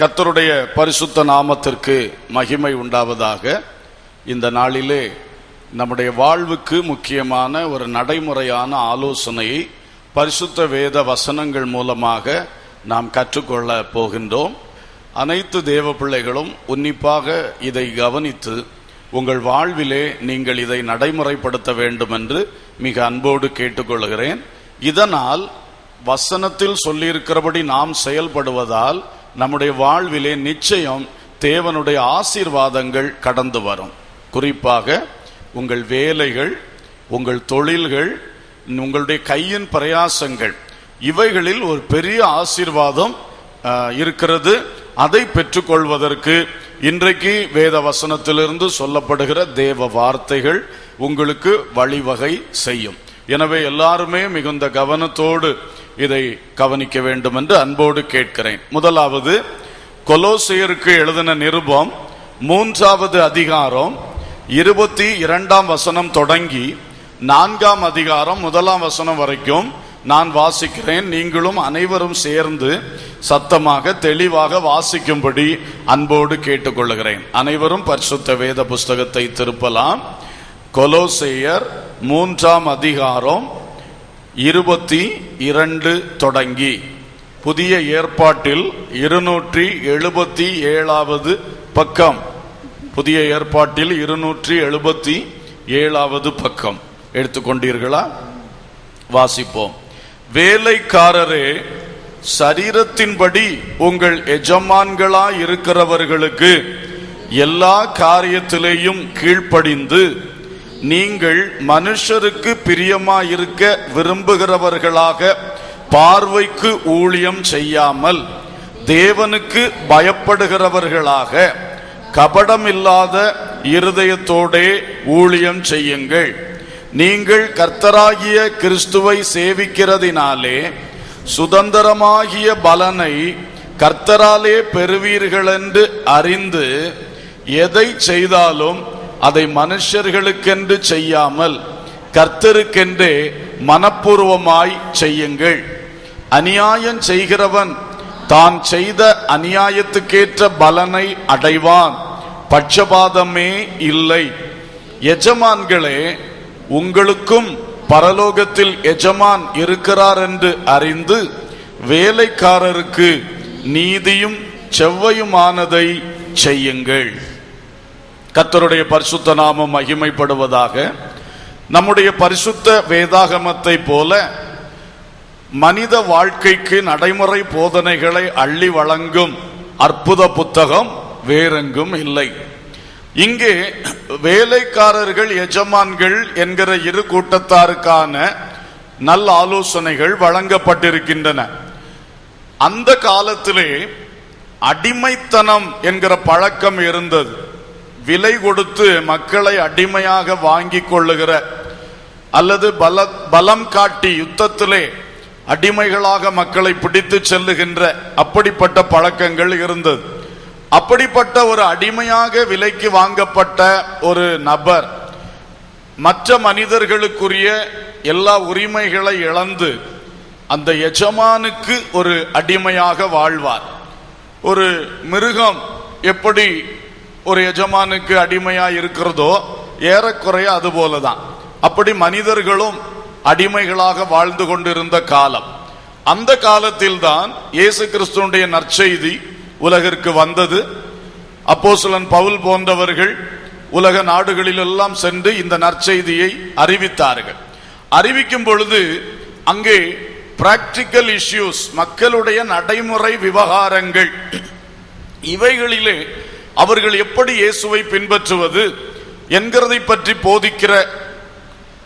கர்த்தருடைய பரிசுத்த நாமத்திற்கு மகிமை உண்டாவதாக. இந்த நாளிலே நம்முடைய வாழ்வுக்கு முக்கியமான ஒரு நடைமுறையான ஆலோசனையை பரிசுத்த வேத வசனங்கள் மூலமாக நாம் கற்றுக்கொள்ள போகின்றோம். அனைத்து தேவ பிள்ளைகளும் உன்னிப்பாக இதை கவனித்து உங்கள் வாழ்விலே நீங்கள் இதை நடைமுறைப்படுத்த வேண்டும் என்று மிக அன்போடு கேட்டுக்கொள்கிறேன். இதனால் வசனத்தில் சொல்லியிருக்கிறபடி நாம் செயல்படுவதால் நம்முடைய வாழ்விலே நிச்சயம் தேவனுடைய ஆசீர்வாதங்கள் கடந்து வரும். குறிப்பாக உங்கள் வேலைகள், உங்கள் தொழில்கள், உங்களுடைய கையின் பிரயாசங்கள், இவைகளில் ஒரு பெரிய ஆசீர்வாதம் இருக்கிறது. அதை பெற்றுக்கொள்வதற்கு இன்றைக்கு வேத வசனத்திலிருந்து சொல்லப்படுகிற தேவ வார்த்தைகள் உங்களுக்கு வழிவகை செய்யும். எனவே எல்லாருமே மிகுந்த கவனத்தோடு இதை கவனிக்க வேண்டும் என்று அன்போடு கேட்கிறேன். முதலாவது, கொலோசையருக்கு எழுதின நிருபம் 3வது அதிகாரம் 22ஆம் வசனம் தொடங்கி 4ஆம் அதிகாரம் 1ஆம் வசனம் வரைக்கும் நான் வாசிக்கிறேன். நீங்களும் அனைவரும் சேர்ந்து சத்தமாக தெளிவாக வாசிக்கும்படி அன்போடு கேட்டுக்கொள்கிறேன். அனைவரும் பரிசுத்த வேத புஸ்தகத்தை திருப்பலாம். கொலோசையர் 3ஆம் அதிகாரம் 22 தொடங்கி புதிய ஏற்பாட்டில் 277வது பக்கம். புதிய ஏற்பாட்டில் 277வது பக்கம் எடுத்துக்கொண்டீர்களா? வாசிப்போம். வேலைக்காரரே, சரீரத்தின்படி உங்கள் எஜமான்களாய் இருக்கிறவர்களுக்கு எல்லா காரியத்திலேயும் கீழ்ப்படிந்து நீங்கள் மனுஷருக்கு பிரியமாயிருக்க விரும்புகிறவர்களாக பார்வைக்கு ஊழியம் செய்யாமல் தேவனுக்கு பயப்படுகிறவர்களாக கபடமில்லாத இருதயத்தோடே ஊழியம் செய்யுங்கள். நீங்கள் கர்த்தராகிய கிறிஸ்துவை சேவிக்கிறதினாலே சுதந்திரமாகிய பலனை கர்த்தராலே பெறுவீர்கள் என்று அறிந்து எதை செய்தாலும் அதை மனுஷர்களுக்கென்று செய்யாமல் கர்த்தருக்கென்றே மனப்பூர்வமாய் செய்யுங்கள். அநியாயம் செய்கிறவன் தான் செய்த அநியாயத்துக்கேற்ற பலனை அடைவான், பட்சபாதமே இல்லை. எஜமான்களே, உங்களுக்கும் பரலோகத்தில் எஜமான் இருக்கிறார் என்று அறிந்து வேலைக்காரருக்கு நீதியும் செவ்வையுமானதை செய்யுங்கள். கர்த்தருடைய பரிசுத்த நாமம் மகிமைப்படுவதாக. நம்முடைய பரிசுத்த வேதாகமத்தை போல மனித வாழ்க்கைக்கு நடைமுறை போதனைகளை அள்ளி வழங்கும் அற்புத புத்தகம் வேறெங்கும் இல்லை. இங்கே வேலைக்காரர்கள், எஜமான்கள் என்கிற இரு கூட்டத்தாருக்கான நல்ல ஆலோசனைகள் வழங்கப்பட்டிருக்கின்றன. அந்த காலத்திலே அடிமைத்தனம் என்கிற பழக்கம் இருந்தது. விலை கொடுத்து மக்களை அடிமையாக வாங்கி கொள்ளுகிற அல்லது பலம் காட்டி யுத்தத்திலே அடிமைகளாக மக்களை பிடித்து செல்லுகின்ற அப்படிப்பட்ட பழக்கங்கள் இருந்தது. அப்படிப்பட்ட ஒரு அடிமையாக விலைக்கு வாங்கப்பட்ட ஒரு நபர் மற்ற மனிதர்களுக்குரிய எல்லா உரிமைகளை இழந்து அந்த எஜமானுக்கு ஒரு அடிமையாக வாழ்வார். ஒரு மிருகம் எப்படி ஒரு எஜமானுக்கு அடிமையா இருக்கிறதோ ஏறக்குறைய அது போலதான். அப்படி மனிதர்களும் அடிமைகளாக வாழ்ந்து கொண்டிருந்த காலம். அந்த காலத்தில் தான் இயேசு கிறிஸ்துவினுடைய நற்செய்தி உலகிற்கு வந்தது. அப்போஸ்தலன் பவுல் போன்றவர்கள் உலக நாடுகளிலெல்லாம் சென்று இந்த நற்செய்தியை அறிவித்தார்கள். அறிவிக்கும் பொழுது அங்கே பிராக்டிக்கல் இஷ்யூஸ், மக்களுடைய நடைமுறை விவகாரங்கள், இவைகளிலே அவர்கள் எப்படி இயேசுவை பின்பற்றுவது என்கிறதை பற்றி போதிக்கிற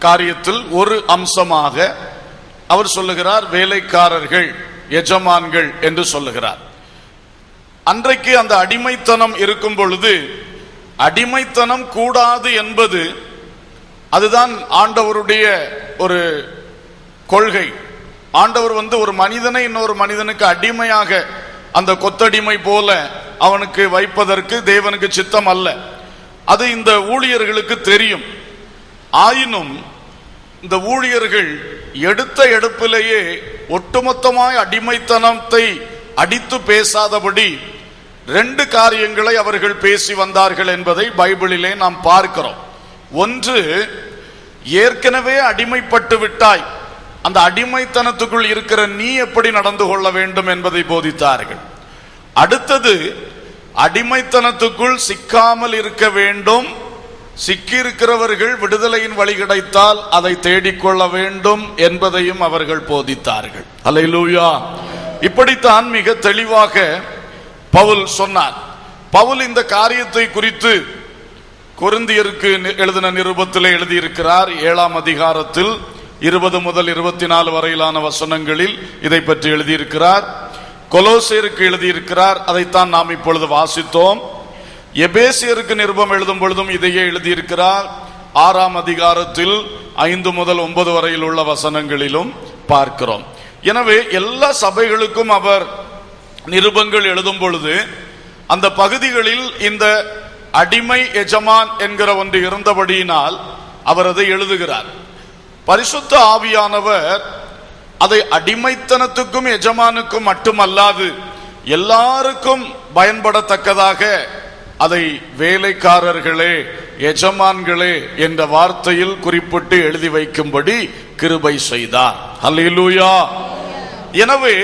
காரியத்தில் ஒரு அம்சமாக அவர் சொல்லுகிறார் வேலைக்காரர்கள், எஜமான்கள் என்று சொல்லுகிறார். அன்றைக்கு அந்த அடிமைத்தனம் இருக்கும் பொழுது அடிமைத்தனம் கூடாது என்பது அதுதான் ஆண்டவருடைய ஒரு கொள்கை. ஆண்டவர் ஒரு மனிதனை இன்னொரு மனிதனுக்கு அடிமையாக அந்த கொத்தடிமை போல அவனுக்கு வைப்பதற்கு தேவனுக்கு சித்தம் அல்ல. அது இந்த ஊழியர்களுக்கு தெரியும். ஆயினும் இந்த ஊழியர்கள் எடுத்த எடுப்பிலேயே ஒட்டுமொத்தமாய் அடிமைத்தனத்தை அடித்து பேசாதபடி 2 காரியங்களை அவர்கள் பேசி வந்தார்கள் என்பதை பைபிளிலே நாம் பார்க்கிறோம். ஒன்று, ஏற்கனவே அடிமைப்பட்டு விட்டாய், அந்த அடிமைத்தனத்துக்குள் இருக்கிற நீ எப்படி நடந்து கொள்ள வேண்டும் என்பதை போதித்தார்கள். அடுத்தது, அடிமைத்தனத்துக்குள் சிக்காமல் இருக்க வேண்டும், சிக்கியிருக்கிறவர்கள் விடுதலையின் வழி கிடைத்தால் அதை தேடிக்கொள்ள வேண்டும் என்பதையும் அவர்கள் போதித்தார்கள். அல்லேலூயா. இப்படித்தான் மிக தெளிவாக பவுல் சொன்னார். பவுல் இந்த காரியத்தை குறித்து கொரிந்தியருக்கு எழுதின நிருபத்திலே எழுதியிருக்கிறார். 7ஆம் அதிகாரத்தில் 20 முதல் 24 வரையிலான வசனங்களில் இதை பற்றி எழுதியிருக்கிறார். கொலோசேருக்கு எழுதியிருக்கிறார், அதைத்தான் நாம் இப்பொழுது வாசித்தோம். எபேசியருக்கு நிருபம் எழுதும் பொழுதும் இதையே எழுதியிருக்கிறார். 6ஆம் அதிகாரத்தில் 5 முதல் 9 வரையில் உள்ள வசனங்களிலும் பார்க்கிறோம். எனவே எல்லா சபைகளுக்கும் அவர் நிருபங்கள் எழுதும் பொழுது அந்த பகுதிகளில் இந்த அடிமை எஜமான் என்கிற ஒன்று இருந்தபடியினால் அவர் அதை எழுதுகிறார். பரிசுத்த ஆவியானவர் அதை அடிமைத்தனத்துக்கும் எஜமானுக்கும் மட்டுமல்லாது எல்லாருக்கும் பயன்படத்தக்கதாக அதை வேலைக்காரர்களே, எஜமான்களே என்ற வார்த்தையில் குறிப்பிட்டு எழுதி வைக்கும்படி கிருபை செய்தார். அல்லேலூயா. எனவே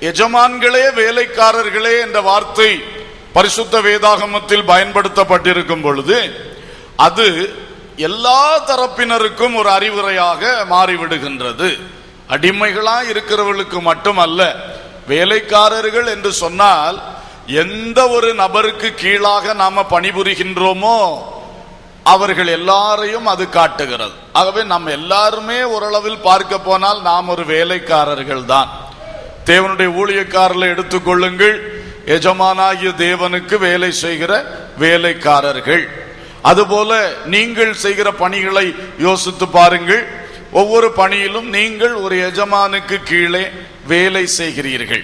எஜமான்களே, வேலைக்காரர்களே என்ற வார்த்தை பரிசுத்த வேதாகமத்தில் பயன்படுத்தப்பட்டிருக்கும் பொழுது அது எல்லா தரப்பினருக்கும் ஒரு அறிவுரையாக மாறிவிடுகின்றது. அடிமைகளாய் இருக்கிறவர்களுக்கு மட்டுமல்ல. வேலைக்காரர்கள் என்று சொன்னால் எந்த ஒரு நபருக்கு கீழாக நாம பணிபுரிகின்றோமோ அவர்கள் எல்லாரையும் அது காட்டுகிறது. ஆகவே நம்ம எல்லாருமே ஓரளவில் பார்க்க போனால் நாம் ஒரு வேலைக்காரர்கள் தான். தேவனுடைய ஊழியக்காரர்களை எடுத்துக்கொள்ளுங்கள், எஜமானாகிய தேவனுக்கு வேலை செய்கிற வேலைக்காரர்கள். அதுபோல நீங்கள் செய்கிற பணிகளை யோசித்து பாருங்கள். ஒவ்வொரு பணியிலும் நீங்கள் ஒரு எஜமானுக்கு கீழே வேலை செய்கிறீர்கள்.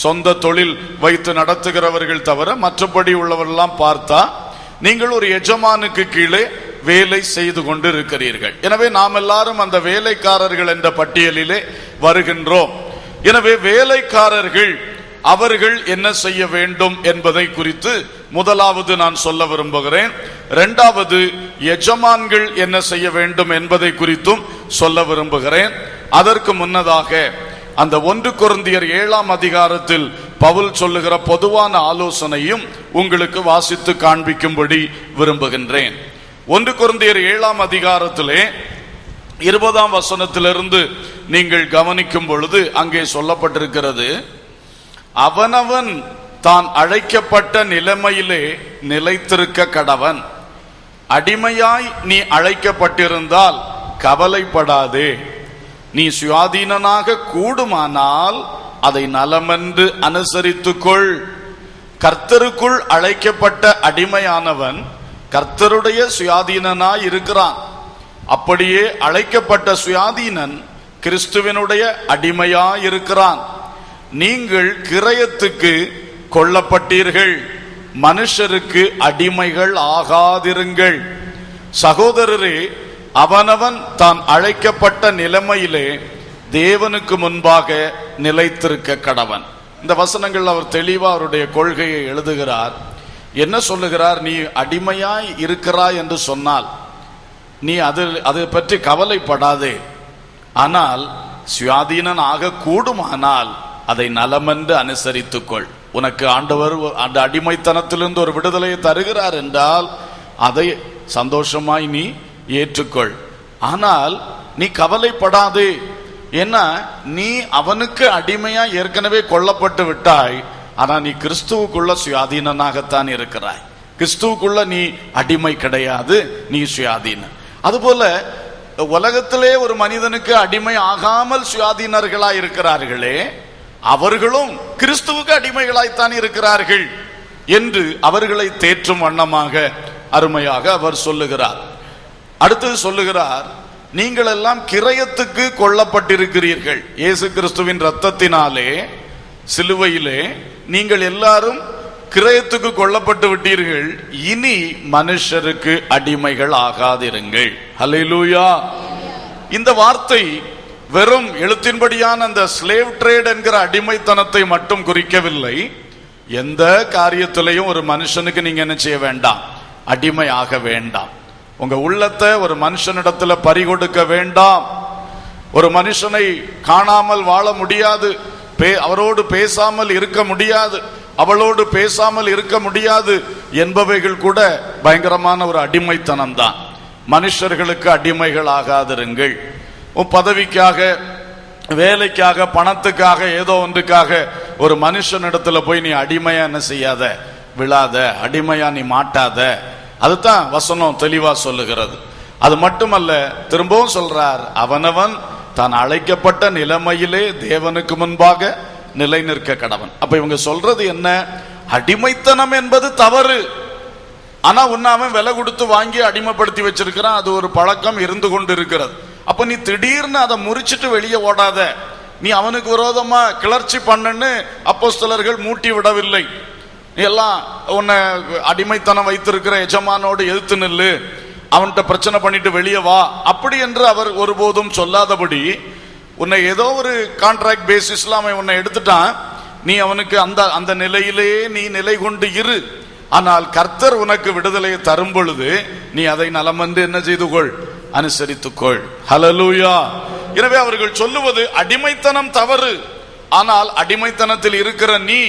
சொந்த தொழில் வைத்து நடத்துகிறவர்கள் தவிர மற்றபடி உள்ளவர்களெல்லாம் பார்த்தா நீங்கள் ஒரு எஜமானுக்கு கீழே வேலை செய்து கொண்டு இருக்கிறீர்கள். எனவே நாம் எல்லாரும் அந்த வேலைக்காரர்கள் என்ற பட்டியலிலே வருகின்றோம். எனவே வேலைக்காரர்கள் அவர்கள் என்ன செய்ய வேண்டும் என்பதை குறித்து முதலாவது நான் சொல்ல விரும்புகிறேன். இரண்டாவது, எஜமான்கள் என்ன செய்ய வேண்டும் என்பதை குறித்தும் சொல்ல விரும்புகிறேன். அதற்கு முன்னதாக அந்த 1 கொரிந்தியர் 7ஆம் அதிகாரத்தில் பவுல் சொல்லுகிற பொதுவான ஆலோசனையும் உங்களுக்கு வாசித்து காண்பிக்கும்படி விரும்புகின்றேன். 1 கொரிந்தியர் 7ஆம் அதிகாரத்திலே 20ஆம் வசனத்திலிருந்து நீங்கள் கவனிக்கும் பொழுது அங்கே சொல்லப்பட்டிருக்கிறது, அவனவன் தான் அழைக்கப்பட்ட நிலைமையிலே நிலைத்திருக்க கடவன். அடிமையாய் நீ அழைக்கப்பட்டிருந்தால் கவலைப்படாதே. நீ சுயாதீனனாக கூடுமானால் அதை நலமென்று அனுசரித்துக்கொள். கர்த்தருக்குள் அழைக்கப்பட்ட அடிமையானவன் கர்த்தருடைய சுயாதீனனாய் இருக்கிறான். அப்படியே அழைக்கப்பட்ட சுயாதீனன் கிறிஸ்துவினுடைய அடிமையாய் இருக்கிறான். நீங்கள் கிரயத்துக்கு கொல்லப்பட்டீர்கள், மனுஷருக்கு அடிமைகள் ஆகாதிருங்கள். சகோதரரே, அவனவன் தான் அழைக்கப்பட்ட நிலைமையிலே தேவனுக்கு முன்பாக நிலைத்திருக்க கடவன். இந்த வசனங்கள் அவர் தெளிவா அவருடைய கொள்கையை எழுதுகிறார். என்ன சொல்லுகிறார்? நீ அடிமையாய் இருக்கிறாய் என்று சொன்னால் நீ அதை பற்றி கவலைப்படாதே. ஆனால் சுயாதீனன் ஆக கூடுமானால் அதை நலமென்று அனுசரித்துக்கொள். உனக்கு ஆண்டவர் அந்த அடிமைத்தனத்திலிருந்து ஒரு விடுதலையை தருகிறார் என்றால் அதை சந்தோஷமாய் நீ ஏற்றுக்கொள். ஆனால் நீ கவலைப்படாதே. ஏன்னா நீ அவனுக்கு அடிமையா ஏற்கனவே கொல்லப்பட்டு விட்டாய். ஆனா நீ கிறிஸ்துவுக்குள்ள சுயாதீனனாகத்தான் இருக்கிறாய். கிறிஸ்துவுக்குள்ள நீ அடிமை கிடையாது, நீ சுயாதீனன். அதுபோல உலகத்திலே ஒரு மனிதனுக்கு அடிமை ஆகாமல் சுயாதீனர்களாய் இருக்கிறார்களே, அவர்களும் கிறிஸ்துவுக்கு அடிமைகளாய்த்தான் இருக்கிறார்கள் என்று அவர்களை தேற்றும் வண்ணமாக அருமையாக அவர் சொல்லுகிறார். அடுத்தது சொல்லுகிறார், நீங்கள் எல்லாம் கிரயத்துக்கு கொல்லப்பட்டிருக்கிறீர்கள். இயேசு கிறிஸ்துவின் இரத்தத்தினாலே சிலுவையிலே நீங்கள் எல்லாரும் கிரயத்துக்கு கொல்லப்பட்டு விட்டீர்கள். இனி மனுஷருக்கு அடிமைகள் ஆகாதிருங்கள். ஹல்லேலூயா. இந்த வார்த்தை வெறும் எழுத்தின்படியான அந்த ஸ்லேவ் ட்ரேட் என்கிற அடிமைத்தனத்தை மட்டும் குறிக்கவில்லை. எந்த காரியத்திலையும் ஒரு மனுஷனுக்கு நீங்க என்ன செய்ய வேண்டாம், அடிமையாக வேண்டாம். உங்க உள்ளத்தை ஒரு மனுஷனிடத்துல பறிகொடுக்க வேண்டாம். ஒரு மனுஷனை காணாமல் வாழ முடியாது, அவரோடு பேசாமல் இருக்க முடியாது, அவளோடு பேசாமல் இருக்க முடியாது என்பவைகள் கூட பயங்கரமான ஒரு அடிமைத்தனம் தான். மனுஷர்களுக்கு அடிமைகள் ஆகாதிருங்கள். பதவிக்காக, வேலைக்காக, பணத்துக்காக, ஏதோ ஒன்றுக்காக ஒரு மனுஷனிடத்துல போய் நீ அடிமையா என்ன செய்யாத, விழாத, அடிமையா நீ மாட்டாத. அதுதான் வசனம் தெளிவா சொல்லுகிறது. அது மட்டுமல்ல, திரும்பவும் சொல்றார், அவனவன் தான் அழைக்கப்பட்ட நிலைமையிலே தேவனுக்கு முன்பாக நிலை நிற்க கடவன். அப்ப இவங்க சொல்றது என்ன, அடிமைத்தனம் என்பது தவறு. ஆனா உன்னாம விலை கொடுத்து வாங்கி அடிமைப்படுத்தி வச்சிருக்கிறான், அது ஒரு பழக்கம் இருந்து கொண்டு இருக்கிறது. அப்ப நீ திடீர்னு அதை முறிச்சிட்டு வெளியே ஓடாத. நீ அவனுக்கு விரோதமா கிளர்ச்சி பண்ணன்னு அப்போஸ்தலர்கள் மூட்டி விடவில்லை. நீ எல்லாம் உன்னை அடிமைத்தனம் வைத்திருக்கிற எஜமானோடு எதிர்த்து நில்லு, அவன்கிட்ட பிரச்சனை பண்ணிட்டு வெளியே வா, அப்படி என்று அவர் ஒருபோதும் சொல்லாதபடி, உன்னை ஏதோ ஒரு கான்ட்ராக்ட் பேசிஸ்ல அவன் உன்னை எடுத்துட்டான், நீ அவனுக்கு அந்த நிலையிலேயே நீ நிலை கொண்டு இரு. ஆனால் கர்த்தர் உனக்கு விடுதலையை தரும் பொழுது நீ அதை நலமென்று என்ன செய்து கொள், அனுசரித்துக்கொள். ஹல்லேலூயா. எனவே அவர்கள் சொல்லுவது அடிமைத்தனம் தவறு. ஆனால் அடிமைத்தனத்தில் இருக்கிற நீ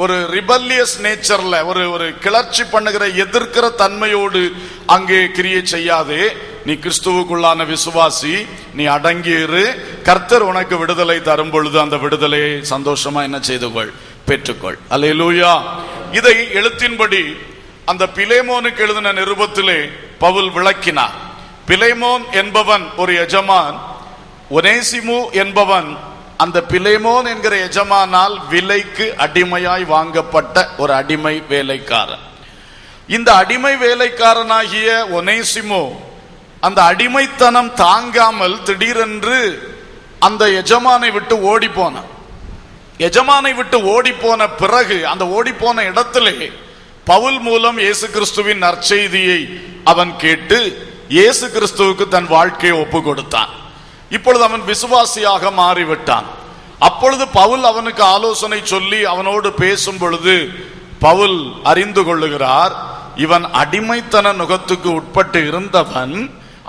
ஒரு ரிபல்லியஸ் நேச்சர்ல, ஒரு கிளர்ச்சி பண்ணுகிற, எதிர்க்கிற தன்மையோடு அங்கே கிரியை செய்யாதே. நீ கிறிஸ்துவுக்குள்ளான விசுவாசி, நீ அடங்கியிரு. கர்த்தர் உனக்கு விடுதலை தரும் பொழுது அந்த விடுதலையை சந்தோஷமா என்ன செய்து கொள், பெற்றுக்கொள். அல்லேலூயா. இதை எழுத்தின்படி அந்த பிலேமோனுக்கு எழுதின நிருபத்திலே பவுல் விளக்கினார். பிலேமோன் என்பவன் ஒரு எஜமான், ஒனேசிமு என்பவன் அந்த பிலேமோன் என்கிற எஜமானால் விலைக்கு அடிமையாய் வாங்கப்பட்ட ஒரு அடிமை வேலைக்காரன். இந்த அடிமை வேலைக்காரனாகிய ஒனேசிமு அந்த அடிமைத்தனம் தாங்காமல் திடீரென்று அந்த எஜமானை விட்டு ஓடி போனான். எஜமானை விட்டு ஓடி போன பிறகு அந்த ஓடி போன இடத்திலே பவுல் மூலம் இயேசு கிறிஸ்துவின் நற்செய்தியை அவன் கேட்டு இயேசு கிறிஸ்துவுக்கு தன் வாழ்க்கையை ஒப்பு கொடுத்தான். இப்பொழுது அவன் விசுவாசியாக மாறிவிட்டான். அப்பொழுது பவுல் அவனுக்கு ஆலோசனை சொல்லி அவனோடு பேசும் பொழுது பவுல் அறிந்து கொள்ளுகிறார், இவன் அடிமைத்தன நுகத்துக்கு உட்பட்டு இருந்தவன்,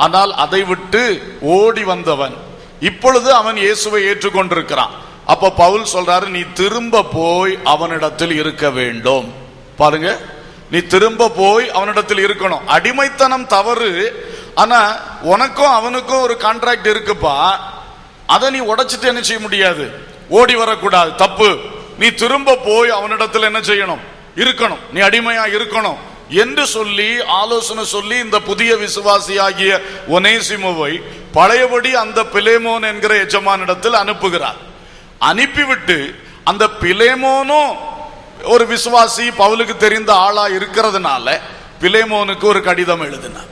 ஆனால் அதை விட்டு ஓடி வந்தவன். இப்பொழுது அவன் இயேசுவை ஏற்றுக்கொண்டிருக்கிறான். அப்ப பவுல் சொல்றாரு, நீ திரும்ப போய் அவனிடத்தில் இருக்க வேண்டும். பாருங்க, நீ திரும்ப போய் அவனிடத்தில் இருக்கணும். அடிமைத்தனம் தவறு, ஆனா உனக்கும் அவனுக்கும் ஒரு கான்ட்ராக்ட் இருக்குப்பா, அதை நீ உடைச்சிட்டு என்ன செய்ய முடியாது, ஓடி வரக்கூடாது, தப்பு. நீ திரும்ப போய் அவனிடத்தில் என்ன செய்யணும், இருக்கணும், நீ அடிமையா இருக்கணும் என்று சொல்லி ஆலோசனை சொல்லி இந்த புதிய விசுவாசியாகிய ஒனேசிமுவை பழையபடி அந்த பிலேமோன் என்கிற எஜமானிடத்தில் அனுப்புகிறார். அனுப்பிவிட்டு அந்த பிலேமோனும் ஒரு விசுவாசி, பவுலுக்கு தெரிந்த ஆளா இருக்கிறதுனால பிலேமோனுக்கு ஒரு கடிதம் எழுதினார்.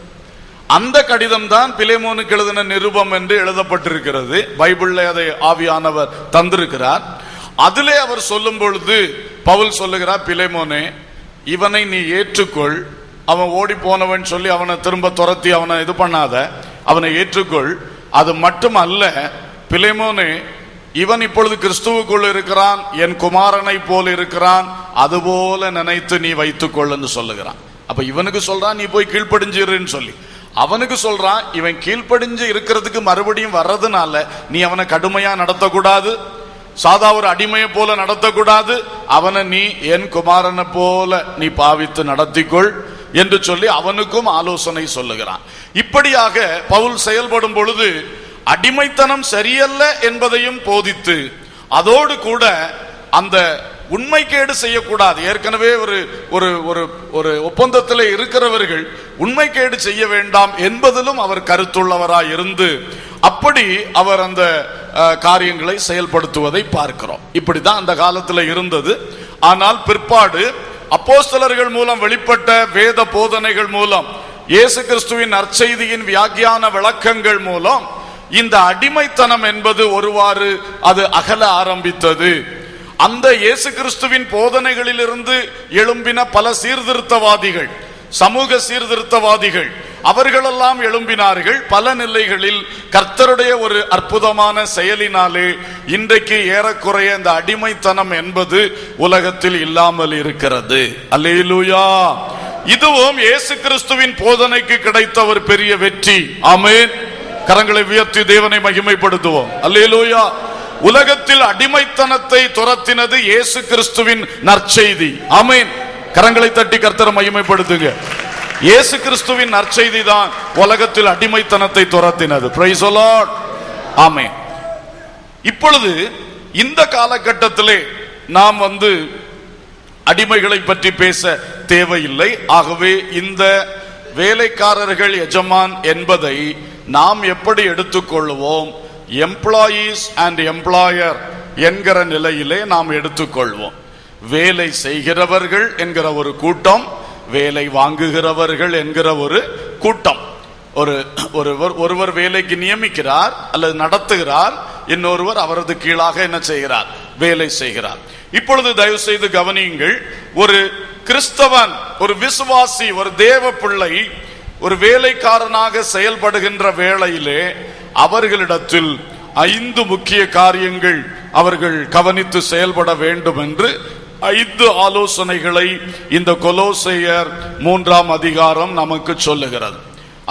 அந்த கடிதம் தான் பிலேமோனுக்கு எழுதின நிருபம் என்று எழுதப்பட்டிருக்கிறது. பைபிள்ல அதை ஆவியானவர் தந்திருக்கிறார். அதிலே அவர் சொல்லும் பொழுது பவுல் சொல்லுகிறார், பிலேமோனே, இவனை நீ ஏற்றுக்கொள். அவன் ஓடி போனவன் சொல்லி அவனை திரும்ப துரத்தி அவனை இது பண்ணாத, அவனை ஏற்றுக்கொள். அது மட்டும் அல்ல பிலேமோனே, இவன் இப்பொழுது கிறிஸ்துவுக்குள் இருக்கிறான், என் குமாரனை போல இருக்கிறான், அதுபோல நினைத்து நீ வைத்துக்கொள் என்று சொல்லுகிறான். அப்ப இவனுக்கு சொல்றான், நீ போய் கீழ்ப்படிஞ்சிருன்னு சொல்லி. அவனுக்கு சொல்றான், இவன் கீழ்ப்படிஞ்சு இருக்கிறதுக்கு மறுபடியும் வர்றதுனால நீ அவனை கடுமையா நடத்தக்கூடாது, சாதா ஒரு அடிமையை போல நடத்தக்கூடாது, அவனை நீ என் குமாரனை போல நீ பாவித்து நடத்திக்கொள் என்று சொல்லி அவனுக்கும் ஆலோசனை சொல்லுகிறான். இப்படியாக பவுல் செயல்படும் பொழுது அடிமைத்தனம் சரியல்ல என்பதையும் போதித்து, அதோடு கூட அந்த உண்மைக்கேடு செய்யக்கூடாது. ஏற்கனவே ஒரு ஒரு ஒரு ஒப்பந்தத்தில் இருக்கிறவர்கள் உண்மைக்கேடு செய்ய வேண்டாம் என்பதிலும் அவர் கருத்துள்ளவராய் இருந்து அப்படி அவர் அந்த காரியங்களை செயல்படுத்துவதை பார்க்கிறோம். இப்படிதான் அந்த காலத்தில் இருந்தது. ஆனால் பிற்பாடு அப்போஸ்தலர்கள் மூலம் வெளிப்பட்ட வேத போதனைகள் மூலம், இயேசு கிறிஸ்துவின் நற்செய்தியின் வியாக்கியான விளக்கங்கள் மூலம் இந்த அடிமைத்தனம் என்பது ஒருவாறு அது அகல ஆரம்பித்தது. அந்த இயேசு கிறிஸ்துவின் போதனைகளிலிருந்து எழும்பின பல சீர்திருத்தவாதிகள், சமூக சீர்திருத்தவாதிகள், அவர்களெல்லாம் எழும்பினார்கள். பல நிலைகளில் கர்த்தருடைய ஒரு அற்புதமான செயலினாலே இன்றைக்கு ஏறக்குறைய இந்த அடிமைத்தனம் என்பது உலகத்தில் இல்லாமல் இருக்கிறது. அல்லேலூயா. இதுவும் இயேசு கிறிஸ்துவின் போதனைக்கு கிடைத்த ஒரு பெரிய வெற்றி. ஆமென். கரங்களை உயர்த்தி தேவனை மகிமைப்படுத்துவோம். அல்லேலூயா. உலகத்தில் அடிமைத்தனத்தை துரத்தினது இயேசு கிறிஸ்துவின் நற்செய்தி. ஆமென். கரங்களை தட்டி கர்த்தரை மகிமைப்படுத்துங்க. இயேசு கிறிஸ்துவின் நற்செய்தி தான் உலகத்தில் அடிமைத்தனத்தை துரத்தினது. Price the Lord. ஆமென். இப்பொழுது இந்த காலகட்டத்திலே நாம் அடிமைகளை பற்றி பேச தேவையில்லை. ஆகவே இந்த வேலைக்காரர்கள் எஜமான் என்பதை நாம் எப்படி எடுத்துக்கொள்வோம்? எம்ப்ளாயீஸ் அண்ட் எம்ப்ளாயர் என்கிற நிலையிலே நாம் எடுத்துக்கொள்வோம். வேலை செய்கிறவர்கள் என்கிற ஒரு கூட்டம், வேலை வாங்குகிறவர்கள் என்கிற ஒரு கூட்டம். ஒருவர் வேலைக்கு நியமிக்கிறார் அல்லது நடத்துகிறார், இன்னொருவர் அவரது கீழாக என்ன செய்கிறார்? வேலை செய்கிறார். இப்பொழுது தயவு செய்து கவனியுங்கள். ஒரு கிறிஸ்தவன், ஒரு விசுவாசி, ஒரு தேவ பிள்ளை ஒரு வேலைக்காரனாக செயல்படுகின்ற வேளையிலே அவர்களிடத்தில் 5 முக்கிய காரியங்கள் அவர்கள் கவனித்து செயல்பட வேண்டும் என்று 5 ஆலோசனைகளை இந்த கொலோசையர் 3ஆம் அதிகாரம் நமக்கு சொல்லுகிறது.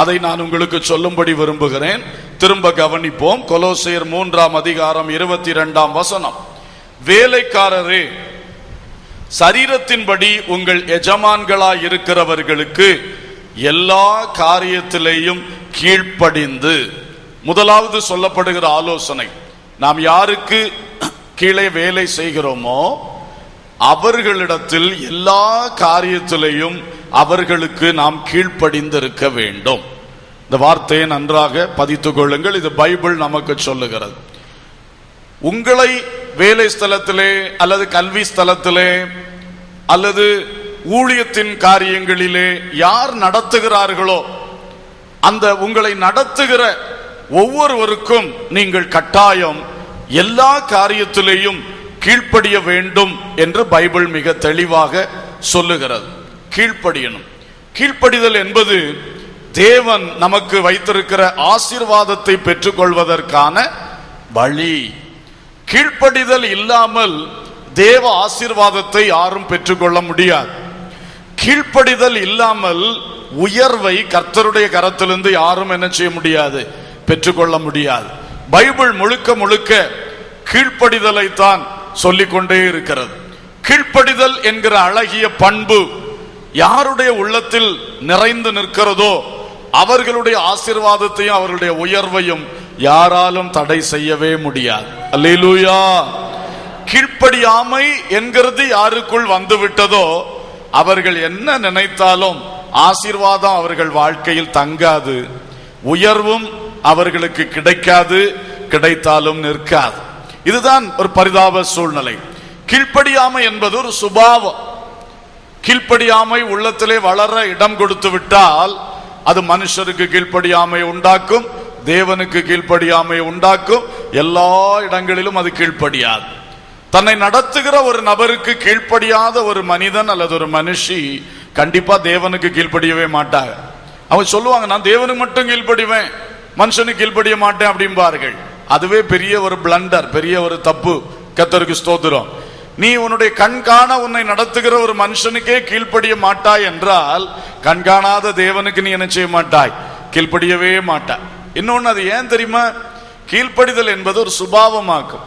அதை நான் உங்களுக்கு சொல்லும்படி விரும்புகிறேன். திரும்ப கவனிப்போம். கொலோசையர் 3ஆம் அதிகாரம் 22ஆம் வசனம். வேலைக்காரரே, சரீரத்தின்படி உங்கள் எஜமான்களாய் இருக்கிறவர்களுக்கு எல்லா காரியத்திலேயும் கீழ்ப்படிந்து. முதலாவது சொல்லப்படுகிற ஆலோசனை, நாம் யாருக்கு கீழே வேலை செய்கிறோமோ அவர்களிடத்தில் எல்லா காரியத்திலேயும் அவர்களுக்கு நாம் கீழ்ப்படிந்து இருக்க வேண்டும். இந்த வார்த்தையை நன்றாக பதித்துக் கொள்ளுங்கள். இது பைபிள் நமக்கு சொல்லுகிறது. உங்களை வேலை ஸ்தலத்திலே அல்லது கல்வி ஸ்தலத்திலே அல்லது ஊழியத்தின் காரியங்களிலே யார் நடத்துகிறார்களோ அந்த உங்களை நடத்துகிற ஒவ்வொருவருக்கும் நீங்கள் கட்டாயம் எல்லா காரியத்திலேயும் கீழ்ப்படிய வேண்டும் என்று பைபிள் மிக தெளிவாக சொல்லுகிறது. கீழ்ப்படியணும். கீழ்ப்படிதல் என்பது தேவன் நமக்கு வைத்திருக்கிற ஆசீர்வாதத்தை பெற்றுக்கொள்வதற்கான வழி. கீழ்ப்படிதல் இல்லாமல் தேவ ஆசீர்வாதத்தை யாரும் பெற்றுக்கொள்ள முடியாது. கீழ்ப்படிதல் இல்லாமல் உயர்வை கர்த்தருடைய கரத்திலிருந்து யாரும் என்ன செய்ய முடியாது? பெற்றுக்கொள்ள முடியாது. பைபிள் முழுக்க முழுக்க கீழ்ப்படிதலை தான் சொல்லிக்கொண்டே இருக்கிறது. கீழ்ப்படிதல் என்கிற அழகிய பண்பு யாருடைய உள்ளத்தில் நிறைந்து நிற்கிறதோ அவர்களுடைய ஆசீர்வாதத்தையும் அவர்களுடைய உயர்வையும் யாராலும் தடை செய்யவே முடியாது. அல்லேலூயா. கீழ்ப்படியாமை என்கிறது யாருக்குள் வந்துவிட்டதோ அவர்கள் என்ன நினைத்தாலும் ஆசீர்வாதம் அவர்கள் வாழ்க்கையில் தங்காது, உயர்வும் அவர்களுக்கு கிடைக்காது, கிடைத்தாலும் நிற்காது. இதுதான் ஒரு பரிதாப சூழ்நிலை. கீழ்ப்படியாமை என்பது ஒரு சுபாவம். கீழ்ப்படியாமை உள்ளத்திலே வளர இடம் கொடுத்து விட்டால் அது மனுஷருக்கு கீழ்ப்படியாமை உண்டாக்கும், தேவனுக்கு கீழ்ப்படியாமை உண்டாக்கும். எல்லா இடங்களிலும் அது கீழ்ப்படியாது. தன்னை நடத்துகிற ஒரு நபருக்கு கீழ்ப்படியாத ஒரு மனிதன் அல்லது ஒரு மனுஷி கண்டிப்பா தேவனுக்கு கீழ்ப்படியவே மாட்டாங்க. அவங்க சொல்லுவாங்க, நான் தேவனுக்கு மட்டும் கீழ்ப்படிவேன், மனுஷனுக்கு கீழ்ப்படிய மாட்டேன் அப்படிம்பார்கள். அதுவே பெரிய ஒரு பிளண்டர், பெரிய ஒரு தப்பு. கர்த்தருக்கு ஸ்தோத்திரம். நீ உன்னுடைய கண்காண உன்னை நடத்துகிற ஒரு மனுஷனுக்கே கீழ்ப்படிய மாட்டாய் என்றால் கண்காணாத தேவனுக்கு நீ என்ன செய்ய மாட்டாய்? கீழ்ப்படியவே மாட்டாய். இன்னொன்னு, அது ஏன் தெரியுமா? கீழ்ப்படிதல் என்பது ஒரு சுபாவமாக்கும்.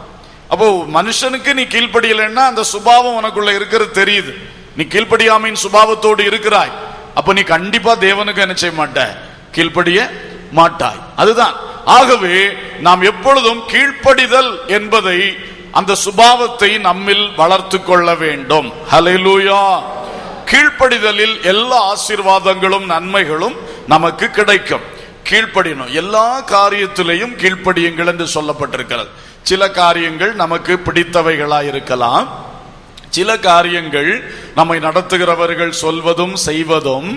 அப்போ மனுஷனுக்கு நீ கீழ்ப்படியலைன்னா அந்த சுபாவம் உனக்குள்ள இருக்கிறது தெரியுது. நீ கீழ்ப்படியாமையின் சுபாவத்தோடு இருக்கிறாய். அப்ப நீ கண்டிப்பா தேவனுக்கு என்ன செய்ய மாட்டாய்? கீழ்ப்படிய மாட்டாய். அதுதான். ஆகவே நாம் எப்பொழுதும் கீழ்ப்படிதல் என்பதை, அந்த சுபாவத்தை நம்மில் வளர்த்து கொள்ள வேண்டும். ஹல்லேலூயா. கீழ்ப்படிதலில் எல்லா ஆசீர்வாதங்களும் நன்மைகளும் நமக்கு கிடைக்கும். கீழ்ப்படியணும். எல்லா காரியத்திலையும் கீழ்ப்படியுங்கள் என்று சொல்லப்பட்டிருக்கிறது. சில காரியங்கள் நமக்கு பிடித்தவைகளாய் இருக்கலாம். சில காரியங்கள் நம்மை நடத்துகிறவர்கள் சொல்வதும் செய்வதும்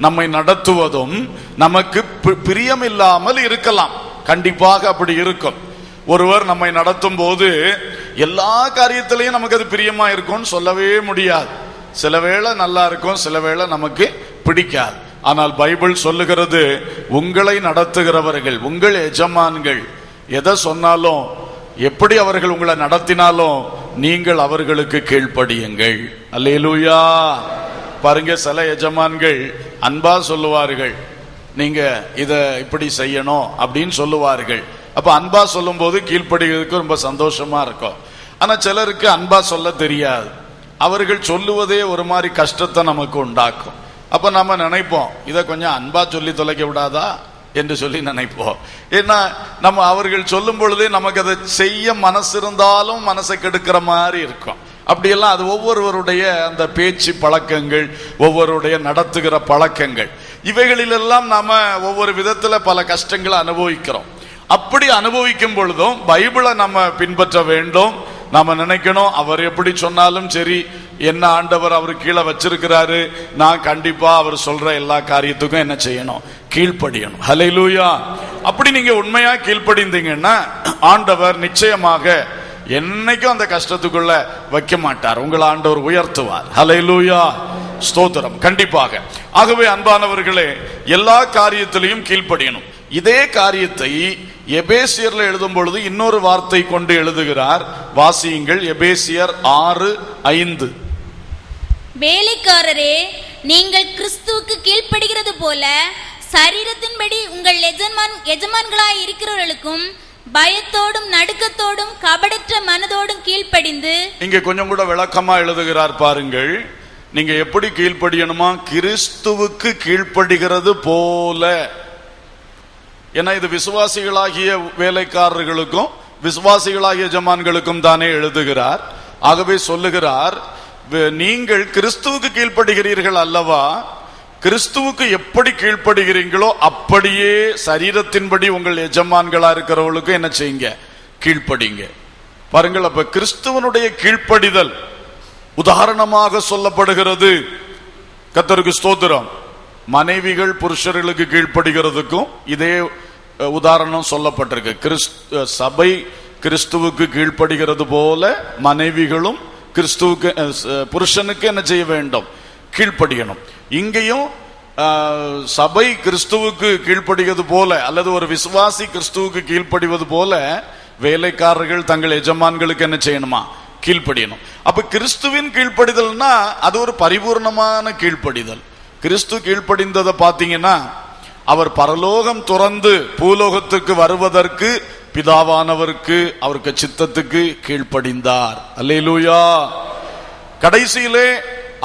நம்மை நடத்துவதும் நமக்கு பிரியமில்லாமல் இருக்கலாம். கண்டிப்பாக அப்படி இருக்கும். ஒருவர் நம்மை நடத்தும் போது எல்லா காரியத்திலையும் நமக்கு அது பிரியமா இருக்கும்னு சொல்லவே முடியாது. சில வேளை நல்லா இருக்கும், சில வேளை நமக்கு பிடிக்காது. ஆனால் பைபிள் சொல்லுகிறது, உங்களை நடத்துகிறவர்கள், உங்கள் எஜமான்கள் எதை சொன்னாலும், எப்படி அவர்கள் உங்களை நடத்தினாலும் நீங்கள் அவர்களுக்கு கீழ்ப்படியுங்கள். அல்லேலூயா. பாருங்க, சில எஜமான்கள் அன்பா சொல்லுவார்கள், நீங்க இத இப்படி செய்யணும் அப்படின்னு சொல்லுவார்கள். அப்ப அன்பா சொல்லும் போது கீழ்ப்படிகிறதுக்கு ரொம்ப சந்தோஷமா இருக்கும். ஆனா சிலருக்கு அன்பா சொல்ல தெரியாது. அவர்கள் சொல்லுவதே ஒரு மாதிரி கஷ்டத்தை நமக்கு உண்டாக்கும். அப்ப நம்ம நினைப்போம், இதை கொஞ்சம் அன்பா சொல்லி தொலைக்க விடாதா என்று சொல்லி நினைப்போம். ஏன்னா நம்ம அவர்கள் சொல்லும் பொழுதே நமக்கு அதை செய்ய மனசு இருந்தாலும் மனசை கெடுக்கிற மாதிரி இருக்கும். அப்படியெல்லாம் அது ஒவ்வொருவருடைய அந்த பேச்சு பழக்கங்கள், ஒவ்வொருடைய நடத்துகிற பழக்கங்கள், இவைகளிலெல்லாம் நாம ஒவ்வொரு விதத்துல பல கஷ்டங்களை அனுபவிக்கிறோம். அப்படி அனுபவிக்கும் பொழுதும் பைபிளை நம்ம பின்பற்ற வேண்டும். நாம நினைக்கணும், அவர் எப்படி சொன்னாலும் சரி, என்ன ஆண்டவர் அவர் கீழே வச்சிருக்கிறாரு, நான் கண்டிப்பா அவர் சொல்ற எல்லா காரியத்துக்கும் என்ன செய்யணும், கீழ்ப்படியணும். ஹல்லேலூயா. அப்படி நீங்க உண்மையா கீழ்ப்படிந்தீங்கன்னா ஆண்டவர் நிச்சயமாக என்னைக்கும் அந்த கஷ்டத்துக்குள்ள வைக்க மாட்டார். உங்களை ஆண்டவர் உயர்த்துவார். ஹல்லேலூயா, ஸ்தோத்திரம். கண்டிப்பாக. ஆகவே அன்பானவர்களே, எல்லா காரியத்திலையும் கீழ்ப்படியணும். இதே காரியத்தை எபேசியர்ல எழுதும் பொழுது இன்னொரு வார்த்தை கொண்டு எழுதுகிறார். வாசியுங்கள், எபேசியர் 6:5. வேலைக்காரரே, நீங்கள் கிறிஸ்துவுக்கு கீழ்ப்படுகிறது போல சரீரத்தின்படி உங்கள் எஜமான்களாய் இருக்கிறவர்களுக்கும் பயத்தோடும் நடுக்கத்தோடும் கபடற்ற மனதோடும் கீழ்ப்படிந்து. இங்க கொஞ்சம் கூட விளக்கமா எழுதுகிறார் பாருங்கள். நீங்க எப்படி கீழ்ப்படியணுமா? கிறிஸ்துவுக்கு கீழ்ப்படுகிறது போல. ஏன்னா இது விசுவாசிகளாகிய வேலைக்காரர்களுக்கும் விசுவாசிகளாகிய எஜமான்களுக்கும் தானே எழுதுகிறார். ஆகவே சொல்லுகிறார், நீங்கள் கிறிஸ்துவுக்கு கீழ்ப்படுகிறீர்கள் அல்லவா? கிறிஸ்துவுக்கு எப்படி கீழ்ப்படுகிறீங்களோ அப்படியே சரீரத்தின்படி உங்கள் எஜமான்களா இருக்கிறவர்களுக்கு என்ன செய்யுங்க, கீழ்ப்படிங்க. பாருங்கள், அப்ப கிறிஸ்துவனுடைய கீழ்ப்படிதல் உதாரணமாக சொல்லப்படுகிறது. கர்த்தருக்கு ஸ்தோத்திரம். மனைவிகள் புருஷர்களுக்கு கீழ்ப்படுகிறதுக்கும் இதே உதாரணம் சொல்லப்பட்டிருக்கு. சபை கிறிஸ்துவுக்கு கீழ்ப்படுகிறது போல மனைவிகளும் கிறிஸ்துவுக்கு, புருஷனுக்கு என்ன செய்ய வேண்டும், கீழ்ப்படியணும். இங்கேயும் சபை கிறிஸ்துவுக்கு கீழ்ப்படுகிறது போல, அல்லது ஒரு விசுவாசி கிறிஸ்துவுக்கு கீழ்ப்படிவது போல வேலைக்காரர்கள் தங்கள் எஜமான்களுக்கு என்ன செய்யணுமா, கீழ்ப்படியணும். அப்ப கிறிஸ்துவின் கீழ்ப்படிதல்னா அது ஒரு பரிபூர்ணமான கீழ்ப்படிதல். கிறிஸ்து கீழ்ப்படிந்ததை பார்த்தீங்கன்னா, அவர் பரலோகம் துறந்து பூலோகத்துக்கு வருவதற்கு பிதாவானவருக்கு அவருக்கு சித்தத்துக்கு கீழ்ப்படிந்தார். அல்லேலூயா. கடைசியிலே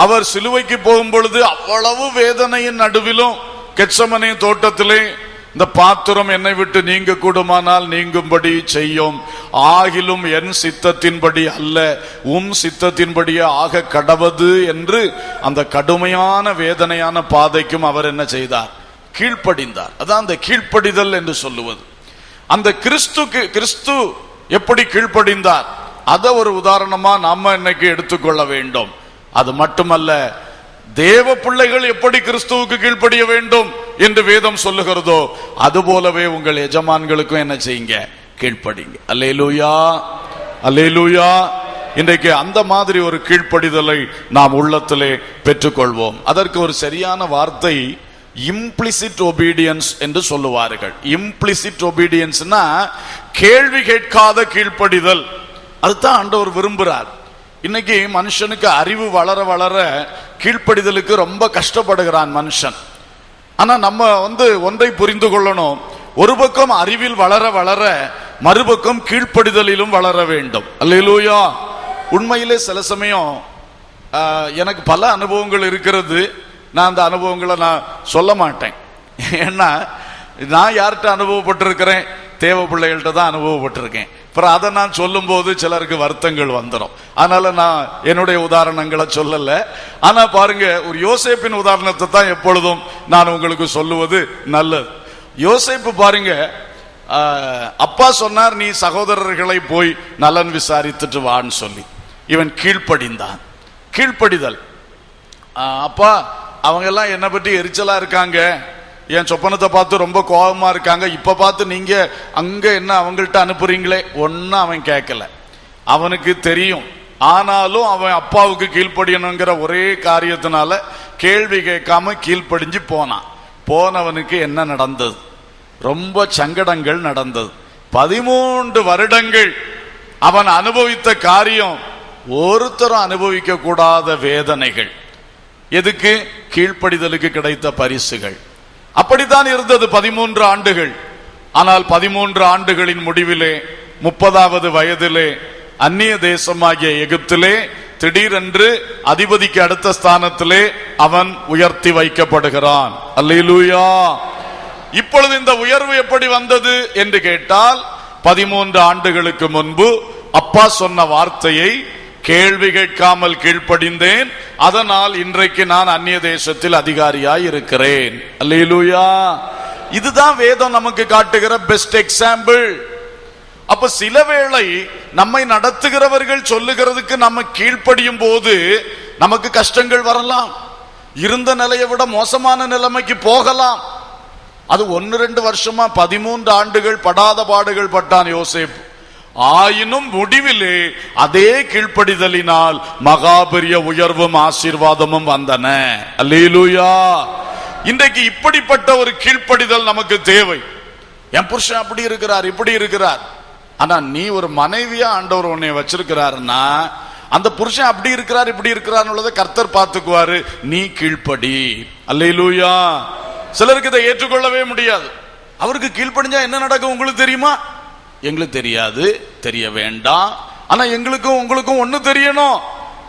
அவர் சிலுவைக்கு போகும் பொழுது அவ்வளவு வேதனையின் நடுவிலும் கெத்சமனே தோட்டத்திலே, இந்த பாத்திரம் என்னை விட்டு நீங்க கூடுமானால் நீங்கும்படி செய்யும், ஆகிலும் என் சித்தத்தின்படி அல்ல உம் சித்தத்தின்படியே ஆக கடவது என்று அந்த கடுமையான வேதனையான பாதைக்கும் அவர் என்ன செய்தார், கீழ்ப்படிந்தார். அதான் அந்த கீழ்ப்படிதல் என்று சொல்லுவது. அந்த கிறிஸ்து எப்படி கீழ்ப்படிந்தார் அதை ஒரு உதாரணமா நாம இன்னைக்கு எடுத்துக்கொள்ள வேண்டும். அது மட்டுமல்ல, தேவ பிள்ளைகள் எப்படி கிறிஸ்துவுக்கு கீழ்ப்படிய வேண்டும் என்று வேதம் சொல்லுகிறதோ அதுபோலவே உங்கள் எஜமான்களுக்கும் என்ன செய்யுங்க, கீழ்ப்படிங்க. அல்லேலூயா, அல்லேலூயா. இன்றைக்கு அந்த மாதிரி ஒரு கீழ்ப்படிதலை நாம் உள்ளத்திலே பெற்றுக்கொள்வோம். அதற்கு ஒரு சரியான வார்த்தை இம்ப்ளிசிட் ஒபீடியன்ஸ் என்று சொல்லுவார்கள். இம்ப்ளிசிட் ஒபீடியன்ஸ்னா கேள்வி கேட்காத கீழ்ப்படிதல். அதுதான் ஆண்டவர் விரும்புகிறார். இன்னைக்கு மனுஷனுக்கு அறிவு வளர வளர கீழ்ப்படிதலுக்கு ரொம்ப கஷ்டப்படுகிறான் மனுஷன். ஆனா நம்ம ஒன்றை புரிந்து கொள்ளணும், ஒரு பக்கம் அறிவில் வளர வளர மறுபக்கம் கீழ்ப்படிதலிலும் வளர வேண்டும். அல்லேலூயா. உண்மையிலே சில சமயம் எனக்கு பல அனுபவங்கள் இருக்கிறது. நான் அந்த அனுபவங்களை நான் சொல்ல மாட்டேன். ஏன்னா நான் யார்கிட்ட அனுபவப்பட்டிருக்கிறேன், தேவ பிள்ளைகள்கிட்ட தான் அனுபவப்பட்டிருக்கேன். அப்புறம் அதை நான் சொல்லும் போது சிலருக்கு வருத்தங்கள் வந்துடும். அதனால நான் என்னுடைய உதாரணங்களை சொல்லல. ஆனா பாருங்க, ஒரு யோசேப்பின் உதாரணத்தை தான் எப்பொழுதும் நான் உங்களுக்கு சொல்லுவது நல்லது. யோசேப்பு பாருங்க, அப்பா சொன்னார், நீ சகோதரர்களை போய் நலன் விசாரித்துட்டு வான்னு சொல்லி. இவன் கீழ்ப்படிந்தான். கீழ்ப்படிதல். அப்பா, அவங்க எல்லாம் என்னை பற்றி எரிச்சலா இருக்காங்க, என் சொப்பனத்தை பார்த்து ரொம்ப கோபமா இருக்காங்க, இப்ப பார்த்து நீங்க அங்க என்ன அவங்கள்ட்ட அனுப்புறீங்களே. ஒன்னும் அவன் கேட்கல. அவனுக்கு தெரியும் ஆனாலும் அவன் அப்பாவுக்கு கீழ்ப்படியணுங்கிற ஒரே காரியத்தினால கேள்வி கேட்காம கீழ்ப்படிஞ்சு போனான். போனவனுக்கு என்ன நடந்தது? ரொம்ப சங்கடங்கள் நடந்தது. 13 வருடங்கள் அவன் அனுபவித்த காரியம் ஒருத்தரும் அனுபவிக்க கூடாத வேதனைகள். எதுக்கு? கீழ்ப்படிதலுக்கு கிடைத்த பரிசுகள். அப்படித்தான் இருந்தது 13 ஆண்டுகள். ஆனால் 13 ஆண்டுகளின் முடிவிலே 30வது வயதிலே அந்நிய தேசமாகிய எகிப்திலே திடீரென்று அதிபதிக்கு அடுத்த ஸ்தானத்திலே அவன் உயர்த்தி வைக்கப்படுகிறான். அல்லேலூயா. இப்பொழுது இந்த உயர்வு எப்படி வந்தது என்று கேட்டால், 13 ஆண்டுகளுக்கு முன்பு அப்பா சொன்ன வார்த்தையை கேள்வி கேட்காமல் கீழ்ப்படிந்தேன். அதனால் இன்றைக்கு நான் அந்நிய தேசத்தில் அதிகாரியாய் இருக்கிறேன். அல்லேலூயா. இதுதான் வேதம் நமக்கு காட்டுகிற பெஸ்ட் எக்ஸாம்பிள். அப்ப சில வேளை நம்மை நடத்துகிறவர்கள் சொல்லுகிறதுக்கு நம்ம கீழ்ப்படியும் போது நமக்கு கஷ்டங்கள் வரலாம். இருந்த நிலையை விட மோசமான நிலைமைக்கு போகலாம். அது 1-2 வருஷமா 13 ஆண்டுகள் படாத பாடுகள் பட்டான் யோசேப்பு. ஆயினும் முடிவிலே அதே கீழ்ப்படிதலினால் மகாபெரிய உயர்வும் ஆசீர்வாதமும் வந்தன. அல்லேலூயா. இன்றைக்கு இப்படிப்பட்ட ஒரு கீழ்ப்படிதல் நமக்கு தேவை. என் புருஷன் அப்படி இருக்கிறார், இப்படி இருக்கிறார். ஆனா நீ ஒரு மனைவியா ஆண்டவர் உன்னை வச்சிருக்கிறாருன்னா, அந்த புருஷன் அப்படி இருக்கிறார் இப்படி இருக்கிறார் கர்த்தர் பார்த்துக்குவாரு. நீ கீழ்ப்படி. அல்லேலூயா. சிலருக்கு இதை ஏற்றுக்கொள்ளவே முடியாது. அவருக்கு கீழ்ப்படிஞ்சா என்ன நடக்கும் உங்களுக்கு தெரியுமா? எங்களுக்கு தெரியாது, தெரிய வேண்டாம். ஆனா எங்களுக்கும் உங்களுக்கும் ஒண்ணு தெரியணும்.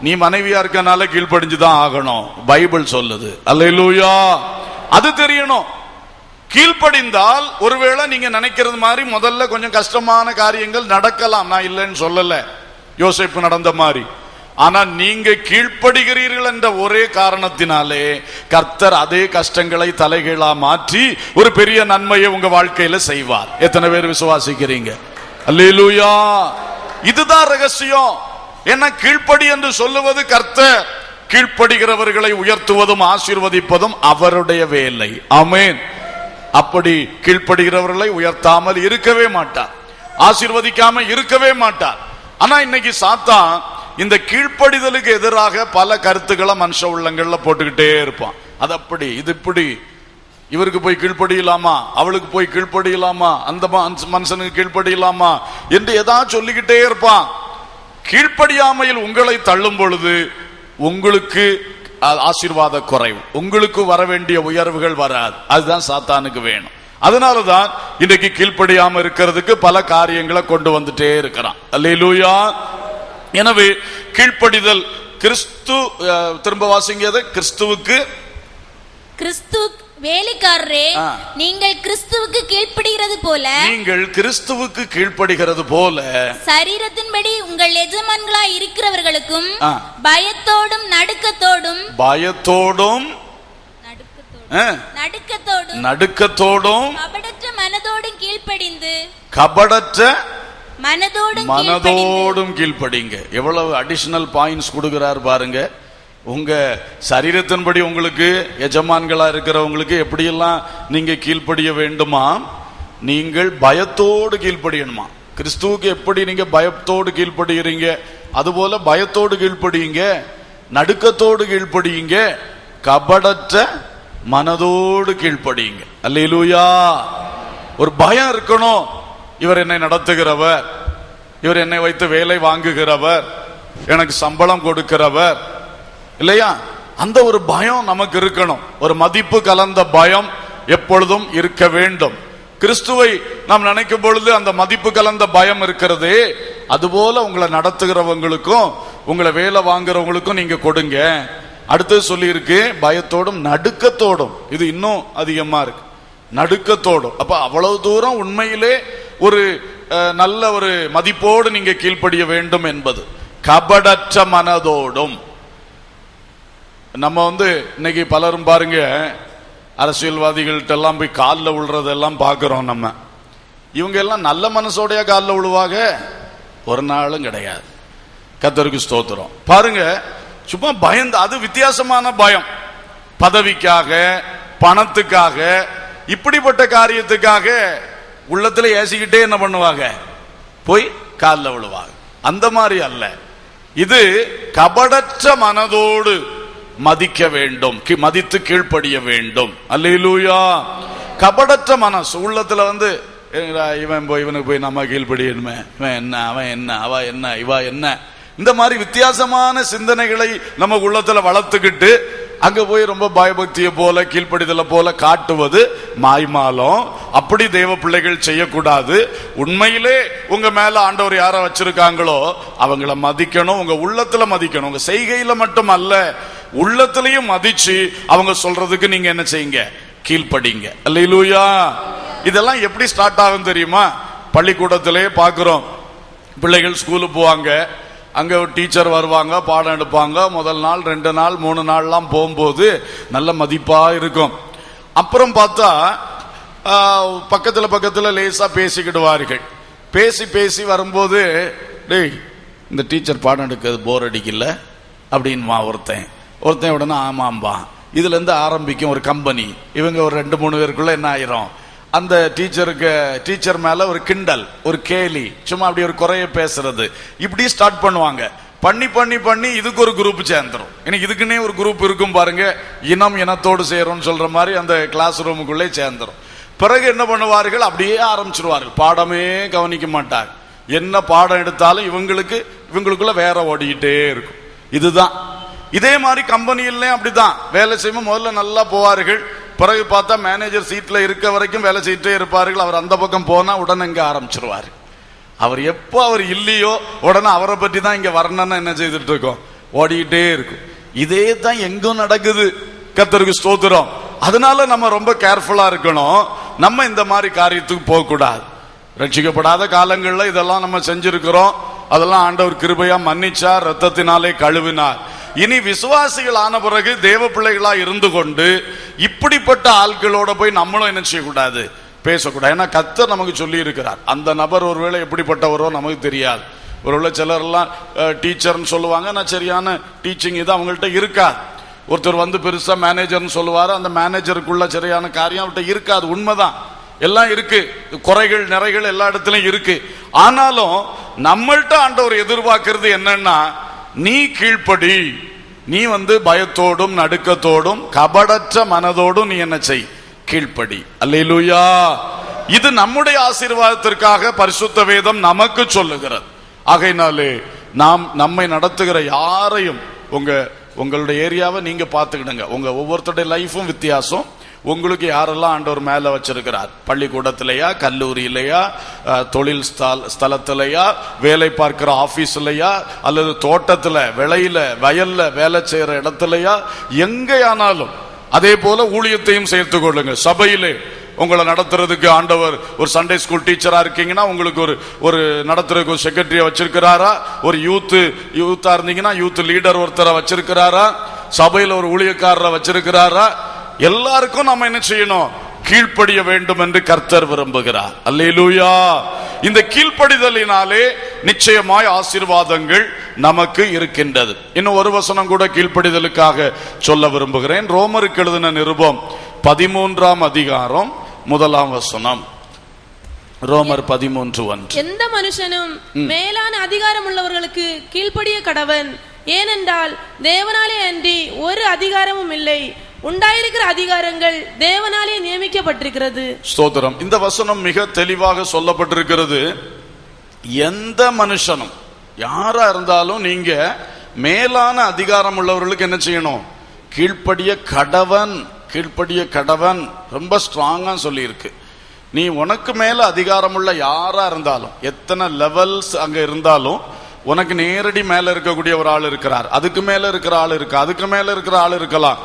நீ மனைவியா இருக்கனால கீழ்ப்படிஞ்சுதான் ஆகணும், பைபிள் சொல்லுது. அல்லேலூயா. அது தெரியணும். கீழ்ப்படிந்தால் ஒருவேளை நீங்க நினைக்கிறது மாதிரி முதல்ல கொஞ்சம் கஷ்டமான காரியங்கள் நடக்கலாம். நான் இல்லைன்னு சொல்லல, யோசேப்பு நடந்த மாதிரி. ஆனா நீங்க கீழ்ப்படுகிறீர்கள் என்ற ஒரே காரணத்தினாலே கர்த்தர் அதே கஷ்டங்களை தலைகீழா மாற்றி ஒரு பெரிய நன்மையை உங்க வாழ்க்கையில செய்வார். எத்தனை பேர் விசுவாசிக்கிறீங்க? அல்லேலூயா. இதுதான் ரகசியம். என்ன கீழ்ப்படி என்று சொல்லுவது கர்த்தர், கீழ்ப்படுகிறவர்களை உயர்த்துவதும் ஆசீர்வதிப்பதும் அவருடைய வேலை. ஆமென். அப்படி கீழ்ப்படுகிறவர்களை உயர்த்தாமல் இருக்கவே மாட்டார், ஆசீர்வதிக்காம இருக்கவே மாட்டார். ஆனா இன்னைக்கு சாத்தான் இந்த கீழ்ப்படிதலுக்கு எதிராக பல கருத்துக்களை மனுஷ உள்ளங்கள்ல போட்டுக்கிட்டே இருப்பான். அது அப்படி, இது இப்படி, இவருக்கு போய் கீழ்ப்படியலாமா, அவளுக்கு போய் கீழ்ப்படியலாமா, அந்த மனுஷனுக்கு கீழ்ப்படியலாமா என்று ஏதாவது சொல்லிக்கிட்டே இருப்பான். கீழ்ப்படியாமையில் உங்களை தள்ளும் பொழுது உங்களுக்கு ஆசீர்வாத குறைவு, உங்களுக்கு வர வேண்டிய உயர்வுகள் வராது. அதுதான் சாத்தானுக்கு வேணும். அதனாலதான் இன்றைக்கு கீழ்ப்படியாம இருக்கிறதுக்கு பல காரியங்களை கொண்டு வந்துட்டே இருக்கிறான். அல்லேலூயா. எனவே கீழ்ப்படிதல் கிறிஸ்து, திரும்ப வாசிங்க, கிறிஸ்துவுக்கு வேலைக்காரரே, நீங்கள் கிறிஸ்துவுக்கு கீழ்ப்படுகிறது போல, நீங்கள் கிறிஸ்துவுக்கு கீழ்ப்படுகிறது போல சரீரத்தின்படி உங்கள் எஜமான்களாய் இருக்கிறவர்களுக்கும் பயத்தோடும் நடுக்கத்தோடும் கபடற்ற மனதோடும் கீழ்ப்படிந்து மனதோடும் கீழ்ப்படிங்க. எவ்வளவு அடிஷனல் பாயிண்ட்ஸ் கொடுக்கிறார் பாருங்க. உங்க சரீரத்தின்படி உங்களுக்கு எஜமான்களா இருக்கிறவங்களுக்கு எப்படியெல்லாம் நீங்க கீழ்ப்படிய வேண்டுமா? நீங்கள் பயத்தோடு கீழ்ப்படியணுமா? கிறிஸ்துவுக்கு எப்படி நீங்க பயத்தோடு கீழ்ப்படுகிறீங்க, அதுபோல பயத்தோடு கீழ்ப்படியுங்க, நடுக்கத்தோடு கீழ்ப்படியுங்க, கபடற்ற மனதோடு கீழ்ப்படியுங்க. அல்லேலூயா. ஒரு பயம் இருக்கணும். இவர் என்னை நடத்துகிறவர், இவர் என்னை வைத்து வேலை வாங்குகிறவர், எனக்கு சம்பளம் கொடுக்கிறவர், இல்லையா? அந்த ஒரு பயம் நமக்கு இருக்கணும். ஒரு மதிப்பு கலந்த பயம் எப்பொழுதும் இருக்க வேண்டும். கிறிஸ்துவை நாம் நினைக்கும் பொழுது அந்த மதிப்பு கலந்த பயம் இருக்கிறது. அதுபோல உங்களை நடத்துகிறவங்களுக்கும் உங்களை வேலை வாங்குறவங்களுக்கும் நீங்க கொடுங்க. அடுத்தது சொல்லி இருக்கு, பயத்தோடும் நடுக்கத்தோடும். இது இன்னும் அதிகமா இருக்கு, நடுக்கத்தோடும். அப்ப அவ்வளவு தூரம் உண்மையிலே ஒரு நல்ல ஒரு மதிப்போடு நீங்க கீழ்ப்படிய வேண்டும் என்பது. கபடற்ற மனதோடும். நம்ம இன்னைக்கு பலரும் பாருங்க, அரசியல்வாதிகள்கிட்ட எல்லாம் போய் காலில் விழுறதெல்லாம் பார்க்கிறோம். நம்ம இவங்க எல்லாம் நல்ல மனசோடைய காலில் விழுவாங்க? ஒரு நாளும் கிடையாது. கர்த்தருக்கு ஸ்தோத்திரம். பாருங்க, சும்மா பயந்து, அது வித்தியாசமான பயம். பதவிக்காக, பணத்துக்காக, இப்படிப்பட்ட காரியத்துக்காக உள்ளத்துல ஏசிக்கிட்டே என்ன பண்ணுவாங்க, போய் காலில் விழுவாங்க. அந்த மாதிரி அல்ல. இது கபடற்ற மனதோடு மதிக்க வேண்டும், மதித்து கீழ்ப்படிய வேண்டும். அல்லேலூயா. கபடற்ற மனசு உள்ளத்துல இவனுக்கு போய் நம்ம கீழ்ப்படியணுமே, இவன் என்ன, அவன் என்ன, அவ என்ன, இவ என்ன, இந்த மாதிரி வித்தியாசமான சிந்தனைகளை நம்ம உள்ளத்துல வளர்த்துக்கிட்டு அங்க போய் ரொம்ப பயபக்திய போல கீழ்ப்படிதல போல காட்டுவது மாய்மாலம். அப்படி தேவ பிள்ளைகள் செய்யக்கூடாது. உண்மையிலே உங்க மேல ஆண்டவர் யார வச்சிருக்காங்களோ அவங்கள மதிக்கணும், உங்க உள்ளத்துல மதிக்கணும். உங்க செய்கையில மட்டும் அல்ல, உள்ளத்திலையும் மதிச்சு அவங்க சொல்றதுக்கு நீங்க என்ன செய்யுங்க, கீழ்ப்படிங்க. அல்லேலூயா. இதெல்லாம் எப்படி ஸ்டார்ட் ஆகும் தெரியுமா? பள்ளிக்கூடத்திலே பாக்குறோம், பிள்ளைகள் ஸ்கூலுக்கு போவாங்க, அங்க ஒரு டீச்சர் வருவாங்க, பாடம் எடுப்பாங்க. முதல் நாள் 2 நாள் 3 நாள்லாம் போகும்போது நல்ல மதிப்பா இருக்கும். அப்புறம் பார்த்தா பக்கத்துல லேசா பேசிக்கிடுவார்கள். பேசி பேசி வரும்போது, டேய் இந்த டீச்சர் பாடம் எடுக்கிறது போர் அடிக்கல அப்படின்மா ஒருத்தன் உடனே ஆமாம்பா. இதுல இருந்து ஆரம்பிக்கும் ஒரு கம்பெனி. இவங்க ஒரு 2-3 பேருக்குள்ள என்ன ஆயிரும், அந்த டீச்சர் மேல ஒரு கிண்டல், ஒரு கேலி, சும்மா அப்படி ஒரு குறைய பேசுறது, இப்படி ஸ்டார்ட் பண்ணுவாங்க. பண்ணி பண்ணி பண்ணி இதுக்கு ஒரு குரூப் சேர்ந்துரும். எனக்கு இதுக்குன்னே ஒரு குரூப் இருக்கும் பாருங்க, இனத்தோடு சேரும்னு சொல்ற மாதிரி அந்த கிளாஸ் ரூமுக்குள்ளே சேர்ந்துரும். பிறகு என்ன பண்ணுவார்கள், அப்படியே ஆரம்பிச்சிருவார்கள். பாடமே கவனிக்க மாட்டாங்க. என்ன பாடம் எடுத்தாலும் இவங்களுக்குள்ள வேற ஓடிக்கிட்டே இருக்கும். இதுதான். இதே மாதிரி கம்பெனியில அப்படிதான் வேலை செய்யும். முதல்ல நல்லா போவார்கள், பிறகு பார்த்தா மேனேஜர் சீட்ல இருக்க வரைக்கும் வேலை செய்யிட்டே இருப்பார்கள். அவர் அந்த பக்கம் போனா உடனே இங்க ஆரம்பிச்சிருவாரு. அவர் எப்போ அவர் இல்லையோ உடனே அவரை பற்றி தான் இங்க வரணும்னு என்ன செய்துட்டு இருக்கோம், ஓடிக்கிட்டே இருக்கும். இதே தான் எங்கும் நடக்குது. கர்த்தருக்கு ஸ்தோத்திரம். அதனால நம்ம ரொம்ப கேர்ஃபுல்லா இருக்கணும். நம்ம இந்த மாதிரி காரியத்துக்கு போக கூடாது. ரட்சிக்கப்படாத காலங்கள்ல இதெல்லாம் நம்ம செஞ்சிருக்கிறோம். அதெல்லாம் ஆண்டவர் கிருபையா மன்னிச்சார், ரத்தத்தினாலே கழுவினார். இனி விசுவாசிகள் ஆன பிறகு தேவ பிள்ளைகளா இருந்து கொண்டு இப்படிப்பட்ட ஆட்களோட போய் நம்மளும் என்ன செய்யக்கூடாது, பேசக்கூடாது. ஏன்னா கர்த்தர் நமக்கு சொல்லி இருக்கிறார். அந்த நபர் ஒருவேளை எப்படிப்பட்டவரோ நமக்கு தெரியாது. ஒருவேளை சிலர் எல்லாம் டீச்சர்னு சொல்லுவாங்க, நான் சரியான டீச்சிங் இது அவங்கள்ட்ட இருக்காது. ஒருத்தர் பெருசா மேனேஜர்னு சொல்லுவாரு, அந்த மேனேஜருக்குள்ள சரியான காரியம் அவர்கிட்ட இருக்காது. உண்மைதான், எல்லாம் இருக்கு, குறைகள் நிறைகள் எல்லா இடத்துலயும் இருக்கு. ஆனாலும் நம்மள்ட்ட ஆண்டவர் எதிர்பார்க்கிறது என்னன்னா, நீ கீழ்ப்படி, நீ பயத்தோடும் நடுக்கத்தோடும் கபடற்ற மனதோடும் நீ என்ன செய், கீழ்ப்படி. அல்லேலூயா. இது நம்முடைய ஆசீர்வாதத்திற்காக பரிசுத்த வேதம் நமக்கு சொல்லுகிறது. ஆகையினாலே நம்மை நடத்துகிற யாரையும் உங்களுடைய ஏரியாவை நீங்க பார்த்துக்கிடுங்க. உங்க ஒவ்வொருத்தருடைய லைஃபும் வித்தியாசம். உங்களுக்கு யாரெல்லாம் ஆண்டவர் மேல வச்சிருக்கிறார், பள்ளிக்கூடத்திலையா, கல்லூரியிலையா, தொழில் ஸ்தலத்திலையா, வேலை பார்க்கிற ஆபீஸ்லயா, அல்லது தோட்டத்துல, விளையில, வயல்ல வேலை செய்யற இடத்துலயா, எங்கேயானாலும் அதே போல ஊழியத்தையும் சேர்த்து கொள்ளுங்க. சபையிலே உங்களை நடத்துறதுக்கு ஆண்டவர் ஒரு சண்டே ஸ்கூல் டீச்சரா இருக்கீங்கன்னா உங்களுக்கு ஒரு நடத்துறதுக்கு ஒரு செக்ரட்டரியா வச்சிருக்கிறாரா, ஒரு யூத்தா இருந்தீங்கன்னா யூத் லீடர் ஒருத்தரை வச்சிருக்கிறாரா, சபையில ஒரு ஊழியக்காரரை வச்சிருக்கிறாரா. எல்லாருக்கும் நம்ம என்ன செய்யணும், கீழ்ப்படிய வேண்டும் என்று கர்த்தர் விரும்புகிறார். அல்லேலூயா. இந்த கீழ்ப்படிதலினாலே நிச்சயமாய் ஆசீர்வாதங்கள் நமக்கு இருக்கின்றது. இன்னும் ஒரு வசனம் கூட கீழ்ப்படிதலுக்காக சொல்ல விரும்புகிறேன். ரோமருக்கு எழுதின நிருபம் 13ஆம் அதிகாரம் 1ஆம் வசனம். ரோமர் 13:1. எந்த மனுஷனும் மேலான அதிகாரம் உள்ளவர்களுக்கு கீழ்ப்படிய கடவன், ஏனென்றால் தேவனாலே அன்றி ஒரு அதிகாரமும் இல்லை, உண்டாயிருக்கிற அதிகாரங்கள் தேவனாலே நியமிக்கப்பட்டிருக்கிறது. ஸ்தோத்திரம். இந்த வசனம் மிக தெளிவாக சொல்லப்பட்டிருக்கிறது. எந்த மனுஷனும் யாரா இருந்தாலும் நீங்க மேலான அதிகாரம் உள்ளவர்களுக்கு என்ன செய்யணும், கீழ்ப்படிய கடவன். கீழ்ப்படிய கடவன் ரொம்ப ஸ்ட்ராங்கா சொல்லி இருக்கு. நீ உனக்கு மேல அதிகாரம் உள்ள யாரா இருந்தாலும், எத்தனை லெவல்ஸ் அங்க இருந்தாலும், உனக்கு நேரடி மேல இருக்கக்கூடிய ஒரு ஆள் இருக்கிறார், அதுக்கு மேல இருக்கிற ஆள் இருக்கு, அதுக்கு மேல இருக்கிற ஆள் இருக்கலாம்.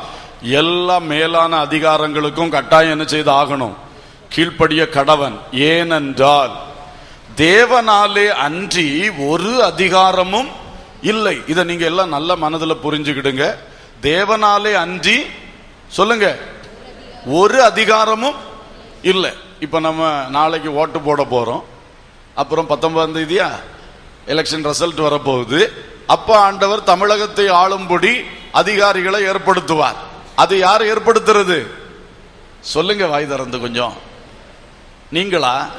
எல்லா மேலான அதிகாரங்களுக்கும் கட்டாயம் என்ன செய்து ஆகணும், கீழ்ப்படிய கடவன். ஏனென்றால் தேவனாலே அன்றி ஒரு அதிகாரமும் இல்லை. இதை நீங்க எல்லாம் நல்ல மனதில் புரிஞ்சுக்கிடுங்க. தேவனாலே அன்றி சொல்லுங்க, ஒரு அதிகாரமும் இல்லை. இப்ப நம்ம நாளைக்கு ஓட்டு போட போறோம். அப்புறம் 19ஆம் தேதியா எலெக்ஷன் ரிசல்ட் வரப்போகுது. அப்ப ஆண்டவர் தமிழகத்தை ஆளும்படி அதிகாரிகளை ஏற்படுத்துவார். அது யார் ஏற்படுத்துறது சொல்லுங்க, வாய் திறந்து கொஞ்சம்.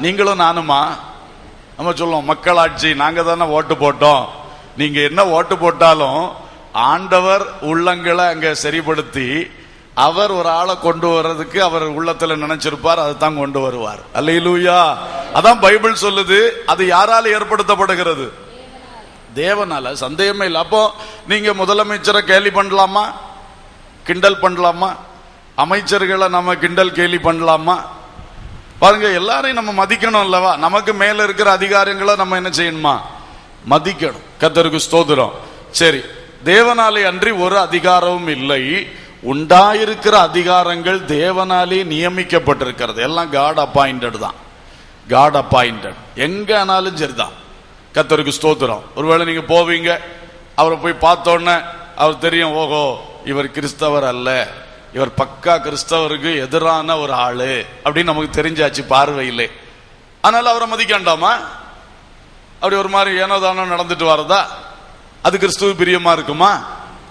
நீங்களும் நானுமா? நம்ம சொல்லுவோம் மக்களாட்சி, நாங்க தானே ஓட்டு போட்டோம், நீங்க என்ன ஓட்டு போட்டாலும் ஆண்டவர் உள்ளங்களை அங்க சரிப்படுத்தி அவர் ஒரு ஆளை கொண்டு வர்றதுக்கு அவர் உள்ளத்துல நினைச்சிருப்பார், அதுதான் கொண்டு வருவார். அல்லேலூயா. அதான் பைபிள் சொல்லுது. அது யாரால ஏற்படுத்தப்படுகிறது? தேவனால. சந்தேகமே இல்லை. அப்போ நீங்க முதலமைச்சரை கேலி பண்ணலாமா, கிண்டல் பண்ணலாமா? அமைச்சர்களை நம்ம கிண்டல் கேலி பண்ணலாமா? பாருங்க, எல்லாரையும் நம்ம மதிக்கணும் அல்லவா? நமக்கு மேல இருக்கிற அதிகாரங்களை நம்ம என்ன செய்யணுமா? மதிக்கணும். கர்த்தருக்கு ஸ்தோத்திரம். சரி, தேவனாலே அன்றி ஒரு அதிகாரமும் இல்லை. உண்டாயிருக்கிற அதிகாரங்கள் தேவனாலே நியமிக்கப்பட்டிருக்கிறது. எல்லாம் காட் அப்பாயிண்டட் தான். God appointed. எங்க ஆனாலும் சரிதான். கர்த்தருக்கு ஸ்தோத்திரம். ஒருவேளை நீங்க போவீங்க, அவரை போய் பார்த்தோன்னே அவர் தெரியும், ஓஹோ இவர் கிறிஸ்தவர் அல்ல, இவர் பக்கா கிறிஸ்தவருக்கு எதிரான ஒரு ஆளு அப்படின்னு நமக்கு தெரிஞ்சாச்சு பார்வையிலே. அதனால அவரை மதிக்காண்டாமா? அப்படி ஒரு மாதிரி ஏனோ தானோ நடந்துட்டு வரதா அது கிறிஸ்துவ பிரியமா இருக்குமா?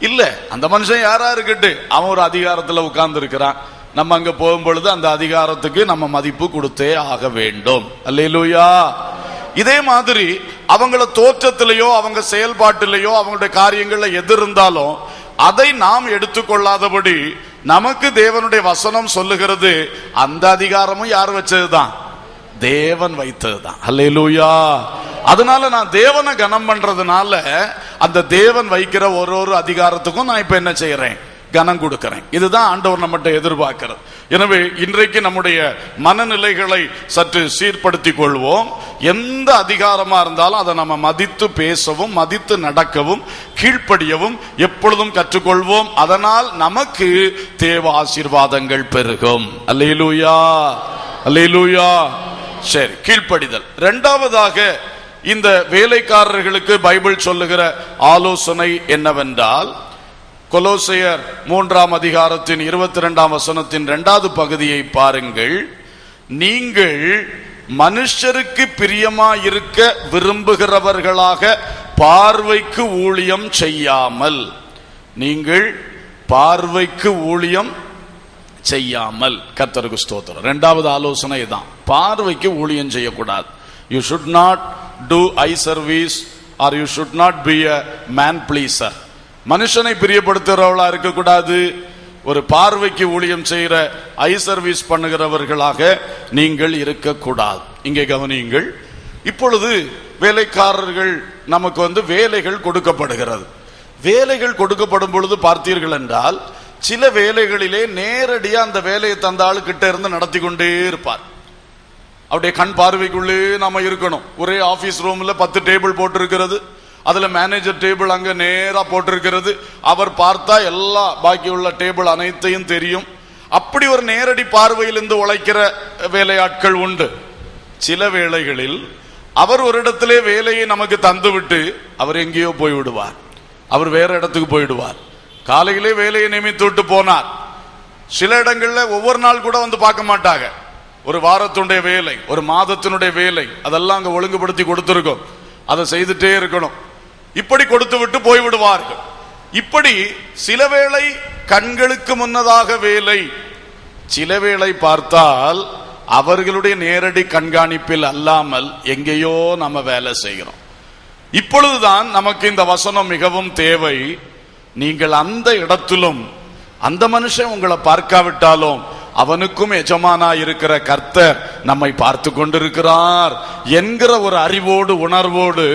இல்ல. அந்த மனுஷன் யாரா இருக்கட்டு, அவன் ஒரு அதிகாரத்துல உட்கார்ந்து இருக்கிறான். நம்ம அங்க போகும்பொழுது அந்த அதிகாரத்துக்கு நம்ம மதிப்பு கொடுத்தே ஆக வேண்டும். அல்லேலூயா. இதே மாதிரி அவங்கள தோற்றத்திலேயோ அவங்க செயல்பாட்டிலேயோ அவங்களுடைய காரியங்கள்ல எது இருந்தாலும் அதை நாம் எடுத்துக்கொள்ளாதபடி நமக்கு தேவனுடைய வசனம் சொல்லுகிறது, அந்த அதிகாரமும் யார் வச்சதுதான்? தேவன் வைத்ததுதான். அல்லேலூயா. அதனால நான் தேவனை கனம் பண்றதுனால அந்த தேவன் வைக்கிற ஒரு அதிகாரத்துக்கும் நான் இப்ப என்ன செய்யறேன்? கனம் கொடுக்கிறேன். இதுதான் ஆண்டவர் நம்மகிட்ட எதிர்பார்க்கிறது. எனவே இன்றைக்கு நம்முடைய மனநிலைகளை சற்று சீர்படுத்திக் கொள்வோம். எந்த அதிகாரமா இருந்தாலும் அதை நம்ம மதித்து பேசவும், மதித்து நடக்கவும், கீழ்ப்படியவும் எப்பொழுதும் கற்றுக்கொள்வோம். அதனால் நமக்கு தேவ ஆசீர்வாதங்கள் பெருகும். அல்லேலூயா, அல்லேலூயா. சரி, கீழ்ப்படிதல். இரண்டாவதாக இந்த வேலைக்காரர்களுக்கு பைபிள் சொல்லுகிற ஆலோசனை என்னவென்றால், கொலோசையர் 3ஆம் அதிகாரத்தின் 22ஆம் வசனத்தின் 2வது பகுதியை பாருங்கள். நீங்கள் மனுஷருக்கு பிரியமாயிருக்க விரும்புகிறவர்களாக பார்வைக்கு ஊழியம் செய்யாமல், நீங்கள் பார்வைக்கு ஊழியம் செய்யாமல். கர்த்தருக்கு ஸ்தோத்திரம். 2வது ஆலோசனை தான், பார்வைக்கு ஊழியம் செய்யக்கூடாது. You should not do eye service or you should not be a man pleaser. மனுஷனை பிரியப்படுத்துகிறவளா இருக்கக்கூடாது. ஒரு பார்வைக்கு ஊழியம் செய்கிற ஐ சர்வீஸ் பண்ணுகிறவர்களாக நீங்கள் இருக்கக்கூடாது. இங்கே கவனியுங்கள். இப்பொழுது வேலைக்காரர்கள் நமக்கு வேலைகள் கொடுக்கப்படுகிறது. வேலைகள் கொடுக்கப்படும் பொழுது பார்த்தீர்கள் என்றால், சில வேலைகளிலே நேரடியா அந்த வேலையை தந்த ஆளுகிட்ட இருந்து நடத்தி கொண்டே இருப்பார். அவருடைய கண் பார்வைக்குள்ளே நாம இருக்கணும். ஒரே ஆபீஸ் ரூம்ல 10 டேபிள் போட்டிருக்கிறது. அதுல மேனேஜர் டேபிள் அங்க நேரா போட்டிருக்கிறது. அவர் பார்த்தா எல்லா பாக்கி உள்ள டேபிள் அனைத்தையும் தெரியும். அப்படி ஒரு நேரடி பார்வையிலிருந்து உழைக்கிற வேலையாட்கள் உண்டு. சில வேளைகளில் அவர் ஒரு இடத்திலே வேலையை நமக்கு தந்துவிட்டு அவர் எங்கேயோ போய்விடுவார். அவர் வேற இடத்துக்கு போயிடுவார். காலையிலே வேலையை நியமித்து விட்டு போனார். சில இடங்கள்ல ஒவ்வொரு நாள் கூட வந்து பார்க்க மாட்டாங்க. ஒரு வாரத்துடைய வேலை, ஒரு மாதத்தினுடைய வேலை, அதெல்லாம் அங்க ஒழுங்குபடுத்தி கொடுத்திருக்கும். அதை செய்துட்டே இருக்கணும். இப்படி கொடுத்து விட்டு போய்விடுவார்கள். இப்படி சில வேளை கண்களுக்கு முன்னதாக வேலை, சில வேளை பார்த்தால் அவர்களுடைய நேரடி கண்காணிப்பில் அல்லாமல் எங்கேயோ நம்ம வேலை செய்கிறோம். இப்பொழுதுதான் நமக்கு இந்த வசனம் மிகவும் தேவை. நீங்கள் அந்த இடத்திலும் அந்த மனுஷன் உங்களை பார்க்காவிட்டாலும் அவனுக்கும் எஜமானா இருக்கிற கர்த்தர் நம்மை பார்த்து கொண்டிருக்கிறார் என்கிற ஒரு அறிவோடு உணர்வோடு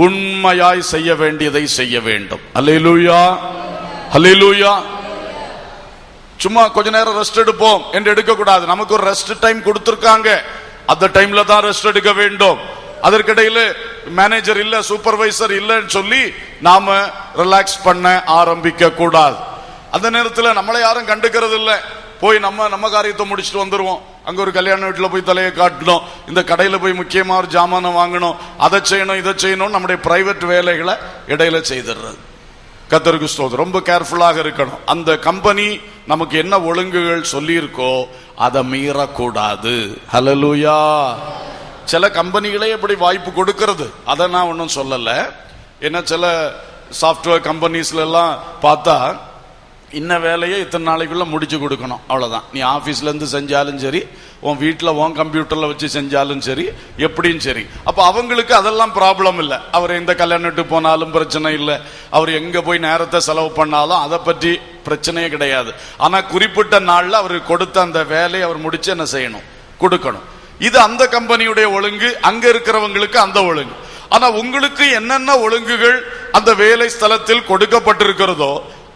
உண்மையாய் செய்ய வேண்டியதை செய்ய வேண்டும். அல்லேலூயா, அல்லேலூயா. சும்மா கொஞ்ச நேரம் ரெஸ்ட் எடுப்போம் என்று எடுக்க கூடாது. நமக்கு ஒரு ரெஸ்ட் டைம் கொடுத்திருக்காங்க. அந்த டைம்ல தான் ரெஸ்ட் எடுக்க வேண்டும். அதற்கிடையில மேனேஜர் இல்ல, சூப்பர்வைசர் இல்லன்னு சொல்லி நாம ரிலாக்ஸ் பண்ண ஆரம்பிக்க கூடாது. அந்த நேரத்தில் நம்மளை யாரும் கண்டுக்கிறது இல்லை. போய் நம்ம காரியத்தை முடிச்சுட்டு வந்துருவோம். அங்க ஒரு கல்யாண வீட்டுல போய் தலையை காட்டணும், இந்த கடையில போய் முக்கியமா ஒரு ஜாமானை வாங்கணும், அதை செய்யணும் இதை செய்யணும், நம்முடைய பிரைவேட் வேலைகளை இடையில செய்திடுறது. கர்த்தருக்கு ஸ்தோத்திரம். ரொம்ப கேர்ஃபுல்லாக இருக்கணும். அந்த கம்பெனி நமக்கு என்ன ஒழுங்குகள் சொல்லி இருக்கோ அதை மீறக்கூடாது. ஹல்லேலூயா. சில கம்பெனிகளே இப்படி வாய்ப்பு கொடுக்கிறது, அதை நான் ஒன்றும் சொல்லல. ஏன்னா சில சாப்ட்வேர் கம்பெனிஸ்ல எல்லாம் பார்த்தா இன்ன வேலையை இத்தனை நாளைக்குள்ள முடிச்சு கொடுக்கணும், அவ்வளவுதான். நீ ஆபீஸ்ல இருந்து செஞ்சாலும் சரி, உன் வீட்டில் உன் கம்ப்யூட்டர்ல வச்சு செஞ்சாலும் சரி, எப்படியும் சரி. அப்ப அவங்களுக்கு அதெல்லாம் ப்ராப்ளம் இல்லை. அவர் எந்த கல்யாணத்துக்கு போனாலும் பிரச்சனை இல்லை, அவர் எங்க போய் நேரத்தை செலவு பண்ணாலும் அதை பற்றி பிரச்சனையே கிடையாது. ஆனா குறிப்பிட்ட நாள்ல அவருக்கு கொடுத்த அந்த வேலையை அவர் முடிச்சு என்ன செய்யணும், கொடுக்கணும். இது அந்த கம்பெனியுடைய ஒழுங்கு, அங்க இருக்கிறவங்களுக்கு அந்த ஒழுங்கு. ஆனா உங்களுக்கு என்னென்ன ஒழுங்குகள் அந்த வேலை ஸ்தலத்தில் கொடுக்கப்பட்டிருக்கிறதோ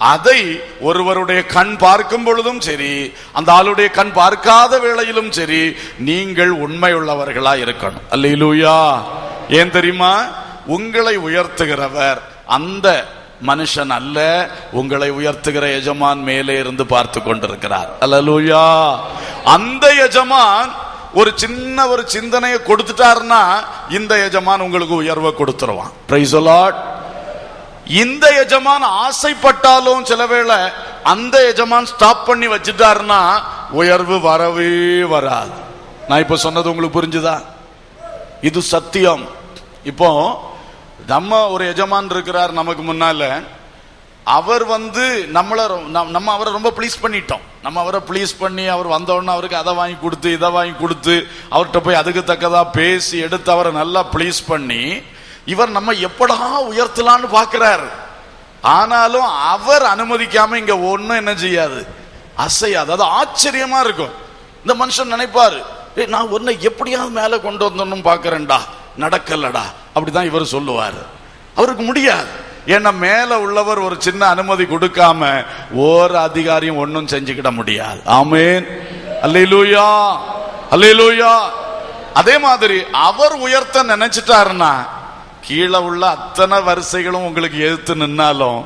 அதை ஒருவருடைய கண் பார்க்கும் பொழுதும் சரி, அந்த ஆளுடைய கண் பார்க்காத வேளையிலும் சரி, நீங்கள் உண்மையுள்ளவர்களா இருக்கணும். அல்லேலூயா. ஏன் தெரியுமா? உங்களை உயர்த்துகிறவர் அந்த மனுஷன் அல்ல, உங்களை உயர்த்துகிற எஜமான் மேலே இருந்து பார்த்து கொண்டிருக்கிறார். அல்லேலூயா. அந்த எஜமான் ஒரு சின்ன ஒரு சிந்தனையை கொடுத்துட்டாருன்னா இந்த எஜமான் உங்களுக்கு உயர்வை கொடுத்துருவான். Price the Lord. இந்த எஜமான் ஆசைப்பட்டாலும் சில வேளை அந்த எஜமான் ஸ்டாப் பண்ணி வச்சுட்டாருன்னா உயர்வு வரவே வராது. நான் இப்ப சொன்னது உங்களுக்கு புரிஞ்சுதா? இது சத்தியம். இப்போ நம்ம ஒரு எஜமான் இருக்கிறார் நமக்கு முன்னால, அவர் நம்ம அவரை ரொம்ப ப்ளீஸ் பண்ணிட்டோம். நம்ம அவரை ப்ளீஸ் பண்ணி அவர் வந்தோடனே அவருக்கு அதை வாங்கி கொடுத்து இதை வாங்கி கொடுத்து அவர்கிட்ட போய் அதுக்கு தக்கதா பேசி எடுத்து அவரை நல்லா ப்ளீஸ் பண்ணி இவர் நம்ம எப்படா உயர்த்தலான்னு பாக்குறாரு. ஆனாலும் அவர் அனுமதிக்காம இங்க ஒண்ணும் என்ன செய்யாது, அசையாது. அது ஆச்சரியமா இருக்கும். இந்த மனுஷன் நினைப்பாரு, நான் உன்னை எப்படியாவது மேல கொண்டு வந்தோன்னு பாக்குறேன்டா, நடக்கலடா, அப்படிதான் இவர் சொல்லுவாரு. அவருக்கு முடியாது. ஏன்னா மேல உள்ளவர் ஒரு சின்ன அனுமதி கொடுக்காம ஒரு அதிகாரியும் ஒன்னும் செஞ்சுக்கிட முடியாது. ஆமென். அல்லேலூயா, அல்லேலூயா. அதே மாதிரி அவர் உயர்த்த நினைச்சிட்டாருன்னா கீழே உள்ள அத்தனை வரிசைகளும் உங்களுக்கு எதிர்த்து நின்னாலும்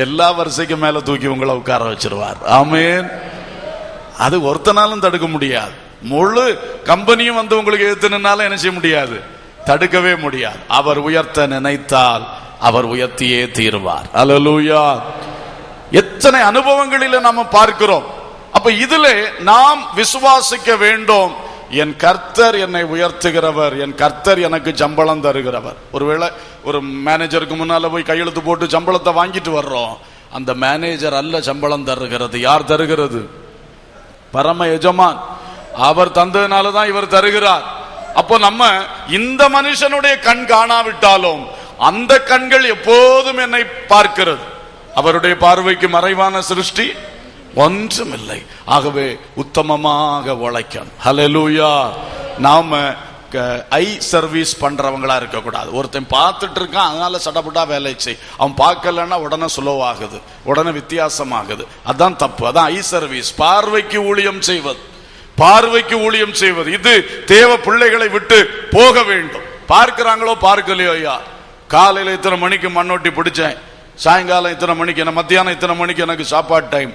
எல்லா வரிசைக்கு மேல தூக்கி உங்களை உட்கார வச்சிருவார். ஆமென். அது ஒருத்தனாலும் தடுக்க முடியாது. முழு கம்பெனியும் வந்து உங்களுக்கு எதிர்த்து நின்னாலும் என்ன செய்ய முடியாது, தடுக்கவே முடியாது. அவர் உயர்த்த நினைத்தால் அவர் உயர்த்தியே தீருவார். அல்லேலூயா. எத்தனை அனுபவங்களில நாம பார்க்கிறோம். அப்ப இதுல நாம் விசுவாசிக்க வேண்டும், என் கர்த்தர் என்னை உயர்த்துகிறவர், என் கர்த்தர் எனக்கு சம்பளம் தருகிறவர். ஒருவேளை ஒரு மேனேஜருக்கு முன்னால போய் கையெழுத்து போட்டு சம்பளத்தை வாங்கிட்டு வர்றோம். அந்த மேனேஜர் அல்ல சம்பளம் தருகிறது. யார் தருகிறது? பரம எஜமான். அவர் தந்ததுனாலதான் இவர் தருகிறார். அப்போ நம்ம இந்த மனுஷனுடைய கண் காணாவிட்டாலும் அந்த கண்கள் எப்போதும் என்னை பார்க்கிறது. அவருடைய பார்வைக்கு மறைவான சிருஷ்டி ஒன்றுமில்லை. ஆகவே உத்தமமாக உழைக்கணும். ஹல்லேலூயா. நாம ஐ சர்வீஸ் பண்றவங்களா இருக்க கூடாது. ஒருத்தன் பார்த்துட்டு இருக்கான், அதனால சடப்பட்டா வேலை செய். அவன் பார்க்கலன்னா உடனே சுலவாகுது, உடனே வித்தியாசமாகுது. அதான் தப்பு. அதான் ஐ சர்வீஸ். பார்வைக்கு ஊழியம் செய்வது, பார்வைக்கு ஊழியம் செய்வது. இது தேவ பிள்ளைகளை விட்டு போக வேண்டும். பார்க்கிறாங்களோ பார்க்கலையோ, ஐயா காலையில இத்தனை மணிக்கு மண்ணொட்டி பிடிச்சேன், சாயங்காலம் இத்தனை மணிக்கு, என்ன மத்தியானம் இத்தனை மணிக்கு எனக்கு சாப்பாடு டைம்,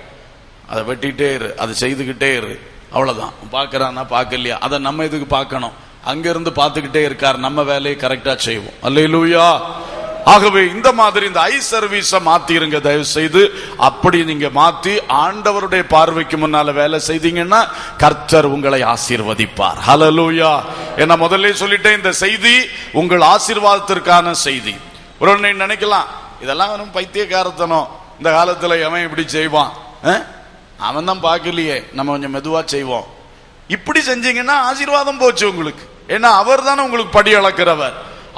அதை வெட்டிட்டே இரு, அதை செய்துகிட்டே இரு, அவ்வளவுதான். பார்க்கறானா பார்க்கலையா, அதை நம்ம இதுக்கு பார்க்கணும். அங்க இருந்து பார்த்துக்கிட்டே இருக்கார், நம்ம வேலையை கரெக்டா செய்வோம். அல்லேலூயா. ஆகவே இந்த மாதிரி இந்த ஐ சர்வீஸ மாத்திருங்க தயவு செய்து. அப்படி நீங்க மாத்தி ஆண்டவருடைய பார்வைக்கு முன்னால வேலை செய்தீங்கன்னா கர்த்தர் உங்களை ஆசீர்வதிப்பார். ஹல்லேலூயா. என்ன முதல்ல சொல்லிட்டேன், இந்த செய்தி உங்கள் ஆசீர்வாதத்திற்கான செய்தி. ஒரு நினைக்கலாம், இதெல்லாம் பைத்தியக்காரத்தனம், இந்த காலத்துல எவன் இப்படி செய்வான், அவன் தான் பார்க்கலையே, நம்ம கொஞ்சம் மெதுவா செய்வோம். இப்படி செஞ்சீங்கன்னா ஆசீர்வாதம் போச்சு உங்களுக்கு. ஏன்னா அவர் தானே உங்களுக்கு படி அளக்கிறவர்.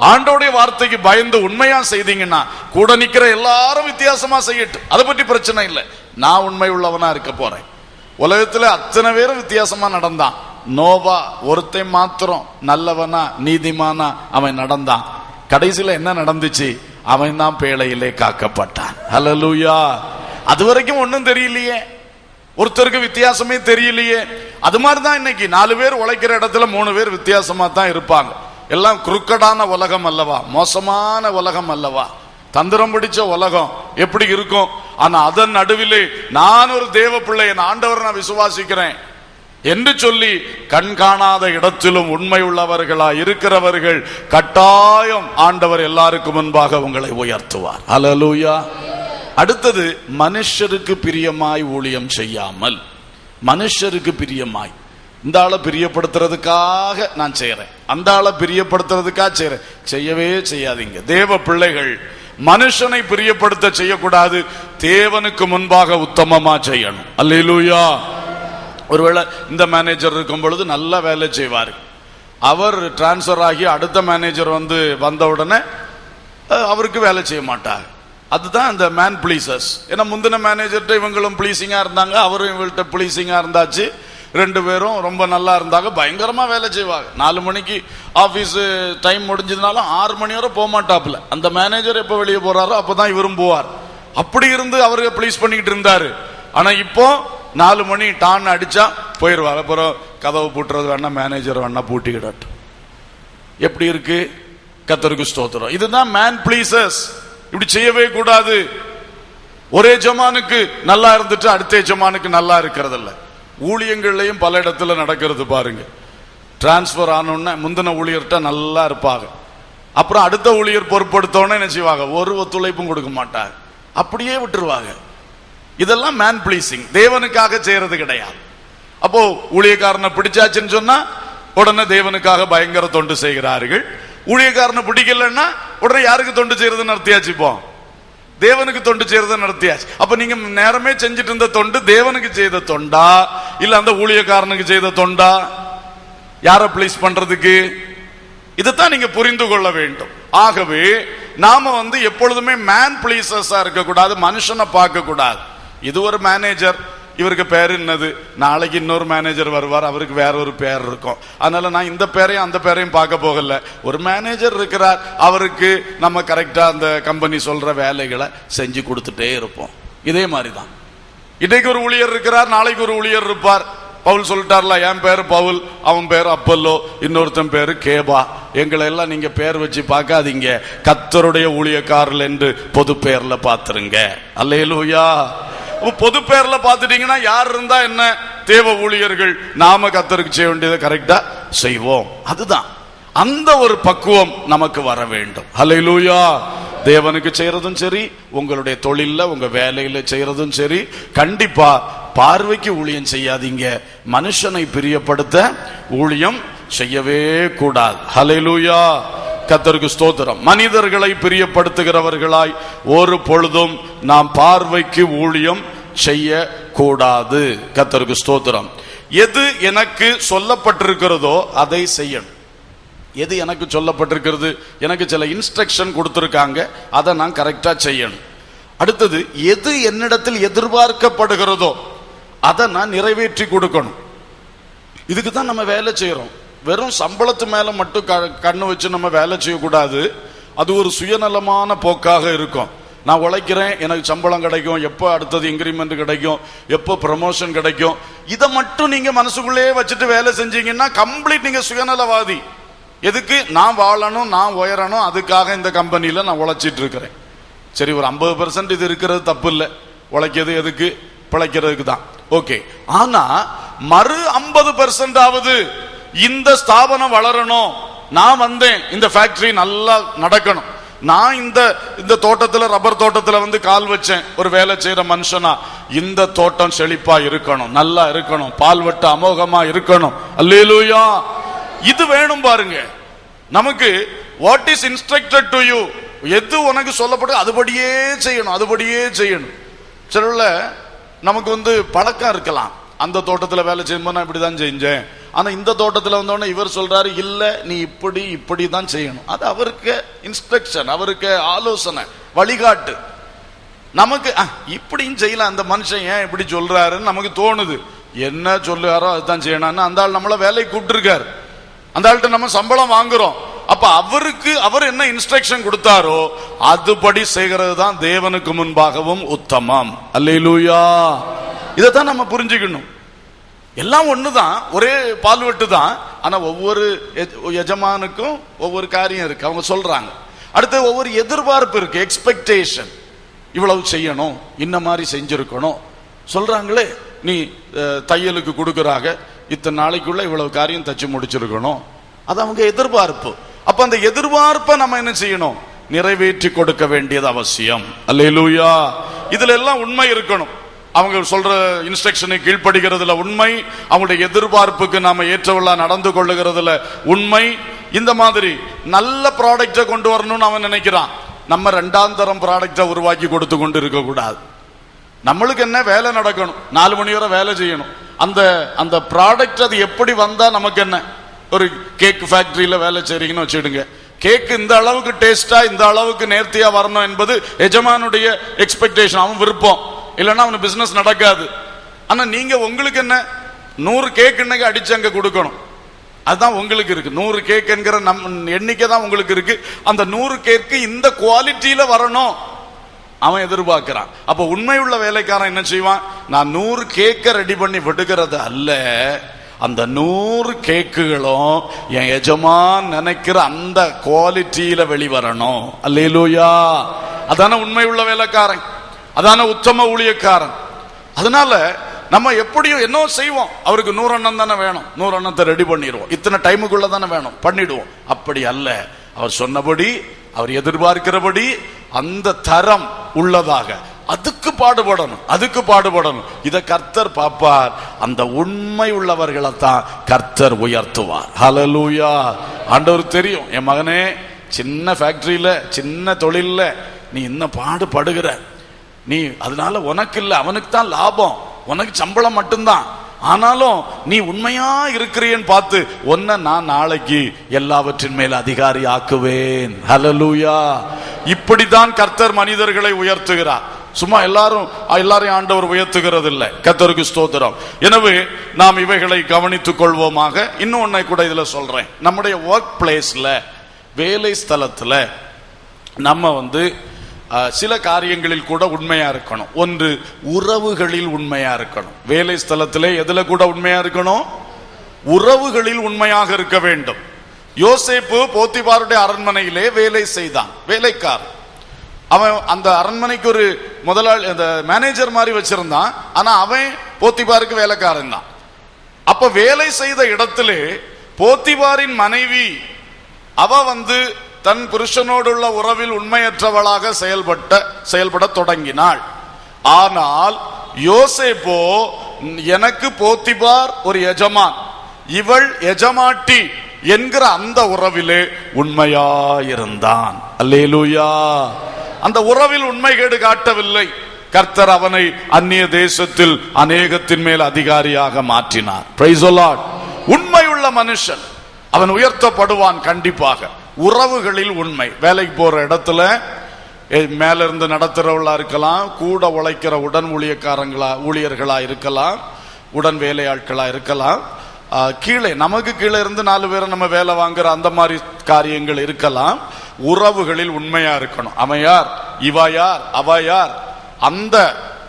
ஆண்டோடைய வார்த்தைக்கு பயந்து உண்மையா செய்தீங்கன்னா கூட நிக்கிற எல்லாரும் வித்தியாசமா செய்யட்டும், அதை பற்றி பிரச்சனை இல்லை. நான் உண்மை உள்ளவனா இருக்க போறேன். உலகத்துல அத்தனை பேரும் வித்தியாசமா நடந்தான். நோவா ஒருத்தன் மாத்திரம் நல்லவனா நீதிமானா அவன் நடந்தான். கடைசியில என்ன நடந்துச்சு? அவன் தான் பேழையிலே காக்கப்பட்டான். ஹல்லேலூயா. அது வரைக்கும் ஒன்னும் தெரியலையே, ஒருத்தருக்கு வித்தியாசமே தெரியலையே. அது மாதிரிதான் இன்னைக்கு 4 பேர் உழைக்கிற இடத்துல 3 பேர் வித்தியாசமா தான் இருப்பாங்க. எல்லாம் குறுக்கடான உலகம் அல்லவா, மோசமான உலகம் அல்லவா, தந்திரம் பிடிச்ச உலகம் எப்படி இருக்கும்? ஆனா அதன் நடுவிலே நான் ஒரு தேவ பிள்ளை, என் ஆண்டவர் நான் விசுவாசிக்கிறேன் என்று சொல்லி கண் காணாத இடத்திலும் உண்மை உள்ளவர்களா இருக்கிறவர்கள் கட்டாயம் ஆண்டவர் எல்லாருக்கும் முன்பாக உங்களை உயர்த்துவார். ஹல்லேலூயா. அடுத்தது, மனுஷருக்கு பிரியமாய் ஊழியம் செய்யாமல், மனுஷருக்கு பிரியமாய், இந்த ஆளை பிரியப்படுத்துறதுக்காக நான் செய்யறேன், அந்த ஆளை பிரியப்படுத்துறதுக்காக செய்யறேன், செய்யவே செய்யாதீங்க. தேவ பிள்ளைகள் மனுஷனை பிரியப்படுத்த செய்யக்கூடாது, தேவனுக்கு முன்பாக உத்தமமா செய்யணும். அல்லேலூயா. ஒருவேளை இந்த மேனேஜர் இருக்கும் பொழுது நல்லா வேலை செய்வார், அவர் டிரான்ஸ்பர் ஆகி அடுத்த மேனேஜர் வந்த உடனே அவருக்கு வேலை செய்ய மாட்டார். அதுதான் இந்த மேன் பிளீசர்ஸ். ஏன்னா முந்தின மேனேஜர்கிட்ட இவங்களும் பிளீசிங்கா இருந்தாங்க, அவரும் இவங்கள்ட்ட பிளீசிங்கா இருந்தாச்சு. ரெண்டு பேரும் ரொம்ப நல்லா இருந்தாங்க, பயங்கரமா வேலை செய்வாங்க. 4 மணிக்கு ஆபீஸ் டைம் முடிஞ்சதுனாலும் 6 மணி வரை போக மாட்டாப்புல. அந்த மேனேஜர் எப்ப வெளியே போறாரோ அப்பதான் இவரும் போவார். அப்படி இருந்து அவருக்கு ப்ளீஸ் பண்ணிக்கிட்டு இருந்தாரு. ஆனா இப்போ 4 மணி டான் அடிச்சா போயிருவாங்க. அப்புறம் கதவு பூட்டுறது வேணா, மேனேஜர் வேணா பூட்டிக்கிடட்டும். எப்படி இருக்கு? கர்த்தருக்கு ஸ்தோத்திரம். இதுதான் மேன் பிளீசர்ஸ். இப்படி செய்யவே கூடாது. ஒரே எஜமானுக்கு நல்லா இருந்துட்டு அடுத்த எஜமானுக்கு நல்லா இருக்கிறது இல்ல. ஊழியங்கள்லயும் பல இடத்துல நடக்கிறது பாருங்க. டிரான்ஸ்பர் ஆனோன்னு முந்தின ஊழியர்கிட்ட நல்லா இருப்பாங்க, அப்புறம் அடுத்த ஊழியர் பொறுப்படுத்தோன்னு என்ன செய்வாங்க, ஒரு ஒத்துழைப்பும் கொடுக்க மாட்டாங்க, அப்படியே விட்டுருவாங்க. இதெல்லாம் மேன் பிளீசிங், தேவனுக்காக செய்யறது கிடையாது. அப்போ ஊழியக்காரனை பிடிச்சாச்சுன்னு சொன்னா உடனே தேவனுக்காக பயங்கர தொண்டு செய்கிறார்கள். ஊழியக்காரனை பிடிக்கலன்னா உடனே யாருக்கு தொண்டு செய்யறதுன்னு நடத்தியாச்சு, இப்போ தேவனுக்கு தொண்டு செய்யறத நடத்தியாச்சு. அப்ப நீங்க நேரமே செஞ்சுட்டு இருந்த தொண்டு தேவனுக்கு செய்த தொண்டா இல்ல அந்த ஊழியக்காரனுக்கு செய்த தொண்டா? யார பிளீஸ் பண்றதுக்கு? இதைத்தான் நீங்க புரிந்து கொள்ள வேண்டும். ஆகவே நாம எப்பொழுதுமே மேன் பிளீசர்ஸா இருக்க கூடாது, மனுஷனை பார்க்க கூடாது. இது ஒரு மேனேஜர், இவருக்கு பேர் என்னது, நாளைக்கு இன்னொரு மேனேஜர் வருவார், அவருக்கு வேற ஒரு பேர் இருக்கும். அதனால நான் இந்த பேரையும் அந்த பேரையும் பார்க்க போகல. ஒரு மேனேஜர் இருக்கிறார், அவருக்கு நம்ம கரெக்டா அந்த கம்பெனி சொல்ற வேலைகளை செஞ்சு கொடுத்துட்டே இருப்போம். இதே மாதிரிதான் இன்னைக்கு ஒரு ஊழியர் இருக்கிறார், நாளைக்கு ஒரு ஊழியர் இருப்பார். பவுல் சொல்லிட்டார்ல, என் பேரு பவுல், அவன் பேரு அப்பல்லோ, இன்னொருத்தன் பேரு கேபா. எங்களை எல்லாம் நீங்க பேர் வச்சு பார்க்காதீங்க, கர்த்தருடைய ஊழியக்காரர்கள் என்று பொது பேர்ல பாத்துருங்க. அல்லேலூயா. பொது பேர்ல பாத்துட்டீங்கன்னா யார் இருந்தா என்ன, தேவ ஊழியர்கள், நாம கர்த்தருக்கு செய்ய வேண்டியதை கரெக்டா செய்வோம். அதுதான் அந்த ஒரு பக்குவம் நமக்கு வர வேண்டும். அல்லேலூயா. தேவனுக்கு செய்யறதும் சரி, உங்களுடைய தொழில உங்க வேலையில செய்யறதும் சரி, கண்டிப்பா பார்வைக்கு ஊழியம் செய்யாதீங்க. மனுஷனை பிரியப்படுத்த ஊழியம் செய்யவே கூடாது. அல்லேலூயா. கர்த்தருக்கு ஸ்தோத்திரம். மனிதர்களை பிரியப்படுத்துகிறவர்களாய் ஒரு பொழுதும் நாம் பார்வைக்கு ஊழியம் செய்ய கூடாது. கர்த்தருக்கு ஸ்தோத்திரம். எது எனக்கு சொல்லப்பட்டிருக்கிறதோ அதை செய்யணும். எது எனக்கு சொல்லப்பட்டிருக்கிறது, எனக்கு சில இன்ஸ்ட்ரக்ஷன் கொடுத்திருக்காங்க, அதை நான் கரெக்டா செய்யணும். அடுத்தது, எது என்னிடத்தில் எதிர்பார்க்கப்படுகிறதோ அதை நான் நிறைவேற்றி கொடுக்கணும். இதுக்கு தான் நம்ம வேலை செய்யறோம். வெறும் சம்பளத்து மேல மட்டும் கண்ணு வச்சு நம்ம வேலை செய்யக்கூடாது. அது ஒரு சுயநலமான போக்காக இருக்கும். நான் உழைக்கிறேன், எனக்கு சம்பளம் கிடைக்கும், எப்போ அடுத்தது இன்கிரிமெண்ட் கிடைக்கும், எப்போ ப்ரமோஷன் கிடைக்கும், இதை மட்டும் நீங்க மனசுக்குள்ளே வச்சுட்டு வேலை செஞ்சீங்கன்னா கம்ப்ளீட் நீங்க சுயநலவாதி. எதுக்கு? நான் வாழணும், நான் உயரணும், அதுக்காக இந்த கம்பெனியில நான் உழைச்சிட்டு இருக்கிறேன். சரி, ஒரு 50% இது இருக்கிறது தப்பு இல்லை. உழைக்கிறது எதுக்கு? பிழைக்கிறதுக்கு தான். ஓகே. ஆனா மறு 50% இந்த ஸ்தாபனம் வளரணும், நான் வந்தேன், இந்த ஃபேக்டரி நல்லா நடக்கணும், நான் இந்த தோட்டத்துல, ரப்பர் தோட்டத்துல கால் வச்சேன் ஒரு வேலை செய்யற மனுஷனா, இந்த தோட்டம் செழிப்பா இருக்கணும், நல்லா இருக்கணும், பால்வட்ட அமோகமா இருக்கணும். அல்லேலூயா. இது வேணும் பாருங்க நமக்கு. What is instructed to you, எது உனக்கு சொல்லப்பட்டு அதுபடியே செய்யணும், அதுபடியே செய்யணும். சில நமக்கு பழக்கம் இருக்கலாம், அந்த தோட்டத்துல வேலை செய்யும்போது நான் இப்படிதான் செஞ்சேன், ஆனா இந்த தோட்டத்துல வந்தோடனே இவர் சொல்றாரு இல்ல நீ இப்படி தான் செய்யணும். அது அவருக்கு இன்ஸ்ட்ரக்ஷன், அவருக்கு ஆலோசனை, வழிகாட்டு. நமக்கு இப்படியும் செய்யலாம், அந்த மனுஷன் ஏன் இப்படி சொல்றாருன்னு நமக்கு தோணுது. என்ன சொல்லுறாரோ அதுதான் செய்யணும். அந்த ஆள் நம்மள வேலைக்கு கூப்பிட்டுருக்காரு, அந்த ஆள்கிட்ட நம்ம சம்பளம் வாங்குறோம். அப்ப அவர் என்ன இன்ஸ்ட்ரக்ஷன் கொடுத்தாரோ அதுபடி செய்கிறது தான் தேவனுக்கு முன்பாகவும் உத்தமம். அல்லேலூயா. இதைத்தான் நம்ம புரிஞ்சுக்கணும். எல்லாம் ஒண்ணுதான், ஒரே பால்வெட்டு தான். ஆனா ஒவ்வொரு எஜமானுக்கும் ஒவ்வொரு காரியம் இருக்கு, அவங்க சொல்றாங்க. அடுத்து ஒவ்வொரு எதிர்பார்ப்பு இருக்கு, எக்ஸ்பெக்டேஷன். இவ்வளவு செய்யணும், இந்த மாதிரி செஞ்சிருக்கணும் சொல்றாங்களே. நீ தையலுக்கு கொடுக்கறாக, இத்தனை நாளைக்குள்ள இவ்வளவு காரியம் தச்சு முடிச்சிருக்கணும், அது அவங்க எதிர்பார்ப்பு. அப்ப அந்த எதிர்பார்ப்பை நம்ம என்ன செய்யணும்? நிறைவேற்றி கொடுக்க வேண்டியது அவசியம். அல்லேலூயா. இதுல எல்லாம் உண்மை இருக்கணும். அவங்க சொல்ற இன்ஸ்ட்ரக்ஷனை கீழ்ப்படுகிறதுல உண்மை, அவங்களுடைய எதிர்பார்ப்புக்கு நாம ஏற்றவளா நடந்து கொள்ளுகிறதுல உண்மை. இந்த மாதிரி நல்ல ப்ராடக்டை கொண்டு வரணும்னு அவன் நினைக்கிறான், நம்ம ரெண்டாம் தரம் ப்ராடக்டை உருவாக்கி கொடுத்து கொண்டு இருக்க கூடாது. நம்மளுக்கு என்ன வேலை நடக்கணும், 4 மணி வரை வேலை செய்யணும். அந்த அந்த ப்ராடக்ட் அது எப்படி வந்தா நமக்கு என்ன? ஒரு கேக் ஃபேக்டரியில வேலை செய்றீங்கன்னு வச்சுடுங்க, கேக் இந்த அளவுக்கு டேஸ்டா இந்த அளவுக்கு நேர்த்தியா வரணும் என்பது எஜமானுடைய எக்ஸ்பெக்டேஷன், அவன் விருப்பம். இல்லைன்னா அவன் பிசினஸ் நடக்காது. ஆனா நீங்க உங்களுக்கு என்ன, 100 கேக் இன்னைக்கு அடிச்சு அங்க கொடுக்கணும், அதுதான் உங்களுக்கு இருக்கு. 100 கேக் என்கிற எண்ணிக்கை தான் உங்களுக்கு இருக்கு. அந்த 100 கேக்கு இந்த குவாலிட்டியில வரணும் அவன் எதிர்பார்க்கிறான். அப்ப உண்மையுள்ள வேலைக்காரன் என்ன செய்வான்? நான் 100 கேக்கை ரெடி பண்ணி விடுகிறது அல்ல, அந்த 100 கேக்குகளும் என் எஜமான் நினைக்கிற அந்த குவாலிட்டியில வெளிவரணும். அல்லேலூயா. அதான உண்மையுள்ள வேலைக்காரன், அதான உத்தம ஊழியக்காரன். அதனால நம்ம எப்படியும் என்ன செய்வோம், அவருக்கு 100 அண்ணம் தானே வேணும், 100 அண்ணத்தை ரெடி பண்ணிடுவோம், இத்தனை டைமுக்குள்ள தானே வேணும், பண்ணிடுவோம். அப்படி அல்ல, அவர் சொன்னபடி, அவர் எதிர்பார்க்கிறபடி அந்த தரம் உள்ளதாக அதுக்கு பாடுபடணும், அதுக்கு பாடுபடணும். இதை கர்த்தர் பாப்பார். அந்த உண்மை உள்ளவர்களை தான் கர்த்தர் உயர்த்துவார். ஹல்லேலூயா. ஆண்டவர் தெரியும், என் மகனே சின்ன ஃபேக்டரியில சின்ன தொழில்ல நீ இன்னும் பாடுபடுகிற, நீ அதனால உனக்கு இல்ல அவனுக்கு தான் லாபம், உனக்கு சம்பளம் மட்டும்தான். ஆனாலும் நீ உண்மையா இருக்கிறேன்னு பார்த்து உன்னை நான் நாளைக்கு எல்லாவற்றின் மேல் அதிகாரி ஆக்குவேன். ஹல்லேலூயா. இப்படிதான் கர்த்தர் மனிதர்களை உயர்த்துகிறார். சும்மா எல்லாரையும் ஆண்டவர் உயர்த்துகிறது இல்லை. கர்த்தருக்கு ஸ்தோத்திரம். எனவே நாம் இவைகளை கவனித்துக் கொள்வோமாக. இன்னொன்னை கூட இதுல சொல்றேன். நம்முடைய ஒர்க் பிளேஸ்ல, வேலை ஸ்தலத்துல நம்ம சில காரியங்களில் கூட உண்மையா இருக்கணும். ஒன்று, உறவுகளில் உண்மையா இருக்கணும். வேலை ஸ்தலத்திலே எதுல கூட உண்மையா இருக்கணும்? உறவுகளில் உண்மையாக இருக்க வேண்டும். யோசேப்பு போத்திபாருடைய அரண்மனையிலே வேலை செய்தான், வேலைக்கார். அவன் அந்த அரண்மனைக்கு ஒரு முதலாளி, அந்த மேனேஜர் மாதிரி வச்சிருந்தான். ஆனா அவன் போத்திபாருக்கு வேலைக்காரன் தான். அப்ப வேலை செய்த இடத்திலே போத்திபாரின் மனைவி அவ தன் புருஷனோடு உள்ள உறவில் உண்மையற்றவளாக செயல்பட தொடங்கினாள். ஆனால் யோசேப்போ, எனக்கு போத்திபார் ஒரு எஜமான், இவள் எஜமாட்டி என்கிற அந்த உறவிலே உண்மையாயிருந்தான். அல்லேலூயா. அந்த உறவில் உண்மைகேடு காட்டவில்லை. கர்த்தர் அவனை அந்நிய தேசத்தில் அநேகத்தின் மேல் அதிகாரியாக மாற்றினார். Price the Lord. உண்மையுள்ள மனுஷன் அவன் உயர்த்தப்படுவான் கண்டிப்பாக. உறவுகளில் உண்மை. வேலைக்கு போற இடத்துல மேல இருந்து நடத்துறவளா இருக்கலாம், கூட உழைக்கிற உடன் ஊழியர்களா இருக்கலாம், உடன் வேலையாட்களா இருக்கலாம், கீழே நமக்கு கீழே இருந்து 4 பேரை நம்ம வேலை வாங்குற அந்த மாதிரி காரியங்கள் இருக்கலாம். உறவுகளில் உண்மையா இருக்கணும். அவன் யார், இவா யார், அவ யார்,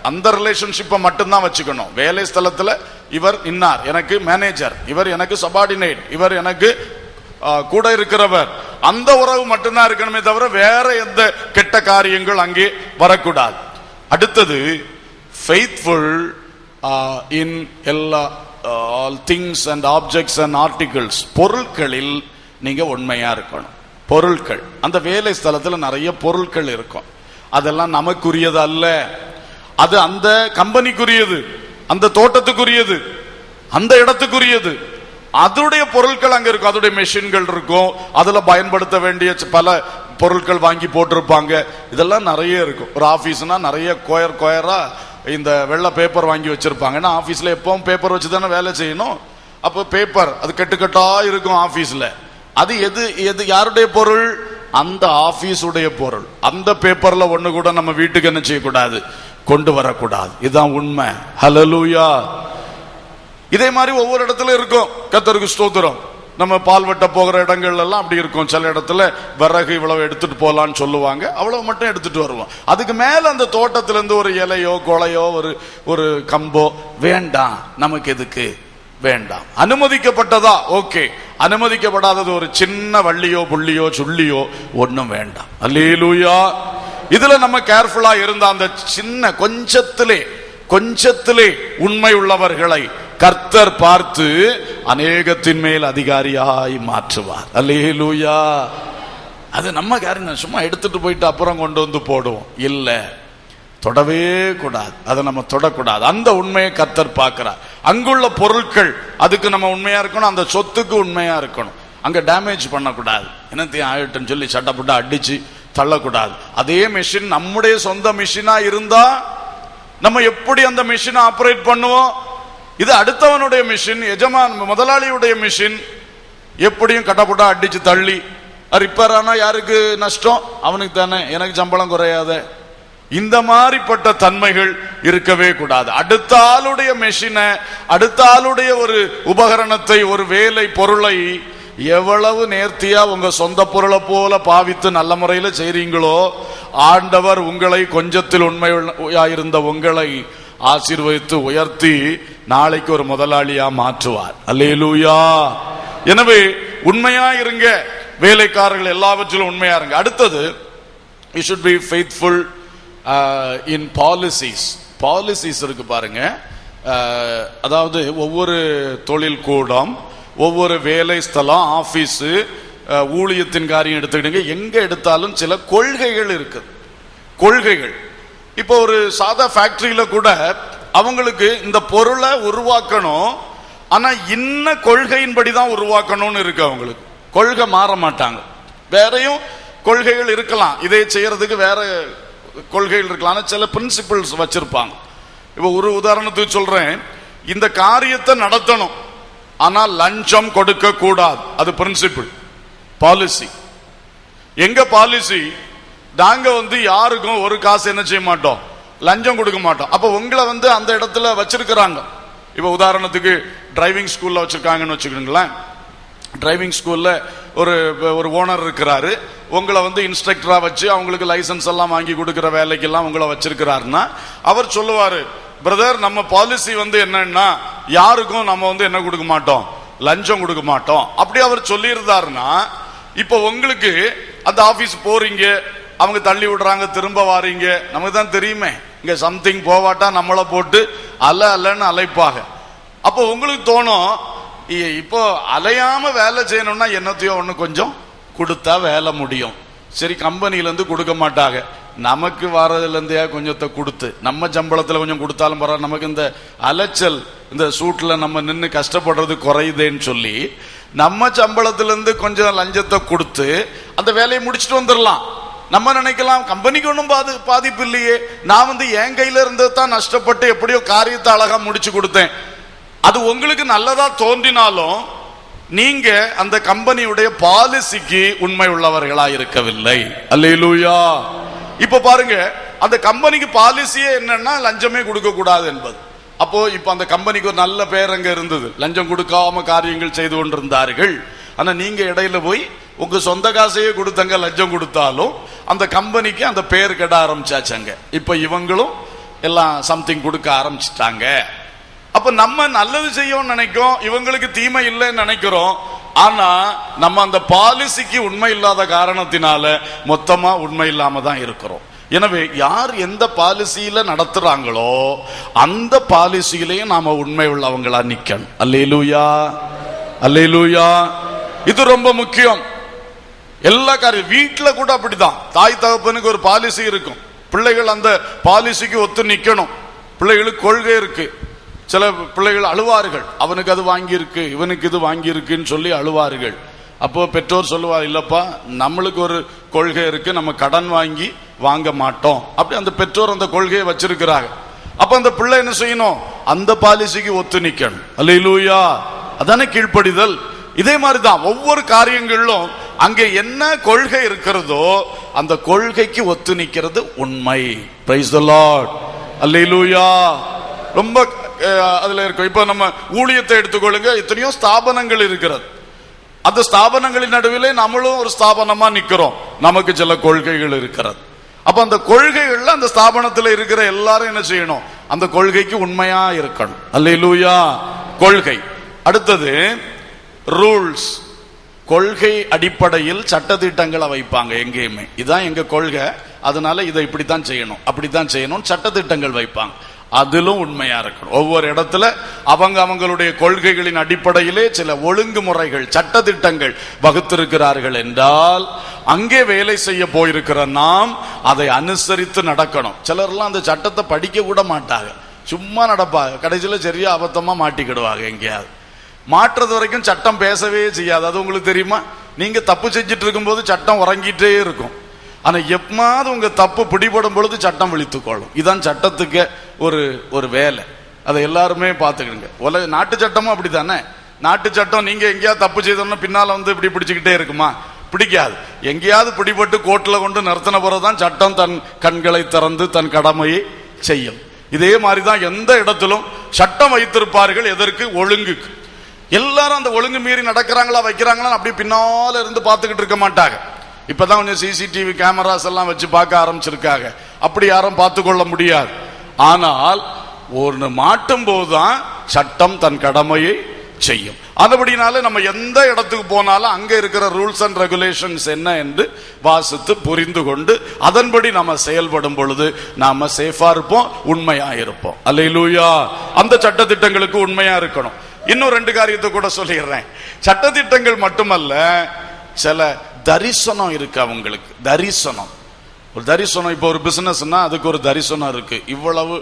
அந்த ரிலேஷன்ஷிப்பை மட்டும்தான் வச்சுக்கணும். வேலை ஸ்தலத்துல இவர் இன்னார், எனக்கு மேனேஜர், இவர் எனக்கு சபார்டினேட், இவர் எனக்கு கூட இருக்கிறவர், அந்த உறவு மட்டும்தான் இருக்கணுமே தவிர வேற எந்த கெட்ட காரியங்கள் அங்கே வரக்கூடாது. அடுத்தது, ஃபெய்த்ஃபுல் இன் எல்லா things and objects and articles. பொருட்களில் நீங்க உண்மையா இருக்கணும். பொருட்கள், அந்த வேலை ஸ்தலத்துல நிறைய பொருட்கள் இருக்கும். அதெல்லாம் நமக்குரியது அல்ல, அது அந்த கம்பெனிக்குரியது, அந்த தோட்டத்துக்குரியது, அந்த இடத்துக்குரியது. அதோடைய பொருட்கள் அங்க இருக்கும், அதோடைய மெஷின்கள் இருக்கும், அதுல பயன்படுத்த வேண்டிய பல பொருட்கள் வாங்கி போட்டிருப்பாங்க. இதெல்லாம் நிறைய இருக்கும். ஒரு ஆபீஸ்னா நிறைய கோயரா இந்த வெள்ளை பேப்பர் வாங்கி வச்சிருப்பாங்க. ஆபீஸ்ல எப்பவும் பேப்பர் வச்சு தானே வேலை செய்யணும். அப்போ பேப்பர் அது கட்டுக்கட்டா இருக்கும் ஆபீஸ்ல. அது எது யாருடைய பொருள்? அந்த ஆபீஸ் உடைய பொருள். அந்த பேப்பர்ல ஒண்ணு கூட நம்ம வீட்டுக்கு என்ன செய்யக்கூடாது, கொண்டு வரக்கூடாது. இதுதான் உண்மை. ஹல்லேலூயா. இதே மாதிரி ஒவ்வொரு இடத்துல இருக்கும். கர்த்தருக்கு ஸ்தோத்திரம். நம்ம பால் வெட்ட போகிற இடங்கள்ல எல்லாம் அப்படி இருக்கும். சில இடத்துல விறகு இவ்வளவு எடுத்துட்டு போலான்னு சொல்லுவாங்க, அவ்வளவு மட்டும் எடுத்துட்டு வருவோம். அதுக்கு மேல அந்த தோட்டத்திலிருந்து ஒரு இலையோ கொலையோ ஒரு கம்போ வேண்டாம், நமக்கு எதுக்கு வேண்டாம். அனுமதிக்கப்பட்டதா ஓகே, அனுமதிக்கப்படாதது ஒரு சின்ன வள்ளியோ புள்ளியோ சுள்ளியோ ஒன்னும் வேண்டாம். அல்லேலூயா. இதுல நம்ம கேர்ஃபுல்லா இருந்த அந்த சின்ன கொஞ்சத்திலே உண்மை உள்ளவர்களை கர்த்தர் பார்த்து அநேகத்தின் மேல் அதிகாரியாய் மாற்றுவார். அல்லேலூயா. அது நம்ம காரியம். சும்மா எடுத்துட்டு போயிட்டு அப்புறம் கொண்டு வந்து போடுவோம் இல்ல, தொடவே கூடாது. அதை நம்ம தொடக்கூடாது. அந்த உண்மையை கர்த்தர் பார்க்கிறார். அங்குள்ள பொருட்கள், அதுக்கு நம்ம உண்மையா இருக்கணும், அந்த சொத்துக்கு உண்மையா இருக்கணும். அங்க டேமேஜ் பண்ணக்கூடாது. என்னத்தையும் ஆயிட்டுன்னு சொல்லி சட்டப்பட்டு அடிச்சு தள்ளக்கூடாது. அதே மெஷின் நம்முடைய சொந்த மெஷினா இருந்தா நம்ம எப்படி அந்த மெஷினை ஆபரேட் பண்ணுவோம்? இது அடுத்தவனுடைய மெஷின், எஜமான் முதலாளியுடைய மெஷின். எப்படியும் கட்டப்பட்டா அடிச்சு தள்ளி ரிப்பேர் ஆனா யாருக்கு நஷ்டம்? அவனுக்கு தானே. எனக்கு சம்பளம் குறையாத. இந்த மாதிரிப்பட்ட தன்மைகள் இருக்கவே கூடாது. அடுத்த ஆளுடைய மெஷினை, அடுத்த ஆளுடைய ஒரு உபகரணத்தை, ஒரு வேலை பொருளை எவ்வளவு நேர்த்தியா உங்க சொந்த பொருளை போல பாவித்து நல்ல முறையில் செய்றீங்களோ, ஆண்டவர் உங்களை கொஞ்சத்தில் உண்மையாயிருந்த உங்களை ஆசீர்வதித்து உயர்த்தி நாளைக்கு ஒரு முதலாளியா மாற்றுவார். அல்லேலூயா. எனவே உண்மையா இருங்க, வேலைக்காரர்கள் எல்லாவற்றிலும் உண்மையா இருங்க. அடுத்தது, you should be faithful in policies. Policies இருக்கு பாருங்க. அதாவது ஒவ்வொரு தொழில் கூடம், ஒவ்வொரு வேலை ஸ்தலம், ஆபீஸ், ஊழியத்தின் காரியம் எடுத்துக்கிட்டீங்க, எங்க எடுத்தாலும் சில கொள்கைகள் இருக்கு. கொள்கைகள். இப்போ ஒரு சாதா ஃபேக்டரியில கூட அவங்களுக்கு இந்த பொருளை உருவாக்கணும், ஆனா இன்ன கொள்கையின்படி தான் உருவாக்கணும்னு இருக்கு. அவங்களுக்கு கொள்கை மாற மாட்டாங்க. வேறையும் கொள்கைகள் இருக்கலாம், இதை செய்யறதுக்கு வேற கொள்கைகள் இருக்கலாம், ஆனா சில பிரின்சிபிள்ஸ் வச்சிருப்பாங்க. இப்போ ஒரு உதாரணத்துக்கு சொல்றேன், இந்த காரியத்தை நடத்தணும், ஆனா லஞ்சம் கொடுக்க கூடாது. அது பிரின்சிபிள், பாலிசி. எங்க பாலிசி? நாங்க யாருக்கும் ஒரு காசு என்ன செய்ய மாட்டோம், லஞ்சம் கொடுக்க மாட்டோம். அப்ப உங்களை அந்த இடத்துல வச்சிருக்கிறாங்க. இப்ப உதாரணத்துக்கு டிரைவிங் ஸ்கூல்ல வச்சிருக்காங்கன்னு வச்சுக்கோங்களேன். டிரைவிங் ஸ்கூல்ல ஒரு ஓனர் இருக்கிறாரு, உங்களை இன்ஸ்ட்ரக்டரா வச்சு அவங்களுக்கு லைசன்ஸ் எல்லாம் வாங்கி கொடுக்கிற வேலைக்கெல்லாம் உங்களை வச்சிருக்கிறாருன்னா அவர் சொல்லுவாரு, பிரதர் நம்ம பாலிசி என்னன்னா யாருக்கும் நம்ம என்ன கொடுக்க மாட்டோம், லஞ்சம் கொடுக்க மாட்டோம். அப்படி அவர் சொல்லி இருந்தாருன்னா, இப்ப உங்களுக்கு அந்த ஆபீஸ் போறீங்க, அவங்க தள்ளி விடுறாங்க, திரும்ப வாரீங்க, நமக்கு தான் தெரியுமே இங்க சம்திங் போவாட்டா நம்மளை போட்டு அல்லன்னு அலைப்பாங்க. அப்போ உங்களுக்கு தோணும், இப்போ அலையாம வேலை செய்யணும்னா என்னத்தையோ ஒண்ணு கொஞ்சம் கொடுத்தா வேலை முடியும். சரி, கம்பெனில இருந்து கொடுக்க மாட்டாங்க, நமக்கு வர்றதுல இருந்தே கொஞ்சத்தை கொடுத்து நம்ம சம்பளத்துல கொஞ்சம் கொடுத்தாலும் பரவாயில்ல, நமக்கு இந்த அலைச்சல், இந்த சூட்ல நம்ம நின்று கஷ்டப்படுறது குறையுதேன்னு சொல்லி நம்ம சம்பளத்துல இருந்து கொஞ்சம் லஞ்சத்தை கொடுத்து அந்த வேலையை முடிச்சுட்டு வந்துடலாம். நம்ம நினைக்கலாம் கம்பெனிக்கு ஒன்றும் பாதிப்பு இல்லையே, நான் என் கையில இருந்து தான் நஷ்டப்பட்டு எப்படியோ காரியத்தை அழகா முடிச்சு கொடுத்தேன். அது உங்களுக்கு நல்லதா தோன்றினாலும் நீங்க அந்த கம்பெனியுடைய பாலிசிக்கு உண்மை உள்ளவர்களா இருக்கவில்லை. அல்லேலூயா. இப்ப பாருங்க, அந்த கம்பெனிக்கு பாலிசியே என்னன்னா லஞ்சமே கொடுக்க கூடாது என்பது. அப்போ இப்ப அந்த கம்பெனிக்கு ஒரு நல்ல பேர் அங்க இருந்தது, லஞ்சம் கொடுக்காம காரியங்கள் செய்து கொண்டிருந்தார்கள். ஆனா நீங்க இடையில போய் உங்க சொந்த காசையே கொடுத்தங்க லஞ்சம் கொடுத்தாலும் அந்த கம்பெனிக்கு அந்த பேர் கெட ஆரம்பிச்சாச்சங்க. இப்ப இவங்களும் எல்லாம் சம்திங் கொடுக்க ஆரம்பிச்சிட்டாங்க. அப்ப நம்ம நல்லது செய்யணும்னு நினைக்கிறோம், இவங்களுக்கு தீமை இல்லைன்னு நினைக்கிறோம். ஆனா நம்ம அந்த பாலிசிக்கு உண்மை இல்லாத காரணத்தினால மொத்தமா உண்மை இல்லாம தான் இருக்கிறோம். எனவே யார் எந்த பாலிசியில நடத்துறாங்களோ அந்த பாலிசியிலேயே நாம உண்மை உள்ளவங்களா நிக்கணும். அல்லேலூயா, அல்லேலூயா. இது ரொம்ப முக்கியம். எல்லா காரியம் வீட்டுல கூட அப்படிதான். தாய் தகப்பனுக்கு ஒரு பாலிசி இருக்கும், பிள்ளைகள் அந்த பாலிசிக்கு ஒத்து நிக்கணும். பிள்ளைகளுக்கு கொள்கை இருக்கு. சில பிள்ளைகள் அழுவார்கள், அவனுக்கு அது வாங்கியிருக்கு, இவனுக்கு இது வாங்கியிருக்குன்னு சொல்லி அழுவார்கள். அப்போ பெற்றோர் சொல்லுவார், இல்லப்பா நம்மளுக்கு ஒரு கொள்கை இருக்கு, நம்ம கடன் வாங்க மாட்டோம். அப்படி அந்த பெற்றோர் அந்த கொள்கையை வச்சிருக்கிறாங்க. அப்ப அந்த பிள்ளை என்ன செய்யணும், அந்த பாலிசிக்கு ஒத்து நிக்கணும். அல்லேலூயா. அதானே கீழ்ப்படிதல். இதே மாதிரிதான் ஒவ்வொரு காரியங்களிலும் அங்கே என்ன கொள்கை இருக்கிறதோ அந்த கொள்கைக்கு ஒத்து நிக்கிறது உண்மை. Praise the lord. அல்லேலூயா. ரொம்ப அதுல இருக்கும். இப்ப நம்ம ஊழியத்தை எடுத்துக்கொள்ளுங்க, எத்தனையோ ஸ்தாபனங்கள் இருக்கிறது. அந்த ஸ்தாபனங்களின் நடுவிலே நம்மளும் ஒரு ஸ்தாபனமா நிக்கிறோம், நமக்கு சில கொள்கைகள் இருக்கிறது. அப்ப அந்த கொள்கைகள்ல அந்த ஸ்தாபனத்தில் இருக்கிற எல்லாரும் என்ன செய்யணும், அந்த கொள்கைக்கு உண்மையா இருக்கணும். அல்லேலூயா. கொள்கை. அடுத்தது ரூல்ஸ். கொள்கை அடிப்படையில் சட்டதிட்டங்களை வைப்பாங்க எங்கேயுமே. இதுதான் எங்க கொள்கை, அதனால இதை இப்படித்தான் செய்யணும், அப்படித்தான் செய்யணும், சட்டதிட்டங்கள் வைப்பாங்க. அதிலும் உண்மையா இருக்கணும். ஒவ்வொரு இடத்துல அவங்களுடைய கொள்கைகளின் அடிப்படையிலே சில ஒழுங்குமுறைகள், சட்டதிட்டங்கள் வகுத்திருக்கிறார்கள் என்றால் அங்கே வேலை செய்ய போயிருக்கிற நாம் அதை அனுசரித்து நடக்கணும். சிலர்லாம் அந்த சட்டத்தை படிக்க கூட மாட்டாங்க, சும்மா நடப்பாங்க, கடைசியில் சரியா அபத்தமா மாட்டிக்கிடுவாங்க. எங்கேயாவது மாற்றுறது வரைக்கும் சட்டம் பேசவே செய்யாது. அது உங்களுக்கு தெரியுமா? நீங்க தப்பு செஞ்சுட்டு இருக்கும் போது சட்டம் உறங்கிட்டே இருக்கும். ஆனா எப்பமாவது உங்க தப்பு பிடிபடும் பொழுது சட்டம் விழித்துக்கொள்ளும். இதுதான் சட்டத்துக்கு ஒரு வேலை. அதை எல்லாருமே பார்த்துக்கிடுங்க. நாட்டு சட்டமும் அப்படித்தானே. நாட்டு சட்டம் நீங்க எங்கேயாவது தப்பு செய்தோம்னா பின்னால வந்து இப்படி பிடிச்சுக்கிட்டே இருக்குமா? பிடிக்காது. எங்கேயாவது பிடிபட்டு கோர்ட்ல கொண்டு நிறுத்தின பிறகுதான் சட்டம் தன் கண்களை திறந்து தன் கடமையை செய்யும். இதே மாதிரிதான் எந்த இடத்திலும் சட்டம் வைத்திருப்பார்கள். எதற்கு? ஒழுங்குக்கு. எல்லாரும் அந்த ஒழுங்கு மீறி நடக்கிறாங்களா வைக்கிறாங்களா அப்படி பின்னால இருந்து பார்த்துக்கிட்டு இருக்க மாட்டாங்க. இப்பதான் கொஞ்சம் சிசிடிவி கேமராஸ் எல்லாம் வச்சு பார்க்க ஆரம்பிச்சிருக்காங்க. அப்படி யாரும் பார்த்து கொள்ள முடியாது. ஆனால் ஒன்று மாட்டும் போதுதான் சட்டம் தன் கடமையை செய்யும். அதுபடினால நம்ம எந்த இடத்துக்கு போனாலும் அங்க இருக்கிற ரூல்ஸ் அண்ட் ரெகுலேஷன்ஸ் என்ன என்று வாசித்து புரிந்து கொண்டு அதன்படி நம்ம செயல்படும் பொழுது நாம சேஃபா இருப்போம், உண்மையா இருப்போம். அல்லேலூயா. அந்த சட்டத்திட்டங்களுக்கு உண்மையா இருக்கணும். இன்னும் 2 காரியத்தை கூட சொல்லிடுறேன். சட்டத்திட்டங்கள் மட்டுமல்ல, சில தரிசனம் இருக்கு அவங்களுக்கு. தரிசனம், ஒரு தரிசனம். இப்போ ஒரு பிசினஸ்னா அதுக்கு ஒரு தரிசனம் இருக்கு. இவ்வளவு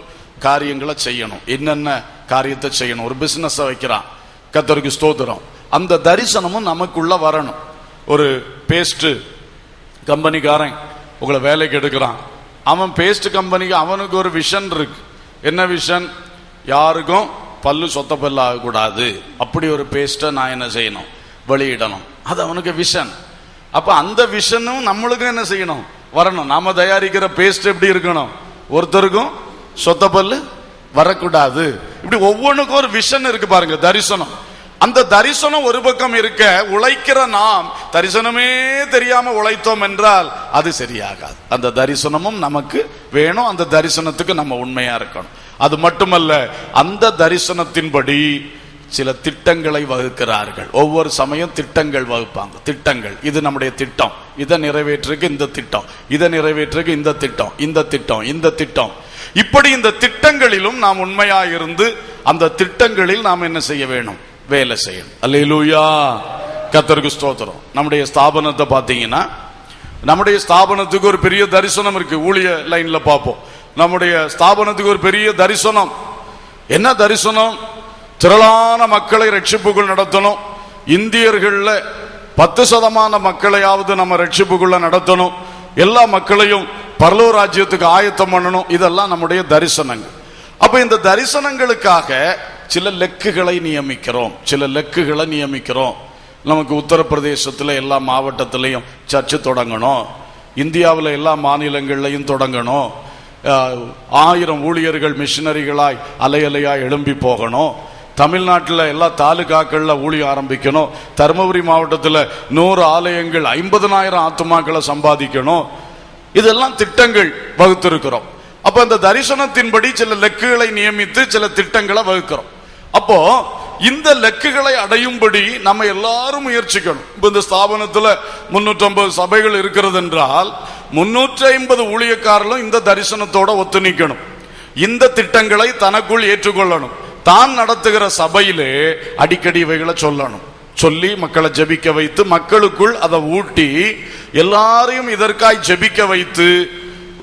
காரியங்களை செய்யணும், என்னென்ன காரியத்தை செய்யணும். ஒரு பிசினஸ் வைக்கிறான், கர்த்தருக்கு ஸ்தோத்திரம். அந்த தரிசனமும் நமக்குள்ள வரணும். ஒரு பேஸ்ட் கம்பெனிக்காரன் உங்களை வேலைக்கு எடுக்கிறான். அவன் பேஸ்ட் கம்பெனிக்கு அவனுக்கு ஒரு விஷன் இருக்கு. என்ன விஷன்? யாருக்கும் பல்லு சொத்த பல்லு ஆகக்கூடாது. அப்படி ஒரு பேஸ்ட்டை நான் என்ன செய்யணும்? வெளியிடணும். அது அவனுக்கு விஷன். அப்ப அந்த விஷனும் நம்மளுக்கும் என்ன செய்யணும்? வரணும். நாம தயாரிக்கிற பேஸ்ட் எப்படி இருக்கணும்? ஒருத்தருக்கும் சொத்த பல்லு வரக்கூடாது. இப்படி ஒவ்வொன்றுக்கும் ஒரு விஷன் இருக்கு பாருங்க, தரிசனம். அந்த தரிசனம் ஒரு பக்கம் இருக்க, உழைக்கிற நாம் தரிசனமே தெரியாம உழைத்தோம் என்றால் அது சரியாகாது. அந்த தரிசனமும் நமக்கு வேணும். அந்த தரிசனத்துக்கு நம்ம உண்மையா இருக்கணும். அது மட்டுமல்ல, அந்த தரிசனத்தின்படி சில திட்டங்களை வகுக்கிறார்கள். ஒவ்வொரு சமயம் திட்டங்கள் வகுப்பாங்க. திட்டங்கள், இது நம்முடைய திட்டம், இதை நிறைவேற்றுக்கு இந்த திட்டம், இதை நிறைவேற்றுக்கு இந்த திட்டம், இந்த திட்டம், இந்த திட்டம். இப்படி இந்த திட்டங்களிலும் நாம் உண்மையா இருந்து அந்த திட்டங்களில் நாம் என்ன செய்ய வேணும்? வேலை செய்யணும். அல்லேலூயா. கர்த்தருக்கு ஸ்தோத்திரம். நம்முடைய ஸ்தாபனத்தை பார்த்தீங்கன்னா, நம்முடைய ஸ்தாபனத்துக்கு ஒரு பெரிய தரிசனம் இருக்கு. ஊழிய லைன்ல பார்ப்போம். நம்முடைய ஸ்தாபனத்துக்கு ஒரு பெரிய தரிசனம். என்ன தரிசனம்? திரளான மக்களை ரட்சிப்புக்குள் நடத்தணும். இந்தியர்கள்ல 10% மக்களையாவது நம்ம ரட்சிப்புக்குள்ள நடத்தணும். எல்லா மக்களையும் பரலோக ராஜ்யத்துக்கு ஆயத்தம் பண்ணணும். இதெல்லாம் நம்முடைய தரிசனங்கள். அப்ப இந்த தரிசனங்களுக்காக சில லெக்குகளை நியமிக்கிறோம். நமக்கு உத்தரப்பிரதேசத்துல எல்லா மாவட்டத்திலையும் சர்ச்சு தொடங்கணும். இந்தியாவில் எல்லா மாநிலங்கள்லையும் தொடங்கணும். 1000 ஊழியர்கள் மிஷினரிகளாய் அலையலையாய் எழும்பி போகணும். தமிழ்நாட்டில் எல்லா தாலுகாக்கள்ல ஊழியம் ஆரம்பிக்கணும். தருமபுரி மாவட்டத்தில் 100 ஆலயங்கள் 50,000 ஆத்துமாக்களை சம்பாதிக்கணும். இதெல்லாம் திட்டங்கள் வகுத்திருக்கிறோம். அப்ப இந்த தரிசனத்தின்படி சில லெக்குகளை நியமித்து சில திட்டங்களை வகுக்கிறோம். அப்போ இந்த லெக்குகளை அடையும்படி நம்ம எல்லாரும் முயற்சிக்கணும். இப்ப இந்த ஸ்தாபனத்துல 350 சபைகள் இருக்கிறது என்றால் 350 ஊழியக்காரர்களும் இந்த தரிசனத்தோட ஒத்து நிற்கணும். இந்த திட்டங்களை தனக்குள் ஏற்றுக்கொள்ளணும். தான் நடத்துகிற சபையிலே அடிக்கடி இவைகளை சொல்லணும். சொல்லி மக்களை ஜெபிக்க வைத்து, மக்களுக்குள் அதை ஊட்டி, எல்லாரையும் இதற்காய் ஜெபிக்க வைத்து,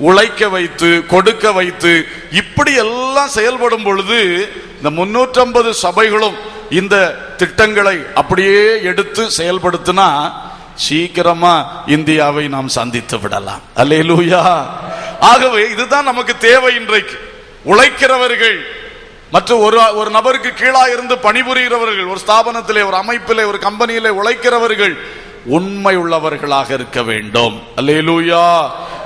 உழைக்க வைத்து, கொடுக்க வைத்து, இப்படி எல்லாம் செயல்படும் பொழுது இந்த 350 சபைகளும் இந்த திட்டங்களை அப்படியே எடுத்து செயல்படுத்தினா சீக்கிரமா இந்தியாவை நாம் சந்தித்து விடலாம். அல்லேலூயா. ஆகவே இதுதான் நமக்கு தேவை. இன்றைக்கு உழைக்கிறவர்கள், மற்ற ஒரு நபருக்கு கீழா இருந்து பணிபுரிகிறவர்கள், ஒரு ஸ்தாபனத்திலே, ஒரு அமைப்பிலே, ஒரு கம்பெனியிலே உழைக்கிறவர்கள் உண்மை உள்ளவர்களாக இருக்க வேண்டும். அல்லேலூயா.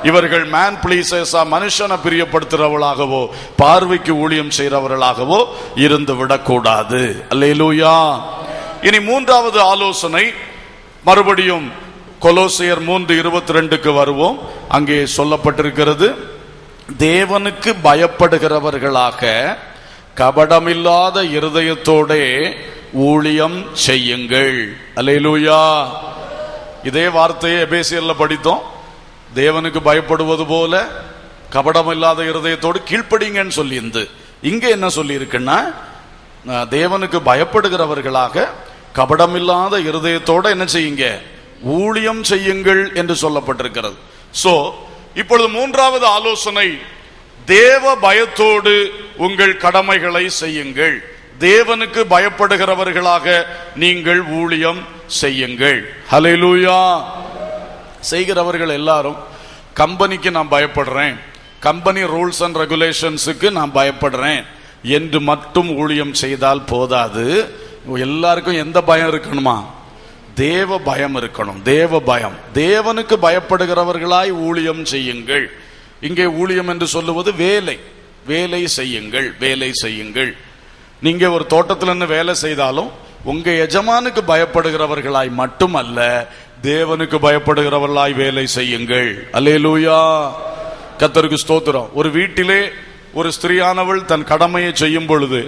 இவர்கள் மேன் பிளீசர்ஸா, மனுஷனை பிரியப்படுத்துறவர்களாகவோ பார்வைக்கு ஊழியம் செய்கிறவர்களாகவோ இருந்து விடக்கூடாது. அல்லேலூயா. இனி 3வது ஆலோசனை, மறுபடியும் கொலோசியர் 3:22 வருவோம். அங்கே சொல்லப்பட்டிருக்கிறது, தேவனுக்கு பயப்படுகிறவர்களாக கபடமில்லாத இருதயத்தோட ஊழியம் செய்யுங்கள். அல்லேலூயா. இதே வார்த்தையை எபேசியர்ல படித்தோம். தேவனுக்கு பயப்படுவது போல கபடமில்லாத இருதயத்தோடு கீழ்ப்படிங்கன்னு சொல்லியிருந்து, இங்க என்ன சொல்லி இருக்குன்னா, தேவனுக்கு பயப்படுகிறவர்களாக கபடமில்லாத இருதயத்தோட என்ன செய்யுங்க? ஊழியம் செய்யுங்கள் என்று சொல்லப்பட்டிருக்கிறது. சோ இப்பொழுது 3வது ஆலோசனை, தேவ பயத்தோடு உங்கள் கடமைகளை செய்யுங்கள். தேவனுக்கு பயப்படுகிறவர்களாக நீங்கள் ஊழியம் செய்யுங்கள். ஹல்லேலூயா. செய்கிறவர்கள் எல்லாரும் கம்பெனிக்கு நான் பயப்படுறேன், கம்பெனி ரூல்ஸ் அண்ட் ரெகுலேஷன்ஸுக்கு நான் பயப்படுறேன் என்று மட்டும் ஊழியம் செய்தால் போதாது. எல்லாருக்கும் எந்த பயம் இருக்கணுமா? தேவ பயம் இருக்கணும். தேவ பயம். தேவனுக்கு பயப்படுகிறவர்களாய் ஊழியம் செய்யுங்கள். இங்கே ஊழியம் என்று சொல்லுவது வேலை. வேலை செய்யுங்கள், வேலை செய்யுங்கள். நீங்க ஒரு தோட்டத்துல இருந்து வேலை செய்தாலும் உங்க எஜமானுக்கு பயப்படுகிறவர்களாய் மட்டுமல்ல, தேவனுக்கு பயப்படுகிறவர்களாய் வேலை செய்யுங்கள். அல்லேலூயா, கர்த்தருக்கு ஸ்தோத்திரம். ஒரு வீட்டிலே ஒரு ஸ்திரீயானவள் தன் கடமையை செய்யும் பொழுது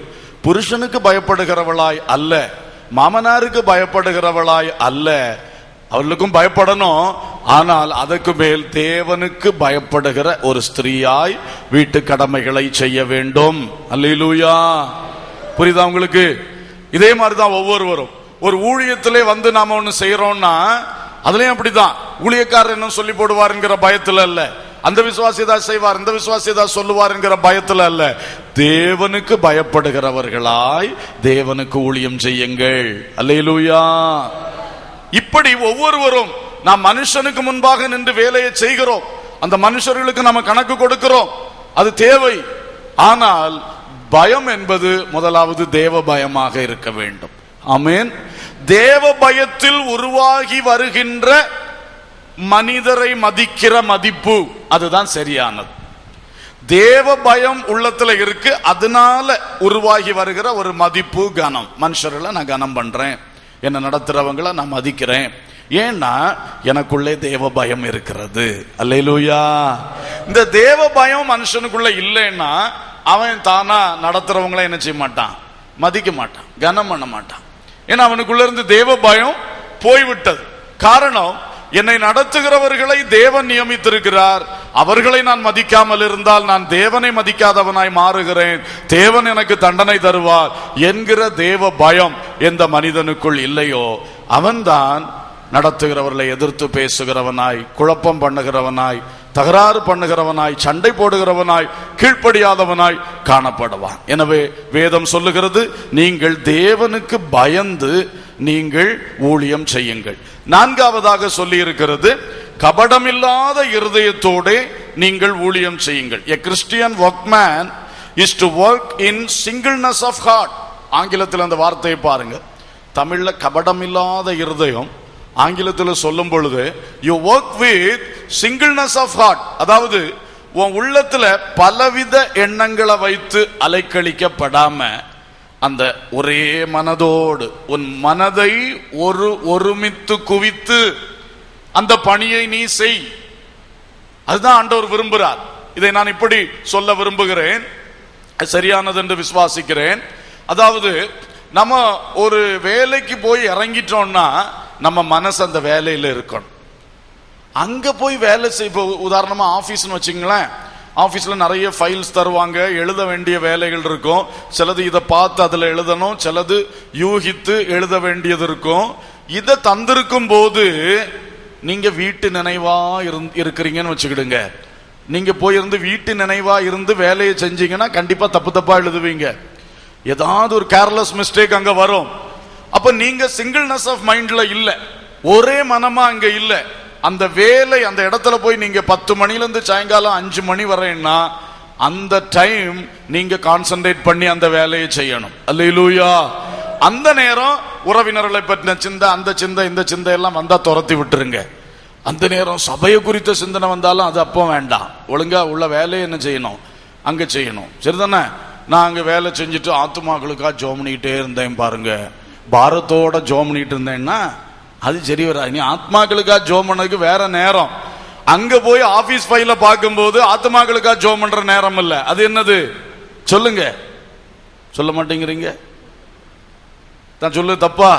புருஷனுக்கு பயப்படுகிறவளாய் அல்ல, மாமனாருக்கு பயப்படுகிறவளாய் அல்ல, அவளுக்கும் பயப்படணும். ஆனால் அதற்கு மேல் தேவனுக்கு பயப்படுகிற ஒரு ஸ்திரீயாய் வீட்டு கடமைகளை செய்ய வேண்டும். அல்லேலூயா, புரியுதா உங்களுக்கு? இதே மாதிரிதான் ஒவ்வொருவரும் ஒரு ஊழியத்திலே வந்து நாம ஒண்ணு செய்யறோம்னா அதுலயும் அப்படிதான். ஊழியக்காரர் என்ன சொல்லி போடுவார் என்கிற பயத்துல அல்ல, அந்த விசுவாசி தான் செய்வார், இந்த விசுவாசி தான் சொல்லுவார் என்கிற பயத்துல அல்ல, தேவனுக்கு பயப்படுகிறவர்களாய் தேவனுக்கு ஊழியம் செய்யுங்கள். அல்லேலூயா. இப்படி ஒவ்வொருவரும் நாம் மனுஷனுக்கு முன்பாக நின்று வேலையை செய்கிறோம். அந்த மனுஷர்களுக்கு நம்ம கணக்கு கொடுக்கிறோம், அது தேவை. ஆனால் பயம் என்பது முதலாவது தேவ பயமாக இருக்க வேண்டும். ஆமென். தேவ பயத்தில் உருவாகி வருகின்ற மனிதரை மதிக்கிற மதிப்பு, அதுதான் சரியானது. தேவ பயம் உள்ளத்துல இருக்கு, அதனால உருவாகி வருகிற ஒரு மதிப்பு, கனம். மனுஷர்களை நான் கனம் பண்றேன், என்ன நடத்துறவங்களை நான் மதிக்கிறேன். ஏன்னா எனக்குள்ளே தேவ பயம் இருக்கிறது. அல்லேலூயா. இந்த தேவ பயம் மனுஷனுக்குள்ள இல்லைன்னா அவன் தானா நடத்துறவங்களை என்ன செய்ய மாட்டான்? மதிக்க மாட்டான், கனம் பண்ண மாட்டான். ஏன்னா அவனுக்குள்ள இருந்து தேவ பயம் போய்விட்டது. காரணம், என்னை நடத்துகிறவர்களை தேவன் நியமித்திருக்கிறார், அவர்களை நான் மதிக்காமல் இருந்தால் நான் தேவனை மதிக்காதவனாய் மாறுகிறேன், தேவன் எனக்கு தண்டனை தருவார் என்கிற தேவ பயம் எந்த மனிதனுக்குள் இல்லையோ அவன்தான் நடத்துகிறவர்களை எதிர்த்து பேசுகிறவனாய், குழப்பம் பண்ணுகிறவனாய், தகராறு பண்ணுகிறவனாய், சண்டை போடுகிறவனாய், கீழ்ப்படியாதவனாய் காணப்படுவான். எனவே வேதம் சொல்லுகிறது, நீங்கள் தேவனுக்கு பயந்து நீங்கள் ஊழியம் செய்யுங்கள். நான்காவதாக சொல்லி இருக்கிறது, கபடமில்லாத இருதயத்தோடு நீங்கள் ஊழியம் செய்யுங்கள். A Christian workman is to work in singleness of heart. ஆங்கிலத்தில் அந்த வார்த்தையை பாருங்க. தமிழ்ல கபடமில்லாத இருதயம், ஆங்கிலத்தில் சொல்லும் பொழுது you work with singleness of heart. அதாவது உன் உள்ளத்துல பலவித எண்ணங்களை வைத்து அலைக்கழிக்கப்படாம அந்த ஒரே மனதோடு உன் மனதை ஒருமித்து குவித்து அந்த பணியை நீ செய். அதுதான் ஆண்டவர் விரும்புகிறார். இதை நான் இப்படி சொல்ல விரும்புகிறேன், சரியானது என்று விசுவாசிக்கிறேன். அதாவது நம்ம ஒரு வேலைக்கு போய் இறங்கிட்டோம்னா நம்ம மனசு அந்த வேலையில இருக்கணும். அங்க போய் வேலை செய்ய, உதாரணமா ஆபீஸ்னு வச்சுங்களேன், ஆபீஸ்ல நிறைய ஃபைல்ஸ் தருவாங்க, எழுத வேண்டிய வேலைகள் இருக்கும். சிலது இதை பார்த்து அதுல எழுதணும், சிலது யூகித்து எழுத வேண்டியது இருக்கும். இதை தந்திருக்கும் போது நீங்க வீட்டு நினைவா இருக்கிறீங்கன்னு வச்சுக்கிடுங்க. நீங்க போயிருந்து வீட்டு நினைவா இருந்து வேலையை செஞ்சீங்கன்னா கண்டிப்பா தப்பு தப்பா எழுதுவீங்க, ஏதாவது ஒரு கேர்லெஸ் மிஸ்டேக் அங்க வரும். அப்ப நீங்க சிங்கிள்னஸ் ஆஃப் மைண்ட்ல இல்ல, ஒரே மனமா அங்க இல்ல. அந்த வேலை அந்த இடத்துல போய் நீங்க 10 மணில இருந்து சாயங்காலம் 5 மணி வரைன்னா அந்த டைம் நீங்க கான்சென்ட்ரேட் பண்ணி அந்த வேலையை செய்யணும். அல்லேலூயா. அந்த நேரம் உறவினர்களை பற்றின சிந்தை, அந்த சிந்தை, இந்த சிந்தை எல்லாம் வந்தா துரத்தி விட்டுருங்க. அந்த நேரம் சபையை குறித்த சிந்தனை வந்தாலும் அது அப்போ வேண்டாம். ஒழுங்கா உள்ள வேலையை என்ன செய்யணும்? அங்க செய்யணும். சரிதானே? நான் அங்க வேலை செஞ்சுட்டு ஆத்துமாக்களுக்கா ஜோம் பண்ணிக்கிட்டே இருந்தேன் பாருங்க, பாரத்தோட ஜோம் பண்ணிட்டு இருந்தேன்னா அது சரி வராது. நீ ஆத்மாக்களுக்கா ஜோம் பண்ணதுக்கு வேற நேரம். அங்க போய் ஆபீஸ் ஃபைல பார்க்கும்போது ஆத்மாக்களுக்கா ஜோம் பண்ற நேரம் இல்ல. அது என்னது சொல்லுங்க? சொல்ல மாட்டேங்கிறீங்க. தான் சொல்லு தப்பா?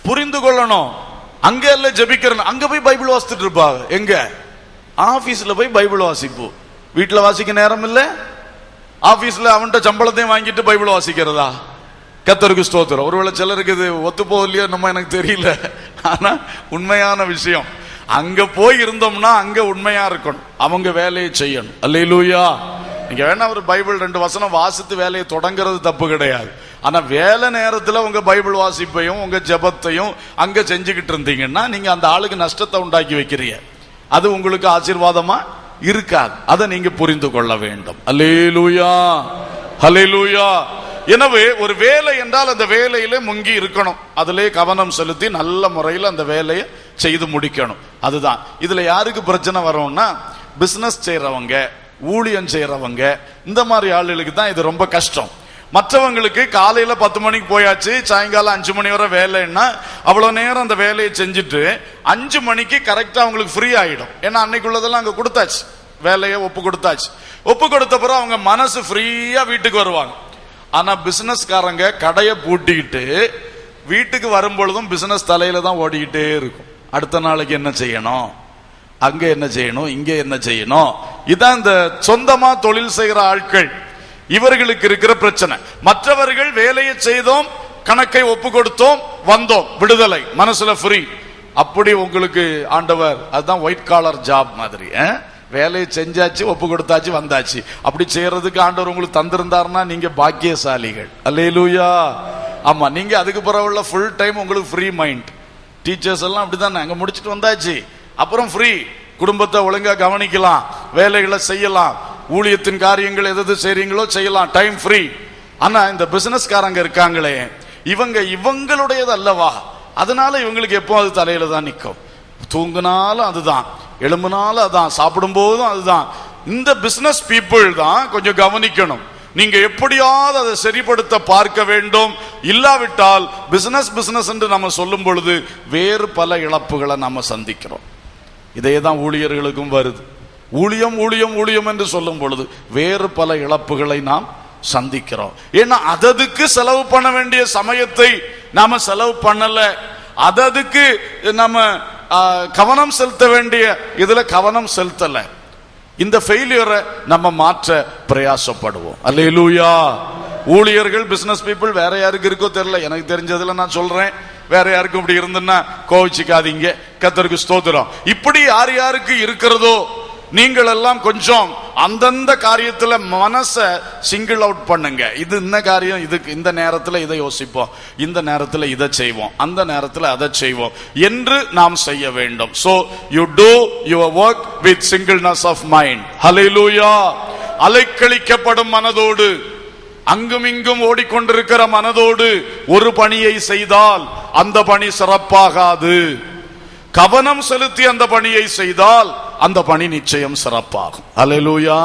புரிந்து கொள்ளணும். அங்க இல்ல ஜெபிக்கிறேன், அங்க போய் பைபிள் வாசித்துட்டு இருப்பாங்க. எங்க? ஆபீஸ்ல போய் பைபிள் வாசிப்பு. வீட்டுல வாசிக்க நேரம் இல்ல, ஆபீஸ்ல அவன்கிட்ட சம்பளத்தையும் வாங்கிட்டு பைபிள் வாசிக்கிறதா? கர்த்தருக்கு ஸ்தோத்திரம். ஒருவேளை சிலருக்கு இது ஒத்து போகலையோ நம்ம, எனக்கு தெரியல. ஆனா உண்மையான விஷயம், அங்க போய் இருந்தோம்னா அங்க உண்மையா இருக்கணும், அவங்க வேலையை செய்யணும். அல்லேலூயா. நீங்க வேணா ஒரு பைபிள் 2 வசனம் வாசித்து வேலையை தொடங்குறது தப்பு கிடையாது. ஆனா வேலை நேரத்துல உங்க பைபிள் வாசிப்பையும் உங்க ஜெபத்தையும் அங்க செஞ்சுக்கிட்டு இருந்தீங்கன்னா நீங்க அந்த ஆளுக்கு நஷ்டத்தை உண்டாக்கி வைக்கிறீங்க. அது உங்களுக்கு ஆசீர்வாதமா இருக்காது. அதை நீங்க புரிந்து கொள்ள வேண்டும். அல்லேலூயா, அல்லேலூயா. எனவே ஒரு வேலை என்றால் அந்த வேலையில முங்கி இருக்கணும், அதிலே கவனம் செலுத்தி நல்ல முறையில் அந்த வேலையை செய்து முடிக்கணும். அதுதான் இதுல யாருக்கு பிரச்சனை வரும்னா, பிசினஸ் செய்யறவங்க, ஊழியம் செய்யறவங்க, இந்த மாதிரி ஆளுகளுக்கு தான் இது ரொம்ப கஷ்டம். மற்றவங்களுக்கு காலையில 10 மணிக்கு போயாச்சு, சாயங்காலம் 5 மணி வரை வேலைன்னா அவ்வளவு நேரம் அந்த வேலையை செஞ்சுட்டு 5 மணிக்கு கரெக்டா அவங்களுக்கு ஃப்ரீ ஆயிடும். ஏன்னா அன்னைக்குள்ளதெல்லாம் அங்க கொடுத்தாச்சு, வேலையை ஒப்பு கொடுத்தாச்சு. ஒப்பு கொடுத்த பிறகு அவங்க மனசு ஃப்ரீயா வீட்டுக்கு வருவாங்க. ஆனா பிசினஸ்காரங்க கடையை பூட்டிக்கிட்டு வீட்டுக்கு வரும்பொழுதும் பிசினஸ் தலையில தான் ஓடிக்கிட்டே இருக்கும். அடுத்த நாளைக்கு என்ன செய்யணும், அங்க என்ன செய்யணும், இங்க என்ன செய்யணும். இதான் இந்த சொந்தமா தொழில் செய்கிற ஆட்கள், இவர்களுக்கு இருக்கிற பிரச்சனை. மற்றவர்கள் வேலையை செய்தோம், கணக்கை ஒப்பு கொடுத்தோம், வந்தோம், விடுதலை, மனசுல ஃப்ரீ. அப்படி உங்களுக்கு ஆண்டவர் அதுதான் ஒயிட் காலர் ஜாப் மாதிரி, வேலையை செஞ்சாச்சு, ஒப்பு கொடுத்தாச்சு, வந்தாச்சு. அப்படி செய்யறதுக்கு ஆண்டவர் உங்களுக்கு தந்திருந்தாருன்னா நீங்க பாக்கியசாலிகள். அல்லேலூயா. ஆமா, நீங்க அதுக்கு பிறகுள்ள ஃபுல் டைம் உங்களுக்கு ஃப்ரீ மைண்ட். டீச்சர்ஸ் எல்லாம் அப்படிதான், அங்க முடிச்சுட்டு வந்தாச்சு, அப்புறம் ஃப்ரீ. குடும்பத்தை ஒழுங்கா கவனிக்கலாம், வேலைகளை செய்யலாம், ஊழியத்தின் காரியங்கள் எது செய்றீங்களோ செய்யலாம், டைம் ஃப்ரீ. ஆனா இந்த பிசினஸ்காரங்க இருக்காங்களே, இவங்களுடையது அல்லவா, அதனால இவங்களுக்கு எப்போ அது தலையில தான் நிற்கும். தூங்கினாலும் அதுதான், எழும்பினாலும் அதான், சாப்பிடும் போதும் அதுதான். இந்த பிசினஸ் பீப்புள் தான் கொஞ்சம் கவனிக்கணும். நீங்க எப்படியாவது அதை சரிப்படுத்த பார்க்க வேண்டும். இல்லாவிட்டால் பிசினஸ் என்று நம்ம சொல்லும் பொழுது வேறு பல இழப்புகளை நம்ம சந்திக்கிறோம். இதேதான் ஊழியர்களுக்கும் வருது. ஊழியம் ஊழியம் ஊழியம் என்று சொல்லும் பொழுது வேறு பல இழப்புகளை நாம் சந்திக்கிறோம். ஏன்னா அததுக்கு செலவு பண்ண வேண்டிய சமயத்தை நாம செலவு பண்ணல, அததுக்கு நம்ம கவனம் செலுத்த வேண்டிய இதுல கவனம் செலுத்தல. இந்த ஃபெயிலியரை நம்ம மாற்ற பிரயாசப்படுவோம். அல்லேலூயா. ஊழியர்கள், பிசினஸ் பீப்புள் வேற யாருக்கு இருக்கோ தெரியல, எனக்கு தெரிஞ்சதுல நான் சொல்றேன். வேற யாருக்கும் இப்படி இருந்துன்னா கோவிச்சுக்காதீங்க, கர்த்தருக்கு ஸ்தோத்திரம். இப்படி யார் யாருக்கு இருக்கிறதோ நீங்கள் எல்லாம் கொஞ்சம் அந்தந்த காரியத்துல மனசை சிங்கிள் அவுட் பண்ணுங்க. இது இந்த காரியம், இதுக்கு இந்த நேரத்துல இதை யோசிப்போம், இந்த நேரத்துல இதை செய்வோம், அந்த நேரத்துல அதை செய்வோம் என்று நாம் செய்ய வேண்டும். So you do your work with singleness of mind. Hallelujah. அலைக்கழிக்கப்படும் மனதோடு, அங்கும் இங்கும் ஓடிக்கொண்டிருக்கிற மனதோடு ஒரு பணியை செய்தால் அந்த பணி சிறப்பாகாது. கவனம் செலுத்தி அந்த பணியை செய்தால் அந்த பணி நிச்சயம் சிறப்பாகும். அல்லேலூயா.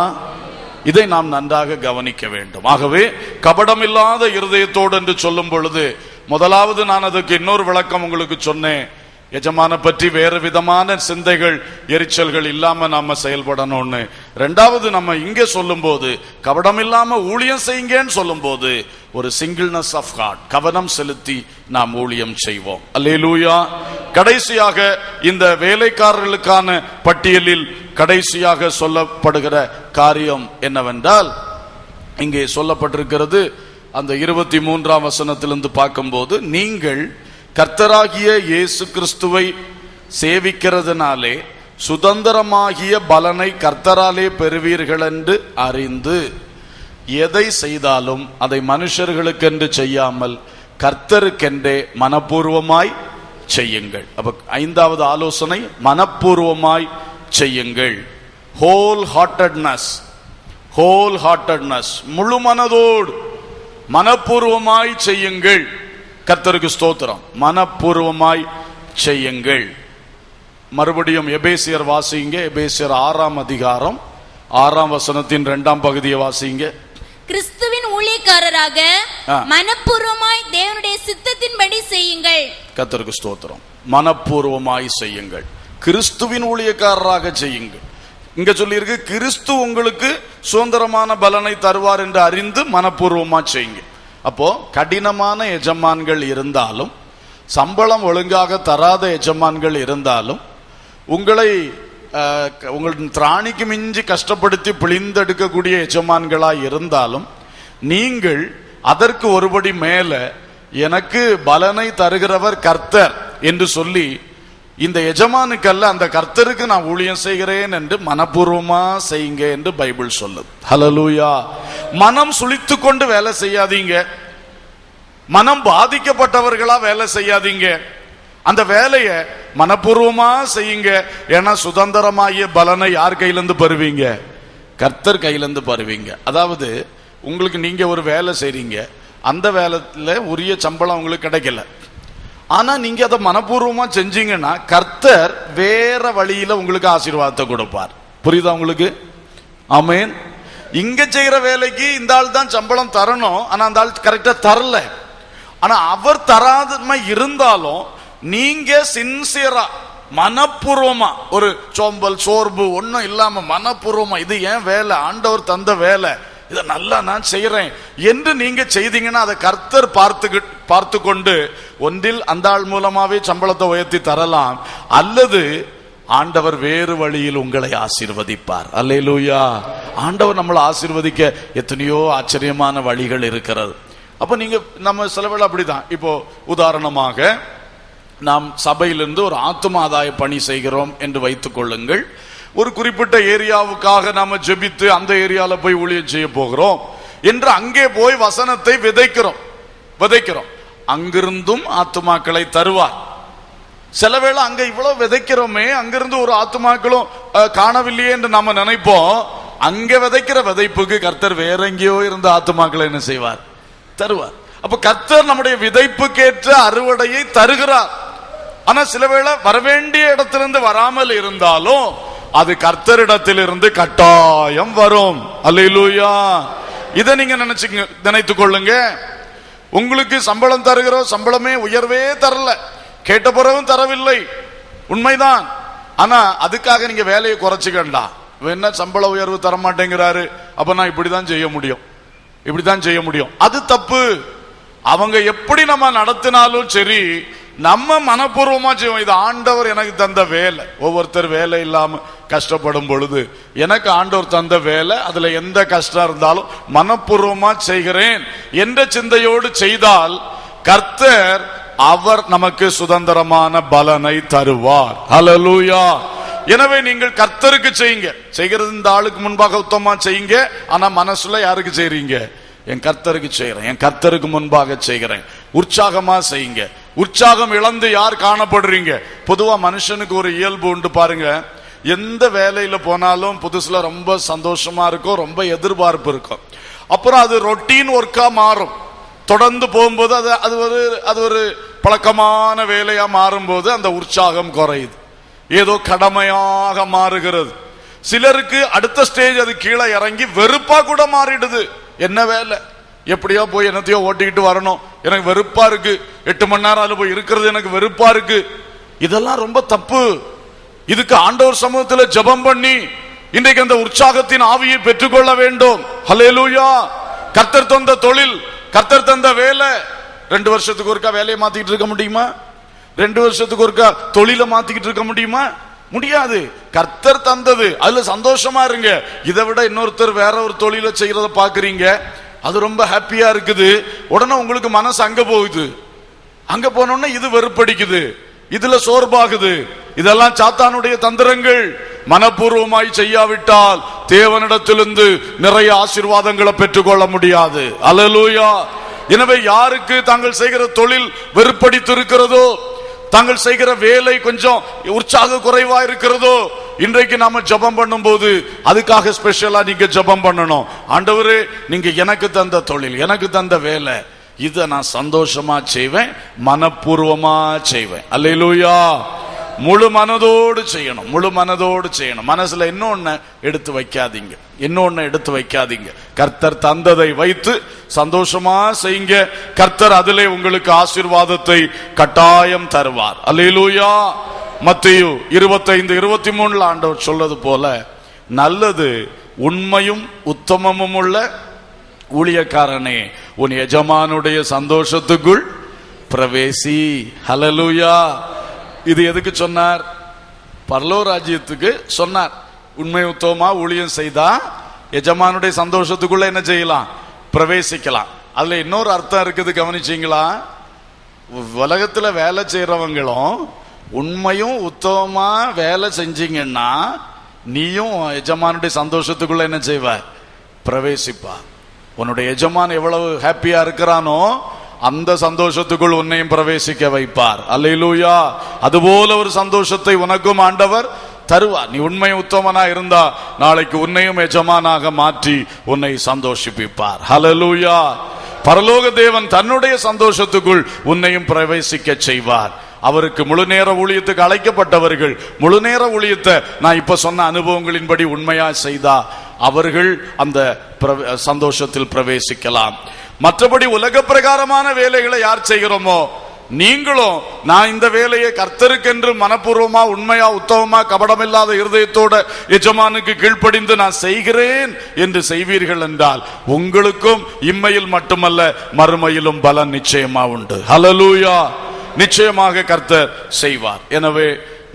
இதை நாம் நன்றாக கவனிக்க வேண்டும். ஆகவே கபடமில்லாத இருதயத்தோடு என்று சொல்லும் பொழுது, முதலாவது நான் அதுக்கு இன்னொரு விளக்கம் உங்களுக்கு சொன்னேன். எஜமான பற்றி வேறு விதமான சிந்தைகள், எரிச்சல்கள் இல்லாம நாம செயல்படணும்னு. ரெண்டாவது, நம்ம இங்க சொல்லும் போது கபடம் இல்லாம ஊழியம் செய்யுங்கன்னு சொல்லும் போது ஒரு சிங்கிள்னஸ் ஆஃப் ஹார்ட், கவனம் செலுத்தி நாம் ஊழியம் செய்வோம். அல்லேலூயா. கடைசியாக இந்த வேலைக்காரர்களுக்கான பட்டியலில் கடைசியாக சொல்லப்படுகிற காரியம் என்னவென்றால், இங்கே சொல்லப்பட்டிருக்கிறது அந்த 23ஆம் வசனத்திலிருந்து பார்க்கும்போது, நீங்கள் கர்த்தராகிய இயேசு கிறிஸ்துவை சேவிக்கிறதுனாலே சுதந்திரமாகிய பலனை கர்த்தராலே பெறுவீர்கள் என்று அறிந்து எதை செய்தாலும் அதை மனுஷர்களுக்கென்று செய்யாமல் கர்த்தருக்கென்றே மனப்பூர்வமாய் செய்யுங்கள். அப்ப 5வது ஆலோசனை, மனப்பூர்வமாய் செய்யுங்கள். ஹோல் ஹார்ட்டட்னஸ், முழு மனதோடு மனப்பூர்வமாய் செய்யுங்கள். கர்த்தருக்கு ஸ்தோத்திரம். மனப்பூர்வமாய் செய்யுங்கள். மறுபடியும் எபேசியர் வாசிங்க. எபேசியர் 6ஆம் அதிகாரம் 6ஆம் வசனத்தின் 2ஆம் பகுதியை வாசிங்க. கிறிஸ்துவின் ஊழியக்காரராக மனப்பூர்வமாய் தேவனுடைய சித்தத்தின்படி செய்யுங்கள். கர்த்தருக்கு ஸ்தோத்திரம். மனப்பூர்வமாய் செய்யுங்கள். கிறிஸ்துவின் ஊழியக்காரராக செய்யுங்கள். இங்க சொல்லியிருக்கு, கிறிஸ்து உங்களுக்கு சுதந்திரமான பலனை தருவார் என்று அறிந்து மனப்பூர்வமா செய்யுங்க. அப்போ கடினமான எஜமான்கள் இருந்தாலும், சம்பளம் ஒழுங்காக தராத எஜமான்கள் இருந்தாலும், உங்களை உங்கள் திராணிக்கு மிஞ்சி கஷ்டப்படுத்தி பிழிந்தெடுக்கக்கூடிய எஜமான்களாய் இருந்தாலும், நீங்கள் அதற்கு ஒருபடி மேல எனக்கு பலனை தருகிறவர் கர்த்தர் என்று சொல்லி, இந்த எஜமானுக்கல்ல அந்த கர்த்தருக்கு நான் ஊழியம் செய்கிறேன் என்று மனப்பூர்வமா செய்யுங்க என்று பைபிள் சொல்லுது. ஹல்லேலூயா. மனம் சுளித்து கொண்டு வேலை செய்யாதீங்க. மனம் பாதிக்கப்பட்டவர்களா வேலை செய்யாதீங்க. அந்த வேலையை மனப்பூர்வமா செய்யுங்க. ஏன்னா சுதந்திரமாகிய பலனை யார் கையிலிருந்து பெறுவீங்க? கர்த்தர் கையிலிருந்து பெறுவீங்க. அதாவது உங்களுக்கு நீங்க ஒரு வேலை செய்றீங்க, அந்த வேலையில உரிய சம்பளம் உங்களுக்கு கிடைக்கல, ஆனா நீங்க அதை மனப்பூர்வமா செஞ்சீங்கன்னா கர்த்தர் வேற வழியில உங்களுக்கு ஆசீர்வாதத்தை கொடுப்பார். புரியுதா உங்களுக்கு? ஆமென். இங்க செய்யற வேலைக்கு இந்த ஆள் தான் சம்பளம் தரணும், ஆனா அந்த ஆள் கரெக்டா தரல. ஆனா அவர் தராதமா இருந்தாலும் நீங்க சின்சியரா மனப்பூர்வமா, ஒரு சோம்பல் சோர்வு ஒன்னும் இல்லாம மனப்பூர்வமா, இது ஏன் வேலை, ஆண்டவர் தந்த வேலை, இதை நல்லா நான் செய்யறேன் என்று நீங்க செய்தீங்கன்னா அதை கர்த்தர் பார்த்து கொண்டு ஒன்றில் அந்த ஆள் மூலமாவே சம்பளத்தை உயர்த்தி தரலாம், அல்லது ஆண்டவர் வேறு வழியில் உங்களை ஆசீர்வதிப்பார். அல்லேலூயா. ஆண்டவர் நம்மளை ஆசீர்வதிக்க எத்தனையோ ஆச்சரியமான வழிகள் இருக்கிறது. அப்ப நீங்க நம்ம சிலவேளை அப்படிதான். இப்போ உதாரணமாக நாம் சபையிலிருந்து ஒரு ஆத்தும ஆதாய பணி செய்கிறோம் என்று வைத்துக் கொள்ளுங்கள். ஒரு குறிப்பிட்ட ஏரியாவுக்காக நாம ஜெபித்து அந்த ஏரியால போய் ஊழியம் செய்ய போகிறோம் என்று அங்கே போய் வசனத்தை விதைக்கிறோம். அங்கிருந்தும் ஆத்துமாக்களை தருவார். சிலவேளை அங்க இவ்வளவு விதைக்கிறோமே, அங்கிருந்து ஒரு ஆத்துமாக்களும் காணவில்லையே என்று நாம நினைப்போம். அங்க விதைக்கிற விதைப்புக்கு கர்த்தர் வேற எங்கேயோ இருந்த ஆத்துமாக்களை என்ன செய்வார்? தருவார். அப்ப கர்த்தர் நம்முடைய விதைப்புக்கேற்ற அறுவடையை தருகிறார். ஆனா சிலவேளை வரவேண்டிய இடத்திலிருந்து வராமல் இருந்தாலும் அது கர்த்தரிடத்திலிருந்து கட்டாயம் வரும். அல்லேலூயா. இதை நீங்க நினைத்துக் கொள்ளுங்க. உங்களுக்கு சம்பளம் தருகிறோம், சம்பளமே உயர்வே தரல, கேட்ட பிறகும் தரவில்லை, உண்மைதான். ஆனா அதுக்காக நீங்க வேலையை குறைச்சுக்கண்டா. என்ன சம்பள உயர்வு தர மாட்டேங்கிறாரு, அப்ப நான் இப்படிதான் செய்ய முடியும், அது தப்பு. அவங்க எப்படி நம்ம நடத்தினாலும் சரி, நம்ம மனப்பூர்வமா செய்வோம். இது ஆண்டவர் எனக்கு தந்த வேலை. ஒவ்வொருத்தர் வேலை இல்லாம கஷ்டப்படும் பொழுது எனக்கு ஆண்டவர் தந்த வேலை, அதுல எந்த கஷ்டம் இருந்தாலும் மனப்பூர்வமா செய்கிறேன் என்ற சிந்தையோடு செய்தால் கர்த்தர் அவர் நமக்கு சுதந்திரமான பலனை தருவார். ஹல்லேலூயா. எனவே நீங்கள் கர்த்தருக்கு செய்யுங்க. செய்கிறது இந்த ஆளுக்கு முன்பாக உத்தமமா செய்யுங்க. ஆனா மனசுல யாருக்கு செய்றீங்க? என் கர்த்தருக்கு செய்கிறேன், என் கர்த்தருக்கு முன்பாக செய்கிறேன். உற்சாகமா செய்யுங்க. உற்சாகம் இழந்து யார் காணப்படுறீங்க? பொதுவா மனுஷனுக்கு ஒரு இயல்பு உண்டு பாருங்க. எந்த வேலையில போனாலும் புதுசுல ரொம்ப சந்தோஷமா இருக்கும், ரொம்ப எதிர்பார்ப்பு இருக்கும். அப்புறம் அது ரொட்டீன் ஒர்க்கா மாறும். தொடர்ந்து போகும்போது அது ஒரு பழக்கமான வேலையா மாறும்போது அந்த உற்சாகம் குறையுது, ஏதோ கடமையாக மாறுகிறது. சிலருக்கு அடுத்த ஸ்டேஜ் அது கீழே இறங்கி வெறுப்பா கூட மாறிடுது. என்ன வேலை, எப்படியோ போய் என்னத்தையோ ஓட்டிக்கிட்டு வரணும், எனக்கு வெறுப்பா இருக்கு, 8 மணி நேரம் அதுல போய் இருக்கிறது எனக்கு வெறுப்பா இருக்கு. இதெல்லாம் ரொம்ப தப்பு. இதுக்கு ஆண்டவர் சமூகத்தில் ஜெபம் பண்ணி இன்றைக்கு அந்த உற்சாகத்தின் ஆவியை பெற்றுக்கொள்ள வேண்டும். ஹல்லேலூயா. கர்த்தர் தந்த தொழில், கர்த்தர் தந்த வேலை, 2 வருஷத்துக்கு ஒருக்கா வேலையை மாத்திக்கிட்டு இருக்க முடியுமா? 2 வருஷத்துக்கு ஒருக்கா தொழிலை மாத்திக்கிட்டு இருக்க முடியுமா? முடியாது. கர்த்தர் தந்தது, அதுல சந்தோஷமா இருங்க. இதை விட இன்னொருத்தர் வேற ஒரு தொழிலை செய்யறத பாக்குறீங்க, அது ரொம்ப ஹாப்பியா இருக்குது, உடனே உங்களுக்கு மனசு அங்க போகுது. அங்க போனோம்னா இது வெறுப்படிக்குது, இதுல சோர்வாகுது. இதெல்லாம் சாத்தானுடைய தந்திரங்கள். மனப்பூர்வமாய் செய்யாவிட்டால் தேவனிடத்திலிருந்து நிறைய ஆசீர்வாதங்களை பெற்றுக்கொள்ள முடியாது. அல்லேலூயா. எனவே யாருக்கு தாங்கள் செய்கிற தொழில் வெறுப்படித்து இருக்கிறதோ, தாங்கள் செய்கிற வேலை கொஞ்சம் உற்சாக குறைவா இருக்கிறதோ, இன்றைக்கு நாம ஜெபம் பண்ணும் போது அதுக்காக ஸ்பெஷலா நீங்க ஜெபம் பண்ணணும். ஆண்டவரே, நீங்க எனக்கு தந்த தொழில், எனக்கு தந்த வேலை, இதை நான் சந்தோஷமா செய்வேன், மனப்பூர்வமா செய்வேன். அல்லேலூயா. முழு மனதோடு செய்யணும், முழு மனதோடு செய்யணும். மனசுல இன்னொன்னு எடுத்து வைக்காதீங்க. கர்த்தர் தந்ததை வைத்து சந்தோஷமா செய்யுங்க. கர்த்தர் அதிலே உங்களுக்கு ஆசீர்வாதத்தை கட்டாயம் தருவார். அல்லேலூயா. மத்தேயு 25:23 ஆண்டவர் சொல்வது போல, நல்லது உண்மையும் உத்தமமும் உள்ள ஊழியக்காரனே, உன் எஜமானுடைய சந்தோஷத்துக்குள் பிரவேசி. ஹல்லேலூயா. இது எதுக்கு சொன்னார்? பரலோக ராஜ்யத்துக்கு சொன்னார். உண்மை உத்தமமா ஊழியம் செய்தா எஜமானுடைய சந்தோஷத்துக்குள்ள என்ன செய்யலாம்? பிரவேசிக்கலாம். அதுல இன்னொரு அர்த்தம் இருக்குது, கவனிச்சீங்களா? உலகத்துல வேலை செய்யறவங்களும் உண்மையும் உத்தமமா வேலை செஞ்சீங்கன்னா நீயும் எஜமானுடைய சந்தோஷத்துக்குள்ள என்ன செய்வ? பிரவேசிப்பா. உன்னுடைய எஜமான் எவ்வளவு ஹாப்பியா இருக்கிறானோ அந்த சந்தோஷத்துக்குள் உன்னையும் பிரவேசிக்க வைப்பார். அல்லேலூயா. அதுபோல ஒரு சந்தோஷத்தை உனக்கும் ஆண்டவர் தருவார். நீ உண்மை உத்தமனா இருந்தா நாளைக்கு உன்னையும் எஜமானாக மாற்றி உன்னை சந்தோஷிப்பார். ஹல்லேலூயா. பரலோக தேவன் தன்னுடைய சந்தோஷத்துக்குள் உன்னையும் பிரவேசிக்க செய்வார். அவருக்கு முழு நேர ஊழியத்துக்கு அழைக்கப்பட்டவர்கள் முழு நேர ஊழியத்தை நான் இப்ப சொன்ன அனுபவங்களின்படி உண்மையா செய்தா அவர்கள் அந்த சந்தோஷத்தில் பிரவேசிக்கலாம். மற்றபடி உலக பிரகாரமான வேலைகளை யார் செய்கிறோமோ, நீங்களும் நான் இந்த வேலையை கர்த்தருக்கென்று மனப்பூர்வமா உண்மையா உத்தமமா கபடமில்லாத இருதயத்தோட எஜமானுக்கு கீழ்ப்படிந்து நான் செய்கிறேன் என்று செய்வீர்கள் என்றால் உங்களுக்கும் இம்மையில் மட்டுமல்ல மறுமையிலும் பலன் நிச்சயமா உண்டு. ஹல்லேலூயா. நிச்சயமாக கர்த்தர் செய்வார். எனவே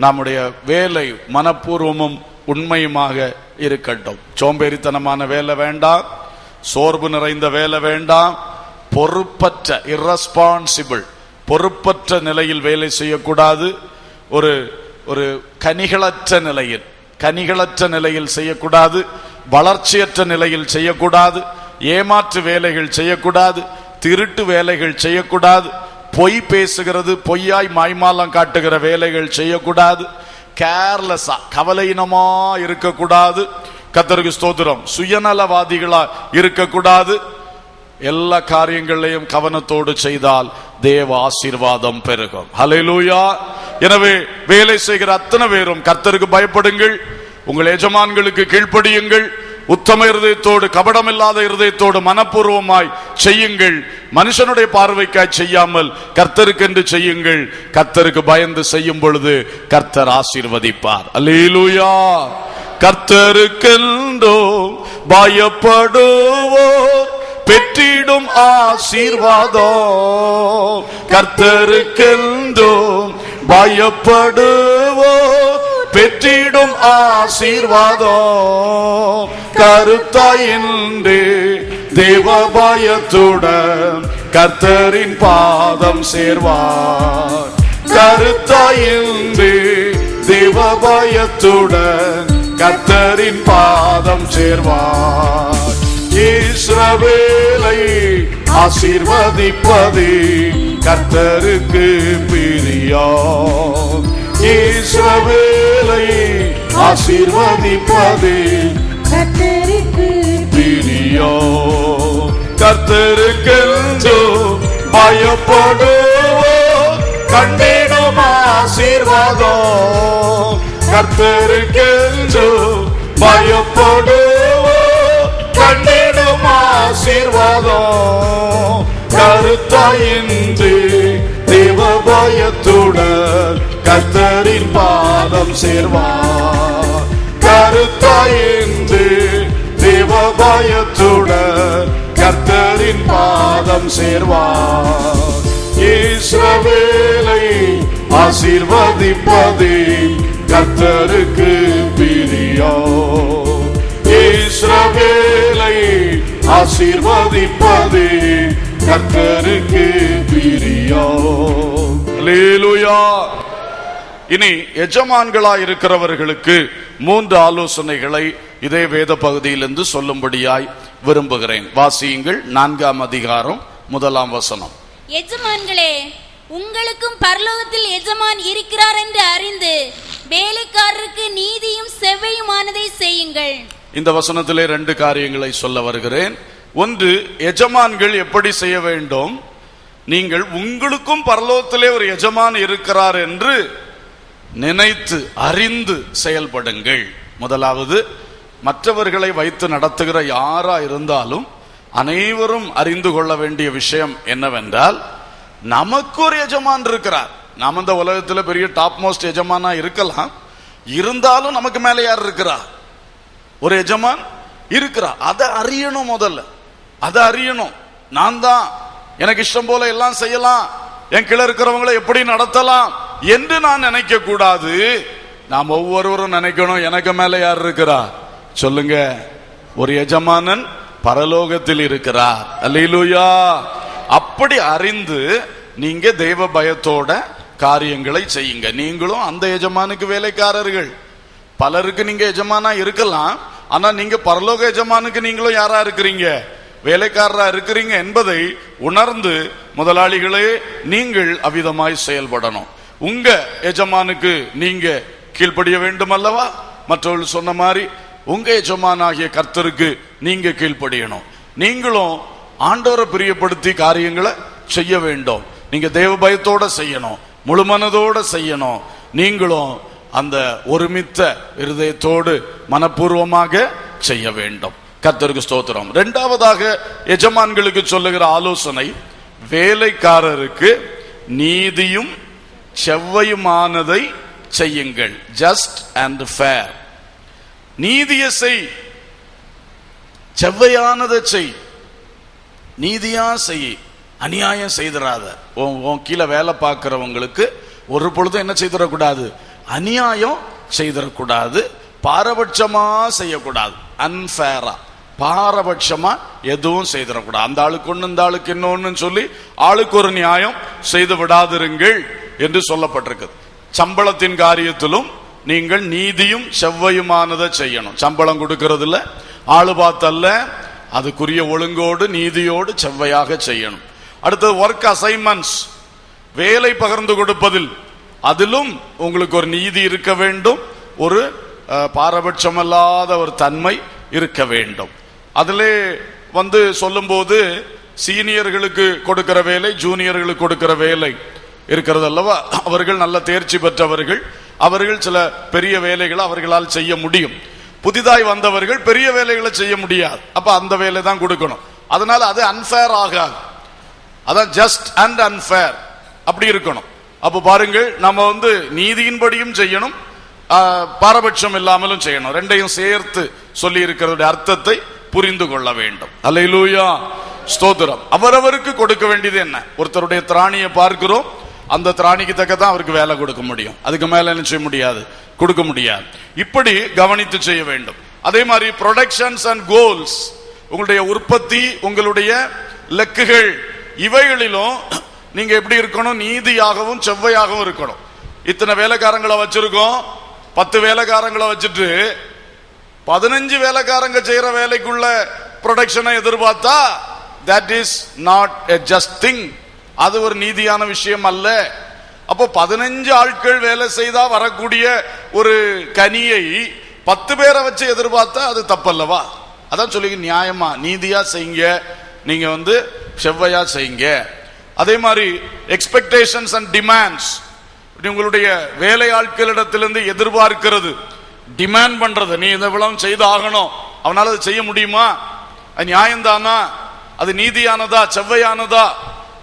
நம்முடைய வேலை மனப்பூர்வமும் உண்மையுமாக இருக்கட்டும். சோம்பேறித்தனமான வேலை வேண்டாம், சோர்வு நிறைந்த வேலை வேண்டாம், பொறுப்பற்ற irresponsible பொறுப்பற்ற நிலையில் வேலை செய்யக்கூடாது. ஒரு கனிகளற்ற நிலையில் செய்யக்கூடாது, வளர்ச்சியற்ற நிலையில் செய்யக்கூடாது, ஏமாற்று வேலைகள் செய்யக்கூடாது, திருட்டு வேலைகள் செய்யக்கூடாது, பொய் பேசுகிறது பொய்யாய் மாய்மாலம் காட்டுகிற வேலைகள் செய்யக்கூடாது, கேர்லெஸ்ஸா கவலையினமா இருக்கக்கூடாது. கர்த்தருக்கு ஸ்தோத்திரம். சுயநலவாதிகளா இருக்கக்கூடாது. எல்லா காரியங்களையும் கவனத்தோடு செய்தால் தேவ ஆசீர்வாதம் பெருகும். ஹல்லேலூயா. எனவே வேலை செய்கிற அத்தனை பேரும் கர்த்தருக்கு பயப்படுங்கள், உங்கள் எஜமான்களுக்கு கீழ்ப்படியுங்கள், உத்தம இருதயத்தோடு கபடமில்லாத இருதயத்தோடு மனப்பூர்வமாய் செய்யுங்கள். மனுஷனுடைய பார்வைக்காய் செய்யாமல் கர்த்தருக்கென்று செய்யுங்கள். கர்த்தருக்கு பயந்து செய்யும் பொழுது கர்த்தர் ஆசீர்வதிப்பார். அல்லேலூயா. கர்த்தருக்கென்றோ பயப்படுவோர் பெற்றிடும் ஆசீர்வாதம். கர்த்தருக்கென்றோ பயப்படுவோர் பெற்றிடும் ஆசீர்வாதம். கருத்தாயின்றே தேவ பயத்துடன் கர்த்தரின் பாதம் சேர்வார். கருத்தாயின்றே தேவ பயத்துடன் கர்த்தரின் பாதம் சேர்வார். இஸ்ரவேலை ஆசீர்வதிப்பதே கர்த்தருக்கு பிரியம். இஸ்ரவேலை ஆசீர்வதிப்பதே கர்த்தருக்கு பிரியம். கர்த்தருக்கென்று பயப்படுவோர் கண்டிடும் ஆசீர்வாதம். கர்த்தருக்கென்று பயப்படுவோர் கண்டிடும் ஆசீர்வாதம். கருத்தாயின்றி தேவ பயத்துடன் கர்த்தரின் பாதம் சேர்வார். கருத்தாயின்றி தேவ பயத்துடன் கர்த்தரின் பாதம் சேர்வார். இஸ்ரவேலை ஆசீர்வதிப்பதே கர்த்தருக்கு பிரியம். இஸ்ரவேலை ஆசீர்வதிப்பதே கர்த்தருக்கு பிரியம். அல்லேலூயா. இனி எஜமான்களாய் இருக்கிறவர்களுக்கு 3 ஆலோசனைகளை இதே வேத பகுதியிலிருந்து சொல்லும்படியாய் விரும்புகிறேன். வாசியுங்கள். 4ஆம் அதிகாரம் 1ஆம் வசனம். எஜமான்களே, உங்களுக்கும் பரலோகத்தில் எஜமான் இருக்கிறார் என்று அறிந்து வேலைக்காரருக்கு நீதியும் செவ்வையுமானதை செய்யுங்கள். இந்த வசனத்திலே 2 காரியங்களை சொல்ல வருகிறேன். ஒன்று, எஜமான்கள் எப்படி செய்ய வேண்டும்? நீங்கள் உங்களுக்கும் பரலோகத்திலே ஒரு எஜமான் இருக்கிறார் என்று நினைத்து அறிந்து செயல்படுங்கள். முதலாவது, மற்றவர்களை வைத்து நடத்துகிற யாரா இருந்தாலும் அனைவரும் அறிந்து கொள்ள வேண்டிய விஷயம் என்னவென்றால், நமக்கு ஒரு எஜமான் இருக்கிறார். நாம் இந்த உலகத்தில் பெரிய டாப் மோஸ்ட் எஜமானா இருக்கலாம், இருந்தாலும் நமக்கு மேல யார் இருக்கிறார்? ஒரு எஜமான் இருக்கிறார். அதை அறியணும். முதல்ல அதை அறியணும். நான் தான் எனக்கு இஷ்டம் போல எல்லாம் செய்யலாம், என் கீழே இருக்கிறவங்களை எப்படி நடத்தலாம் என்று நான் நினைக்க கூடாது. நாம் ஒவ்வொருவரும் நினைக்கணும், எனக்கு மேல யார் இருக்கிறார்? சொல்லுங்க, ஒரு எஜமானன் பரலோகத்தில் இருக்கிறார். அல்லேலூயா. அப்படி அறிந்து நீங்க தெய்வ பயத்தோட காரியங்களை செய்யுங்க. நீங்களும் அந்த எஜமானுக்கு வேலைக்காரர்கள். பலருக்கு நீங்க எஜமானா இருக்கலாம், ஆனா நீங்க பரலோக எஜமானுக்கு நீங்களும் யாரா இருக்கிறீங்க? வேலைக்காரரா இருக்கிறீங்க என்பதை உணர்ந்து முதலாளிகளே நீங்கள் அவ்விதமாய் செயல்படணும். உங்க எஜமானுக்கு நீங்க கீழ்ப்படிய வேண்டும் அல்லவா? மற்றவர்கள் சொன்ன மாதிரி உங்க எஜமானாகிய கர்த்தருக்கு நீங்க கீழ்ப்படியணும். நீங்களும் ஆண்டவரை பிரியப்படுத்தி காரியங்களை செய்ய வேண்டும். நீங்க தேவ பயத்தோட செய்யணும், முழு மனதோட செய்யணும். நீங்களும் அந்த ஒருமித்த இருதயத்தோடு மனப்பூர்வமாக செய்ய வேண்டும். கர்த்தருக்கு ஸ்தோத்திரம். இரண்டாவதாக எஜமான்களுக்கு சொல்லுகிற ஆலோசனை, வேலைக்காரருக்கு நீதியும் செவ்வையுமானதை செய்யுங்கள். Just and fair. நீதியை செய், செவ்வையானதை செய், நீதியா செய், அநியாயம் செய்திடாத. உன் கீழே வேலை பார்க்கிறவங்களுக்கு ஒரு பொழுதும் என்ன செய்திடக்கூடாது? அநியாயம் செய்திடக்கூடாது, பாரபட்சமா செய்யக்கூடாது. அன்ஃபேரா, பாரபட்சமா எதுவும் செய்திடக்கூடாது. அந்த ஆளுக்கு ஒண்ணு இந்த ஆளுக்கு இன்னொன்னு சொல்லி ஆளுக்கு ஒரு நியாயம் செய்து விடாதிருங்கள் என்று சொல்லப்பட்டிருக்கு. சம்பளத்தின் காரியத்திலும் நீங்கள் நீதியும் செவ்வையுமானதை செய்யணும். சம்பளம் கொடுக்கறதுல ஆளு பார்த்தல்ல, அதுக்குரிய ஒழுங்கோடு நீதியோடு செவ்வையாக செய்யணும். அடுத்தது ஒர்க் அசைன்மெண்ட்ஸ், வேலை பகிர்ந்து கொடுப்பதில் அதிலும் உங்களுக்கு ஒரு நீதி இருக்க வேண்டும், ஒரு பாரபட்சமல்லாத ஒரு தன்மை இருக்க வேண்டும். அதிலே சொல்லும் போது சீனியர்களுக்கு கொடுக்கிற வேலை, ஜூனியர்களுக்கு கொடுக்கிற வேலை இருக்கிறது அல்லவா? அவர்கள் நல்ல தேர்ச்சி பெற்றவர்கள், அவர்கள் சில பெரிய வேலைகளை அவர்களால் செய்ய முடியும். புதிதாய் வந்தவர்கள் பெரிய வேலைகளை செய்ய முடியாது. அப்ப அந்த வேலை தான் கொடுக்கணும். அதனால அது அன்ஃபேர் ஆகாது. அதான் ஜஸ்ட் அண்ட் அன்ஃபேர் அப்படி இருக்கணும். அப்ப பாருங்கள், நம்ம நீதியின்படியும் செய்யணும், பாரபட்சம் இல்லாமலும் செய்யணும். ரெண்டையும் சேர்த்து சொல்லி இருக்கிறதுடைய அர்த்தத்தை புரிந்து கொள்ள வேண்டும். அல்லேலூயா, ஸ்தோத்திரம். அவரவருக்கு கொடுக்க வேண்டியது என்ன? ஒருத்தருடைய திராணியை பார்க்கிறோம், அந்த திராணிக்கு தக்க தான் அவருக்கு வேலை கொடுக்க முடியும், அதுக்கு மேல என்ன செய்ய முடியாது, கொடுக்க முடியாது. இப்படி கவனித்து செய்ய வேண்டும். அதே மாதிரி ப்ரொடக்ஷன்ஸ் அண்ட் கோல்ஸ், உங்களுடைய உற்பத்தி, உங்களுடைய இலக்குகள், இவைகளிலும் நீங்க எப்படி இருக்கணும்? நீதியாகவும் செவ்வையாகவும் இருக்கணும். இத்தனை வேலைக்காரங்களை வச்சிருக்கோம், 10 வேலைக்காரங்களை வச்சுட்டு 15 வேலைக்காரங்க செய்யற வேலைக்குள்ள ப்ரொடக்ஷனை எதிர்பார்த்தா that is not a just thing. அது ஒரு நீதியான விஷயம் அல்ல. அப்போ 15 ஆட்கள் வேலை செய்தா வரக்கூடிய ஒரு கனியை 10 பேரை வச்சு எதிர்பார்த்தா அது தப்பல்லவா? அதான் சொல்லி நியாயமா நீதியா செய்யுங்க, நீங்க செவ்வையா செய்யுங்க. அதே மாதிரி எக்ஸ்பெக்டேஷன்ஸ் அண்ட் டிமாண்ட்ஸ், உங்களுடைய வேலை ஆட்களிடத்திலிருந்து எதிர்பார்க்கிறது, டிமாண்ட் பண்றது, நீ இந்த விளம் செய்து ஆகணும், அவனால அது செய்ய முடியுமா? அது நியாயம்தானா? அது நீதியானதா, செவ்வையானதா?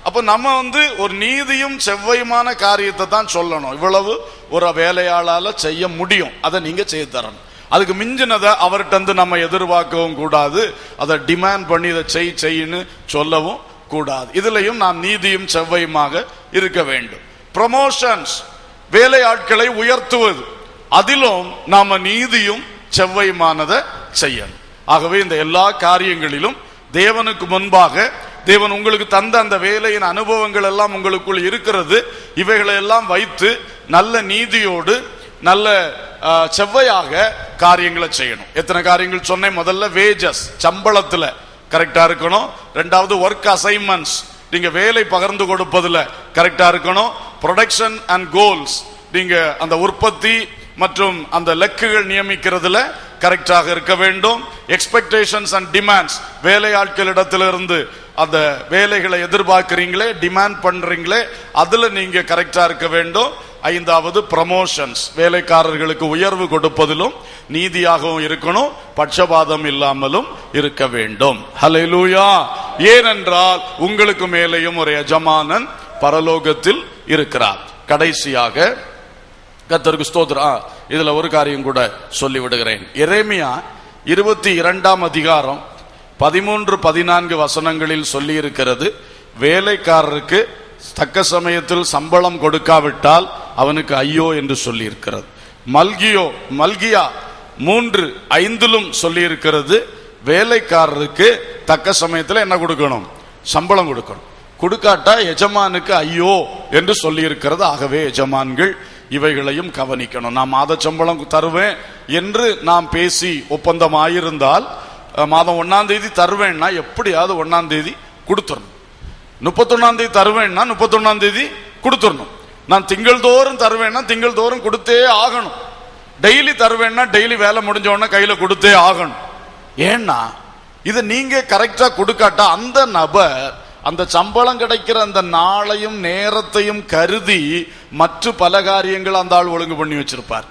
அப்ப நம்ம ஒரு நீதியும் செவ்வையுமான காரியத்தை தான் சொல்லணும். இவ்வளவு ஒரு வேலையாளால செய்ய முடியும், அதை நீங்க செய்து தரணும். அதுக்கு மிஞ்சினதை அவர்கிட்ட நம்ம எதிர்பார்க்கவும் கூடாது, அதை டிமாண்ட் பண்ணி இதை செய்யு சொல்லவும் கூடாது. இதுலயும் நாம் நீதியும் செவ்வையுமாக இருக்க வேண்டும். ப்ரமோஷன்ஸ், வேலை ஆட்களை உயர்த்துவது, அதிலும் நாம நீதியும் செவ்வையுமானதை செய்யணும். ஆகவே இந்த எல்லா காரியங்களிலும் தேவனுக்கு முன்பாக, தேவன் உங்களுக்கு தந்த அந்த வேலையின் அனுபவங்கள் எல்லாம் உங்களுக்குள் இருக்கிறது, இவைகளை எல்லாம் வைத்து நல்ல நீதியோடு நல்ல செவ்வையாக காரியங்களை செய்யணும். எத்தனை காரியங்கள் சொன்னேன்? முதல்ல வேஜஸ், சம்பளத்துல கரெக்டா இருக்கணும். ரெண்டாவது ஒர்க் அசைன்மெண்ட்ஸ், நீங்க வேலை பகிர்ந்து கொடுப்பதுல கரெக்டா இருக்கணும். ப்ரொடக்ஷன் அண்ட் கோல்ஸ், நீங்க அந்த உற்பத்தி மற்றும் அந்த லக்குகள் நியமிக்கிறதுல கரெக்டாக இருக்க வேண்டும். எக்ஸ்பெக்டேஷன்ஸ் அண்ட் டிமாண்ட்ஸ், வேலை ஆட்களிடத்திலிருந்து அந்த வேலைகளை எதிர்பார்க்கிறீங்களே, டிமாண்ட் பண்றீங்களே, அதுல நீங்க கரெக்டா இருக்க வேண்டும். ஐந்தாவது ப்ரமோஷன்ஸ், வேலைக்காரர்களுக்கு உயர்வு கொடுப்பதிலும் நீதியாகவும் இருக்கணும், பட்சபாதம் இல்லாமலும் இருக்க வேண்டும். ஹல்லேலூயா. ஏனென்றால் உங்களுக்கு மேலேயும் ஒரு எஜமானன் பரலோகத்தில் இருக்கிறார். கடைசியாக கர்த்தருக்கு ஸ்தோத்திரம், இதுல ஒரு காரியம் கூட சொல்லி விடுகிறேன். எரேமியா 22ஆம் அதிகாரம் 13-14 வசனங்களில் சொல்லி இருக்கிறது, வேலைக்காரருக்கு தக்க சமயத்தில் சம்பளம் கொடுக்காவிட்டால் அவனுக்கு ஐயோ என்று சொல்லி இருக்கிறது. மல்கியா 3:5 சொல்லி இருக்கிறது, வேலைக்காரருக்கு தக்க சமயத்தில் என்ன கொடுக்கணும்? சம்பளம் கொடுக்கணும். கொடுக்காட்டா எஜமானுக்கு ஐயோ என்று சொல்லி இருக்கிறது. ஆகவே எஜமான்கள் இவைகளையும் கவனிக்கணும். நான் மாத சம்பளம் தருவேன் என்று நாம் பேசி ஒப்பந்தம் ஆயிருந்தால் மாதம் 1ஆம் தேதி தருவேன்னா எப்படியாவது 1ஆம் தேதி கொடுத்துடணும். 31ஆம் தேதி தருவேன்னா 31ஆம் தேதி கொடுத்துடணும். நான் திங்கள் தோறும் தருவேன்னா திங்கள் தோறும் கொடுத்தே ஆகணும். டெய்லி தருவேன்னா டெய்லி வேலை முடிஞ்ச உடனே கையில கொடுத்தே ஆகணும். ஏன்னா இதை நீங்க கரெக்டா கொடுக்காட்டா அந்த நபர் அந்த சம்பளம் கிடைக்கிற அந்த நாளையும் நேரத்தையும் கருதி மற்ற பல காரியங்கள் அந்த ஆள் ஒழுங்கு பண்ணி வச்சிருப்பார்.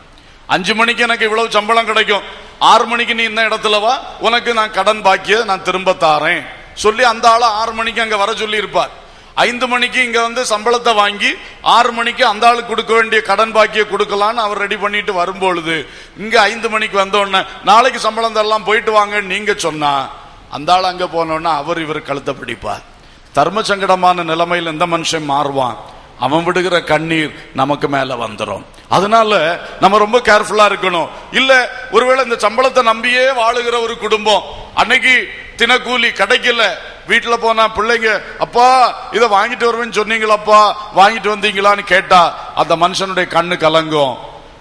5 மணிக்கு எனக்கு இவ்வளவு சம்பளம் கிடைக்கும், 6 மணிக்கு நீ இந்த இடத்துல வா, உனக்கு நான் கடன் பாக்கிய நான் திரும்ப தாரேன் சொல்லி அந்த ஆளை 6 மணிக்கு அங்க வர சொல்லி இருப்பார். 5 மணிக்கு இங்க வந்து சம்பளத்தை வாங்கி 6 மணிக்கு அந்த ஆளுக்கு கொடுக்க வேண்டிய கடன் பாக்கிய கொடுக்கலான்னு அவர் ரெடி பண்ணிட்டு வரும்பொழுது இங்க 5 மணிக்கு வந்த உடனே நாளைக்கு சம்பளம் தரலாம் போயிட்டு வாங்க நீங்க சொன்னா அந்த ஆள் அங்க போனோன்னா அவர் இவர் கழுத்தை பிடிப்பார். தர்ம சங்கடமான நிலைமையில் எந்த மனுஷன் மாறுவான்? அவன் விடுகிற கண்ணீர் நமக்கு மேல வந்துடும். அதனால நம்ம ரொம்ப கேர்ஃபுல்லா இருக்கணும். இல்ல ஒருவேளை இந்த சம்பளத்தை நம்பியே வாழுகிற ஒரு குடும்பம், அன்னைக்கு தினக்கூலி கிடைக்கல, வீட்டுல போனா பிள்ளைங்க அப்பா இதை வாங்கிட்டு வருவேன்னு சொன்னீங்களப்பா வாங்கிட்டு வந்தீங்களான்னு கேட்டா அந்த மனுஷனுடைய கண்ணு கலங்கும்,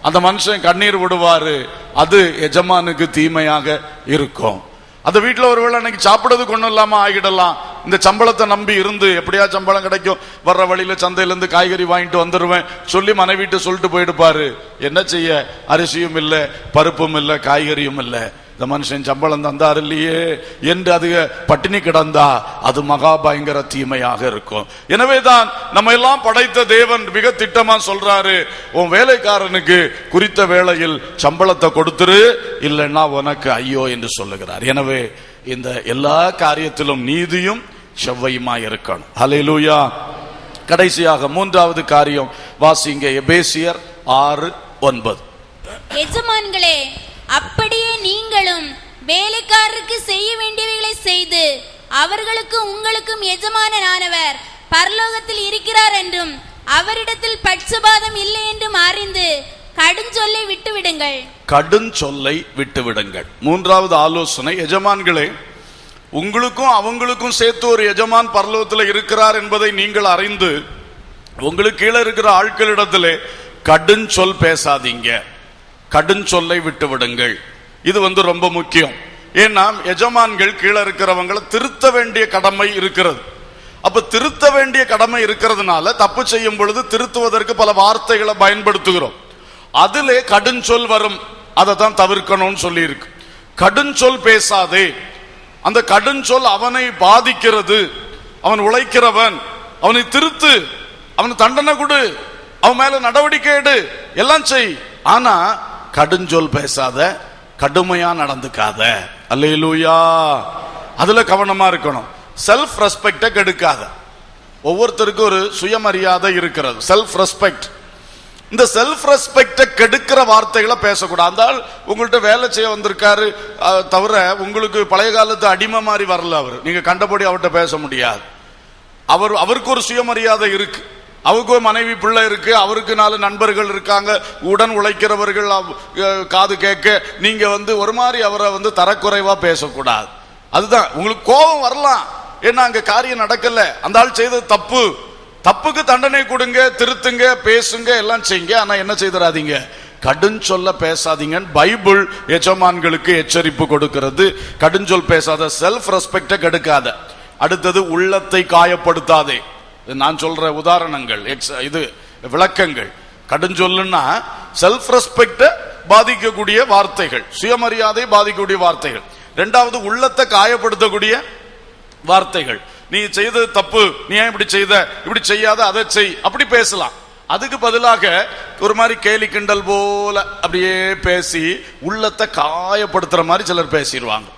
அந்த மனுஷன் கண்ணீர் விடுவாரு. அது எஜமானுக்கு தீமையாக இருக்கும். அந்த வீட்டுல ஒருவேளை அன்னைக்கு சாப்பிடறதுக்கு ஒண்ணும் இல்லாம ஆகிடலாம். இந்த சம்பளத்தை நம்பி இருந்து எப்படியா சம்பளம் கிடைக்கும், வர்ற வழியில சந்தையில இருந்து காய்கறி வாங்கிட்டு வந்துருவேன் சொல்லி மனைவிட்டு சொல்லிட்டு போயிடுப்பாரு. என்ன செய்ய, அரிசியும் இல்ல, பருப்பும் இல்ல, காய்கறியும் இல்ல. இந்த மனுஷன் சம்பளம் தந்தார் இல்லையே என்று அது பட்டினி கிடந்தா அது மகா பயங்கர தீமையாக இருக்கும். எனவேதான் நம்ம எல்லாம் படைத்த தேவன் மிக திட்டமா சொல்றாரு, உன் வேலைக்காரனுக்கு குறித்த வேளையில் சம்பளத்தை கொடுத்துரு, இல்லைன்னா உனக்கு ஐயோ என்று சொல்லுகிறார். எனவே இந்த எல்லா காரியத்திலும் நீதியும் செவ்வையுமா இருக்கணும். ஹல்லேலூயா. கடைசியாக 3வது காரியம் வாசிங்க, எபேசியர் 6:9. எஜமான்களே, அப்படியே நீங்களும் வேலைக்காரருக்கு செய்ய வேண்டியவைகளை செய்து அவர்களுக்கு உங்களுக்கும் எஜமானனானவர் பரலோகத்தில் இருக்கிறார் என்றும் அவரிடத்தில் பட்சபாதம் இல்லை என்றும் அறிந்து கடுஞ்சொல்லை விட்டுவிடுங்கள். கடுஞ்சொல்லை விட்டுவிடுங்கள். 3வது ஆலோசனை, எஜமான்களே உங்களுக்கும் அவங்களுக்கும் சேர்த்து ஒரு எஜமான் பரலோகத்தில் இருக்கிறார் என்பதை நீங்கள் அறிந்து உங்களுக்கு கீழே இருக்கிற ஆட்களிடத்திலே கடுஞ்சொல் பேசாதீங்க, கடுஞ்சொல்லை விட்டு விடுங்கள். இது ரொம்ப முக்கியம். ஏன்னா எஜமான்கள் கீழே இருக்கிறவங்களை திருத்த வேண்டிய கடமை இருக்கிறது. அப்ப திருத்த வேண்டிய கடமை இருக்கிறதுனால தப்பு செய்யும் பொழுது திருத்துவதற்கு பல வார்த்தைகளை பயன்படுத்துகிறோம். அதிலே கடுஞ்சொல் வரும், அதை தான் தவிர்க்கணும்னு சொல்லி இருக்கு. கடுஞ்சொல் பேசாதே. அந்த கடுஞ்சொல் அவனை பாதிக்கிறது. அவன் உழைக்கிறவன், அவனை திருத்து, அவன் தண்டனை கொடு, அவன் மேல நடவடிக்கை எடு, எல்லாம் செய். ஆனா கடுஞ்சொல் பேசாத, கடுமையா நடந்துக்காத. அல்லேலூயா. அதுல கவனமா இருக்கணும். செல்ஃப் ரெஸ்பெக்ட கெடுக்காத. ஒவ்வொருத்தருக்கும் ஒரு சுயமரியாதை இருக்கிறது, செல்ஃப் ரெஸ்பெக்ட். இந்த செல்ஃப் ரெஸ்பெக்ட கெடுக்கிற வார்த்தைகளை பேசக்கூடாது. அந்த ஆள் உங்கள்கிட்ட வேலை செய்ய வந்திருக்காரு தவிர உங்களுக்கு பழைய காலத்து அடிமை மாதிரி வரல. அவர் நீங்க கண்டபடி அவர்கிட்ட பேச முடியாது. அவருக்கு ஒரு சுயமரியாதை இருக்கு, அவருக்கு ஒரு மனைவி பிள்ளை இருக்கு, அவருக்கு 4 நண்பர்கள் இருக்காங்க, உடன் உழைக்கிறவர்கள் காது கேட்க. நீங்க ஒரு மாதிரி அவரை தரக்குறைவா பேசக்கூடாது. அதுதான் உங்களுக்கு கோபம் வரலாம், ஏன்னா அங்க காரியம் நடக்கல, அந்த ஆள் செய்தது தப்பு. தப்புக்கு தண்டனை கொடுங்க, திருத்துங்க, பேசுங்க, எல்லாம் செய்யுங்க. ஆனா என்ன செய்தராதீங்க, கடுஞ்சொல்ல பேசாதீங்க. பைபிள் எஜமான்களுக்கு எச்சரிப்பு கொடுக்கிறது. கடுஞ்சொல் பேசாத, செல்ஃப் ரெஸ்பெக்ட கெடுக்காத. அடுத்தது உள்ளத்தை காயப்படுத்தாதே. நான் சொல்ற உதாரணங்கள், இது விளக்கங்கள். கடுஞ்சொல்லுன்னா செல்ஃப் ரெஸ்பெக்ட பாதிக்கக்கூடிய வார்த்தைகள், சுயமரியாதை பாதிக்கக்கூடிய வார்த்தைகள். 2வது உள்ளத்தை காயப்படுத்தக்கூடிய வார்த்தைகள். நீ செய்தது தப்பு, நீ ஏன் இப்படி செய்த, இப்படி செய்யாத, அதை செய், அப்படி பேசலாம். அதுக்கு பதிலாக ஒரு மாதிரி கேலி கிண்டல் போல அப்படியே பேசி உள்ளத்தை காயப்படுத்துற மாதிரி சிலர் பேசிடுவாங்க.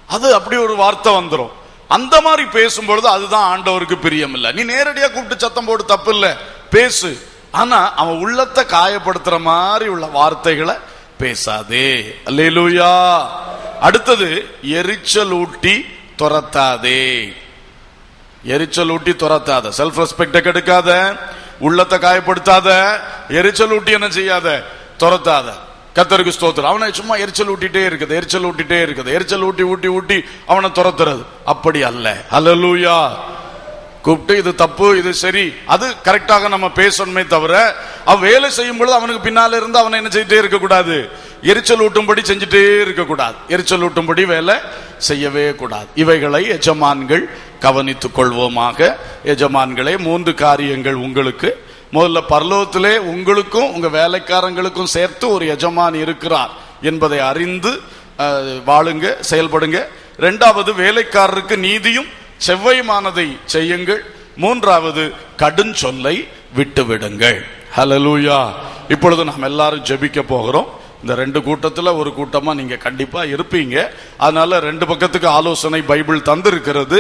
அது அப்படி ஒரு வார்த்தை வந்துடும். அந்த மாதிரி பேசும்பொழுது அதுதான் ஆண்டவருக்கு பிரியம் இல்லை. நீ நேரடியா கூப்பிட்டு சத்தம் போட்டு தப்பு இல்லை, பேசு. ஆனா அவன் உள்ளத்தை காயப்படுத்துற மாதிரி உள்ள வார்த்தைகளை பேசாதே. அல்லேலூயா. அடுத்தது எரிச்சல் ஊட்டி துரத்தாதே. எரிச்சல் ஊட்டி துரத்தாத, செல்ஃப் ரெஸ்பெக்ட கெடுக்காத, உள்ளத்தை காயப்படுத்தாத, எரிச்சல் ஊட்டி என்ன செய்யாத, துரத்தாத. கர்த்தருக்கு ஸ்தோத்திரம். அவனை சும்மா எரிச்சல் ஊட்டிட்டே இருக்குது, எரிச்சல் ஊட்டிட்டே இருக்குது, எரிச்சல் ஊட்டி ஊட்டி ஊட்டி அவனை துரத்துறது அப்படி அல்ல. அல்லேலூயா. கூப்பிட்டு இது தப்பு இது சரி அது கரெக்டாக நம்ம பேசணுமே தவிர அவன் வேலை செய்யும் பொழுது அவனுக்கு பின்னால இருந்து அவனை என்ன செய்யிட்டே இருக்கக்கூடாது, எரிச்சல் ஊட்டும்படி செஞ்சுட்டே இருக்கக்கூடாது, எரிச்சல் ஊட்டும்படி வேலை செய்யவே கூடாது. இவைகளை எஜமான்கள் கவனித்துக் கொள்வோமாக. எஜமான்களே, 3 காரியங்கள் உங்களுக்கு. முதல்ல, பரலோகத்திலே உங்களுக்கும் உங்க வேலைக்காரங்களுக்கும் சேர்த்து ஒரு எஜமான் இருக்கிறார் என்பதை அறிந்து வாழுங்க, செயல்படுங்க. 2வது, வேலைக்காரருக்கு நீதியும் செவ்வையுமானதை செய்யுங்கள். 3வது, கடும் சொல்லை விட்டுவிடுங்கள். ஹல்லேலூயா. இப்பொழுது நாம் எல்லாரும் ஜெபிக்க போகிறோம். இந்த 2 கூட்டத்தில் ஒரு கூட்டமா நீங்க கண்டிப்பா இருப்பீங்க. அதனால 2 பக்கத்துக்கு ஆலோசனை பைபிள் தந்திருக்கிறது.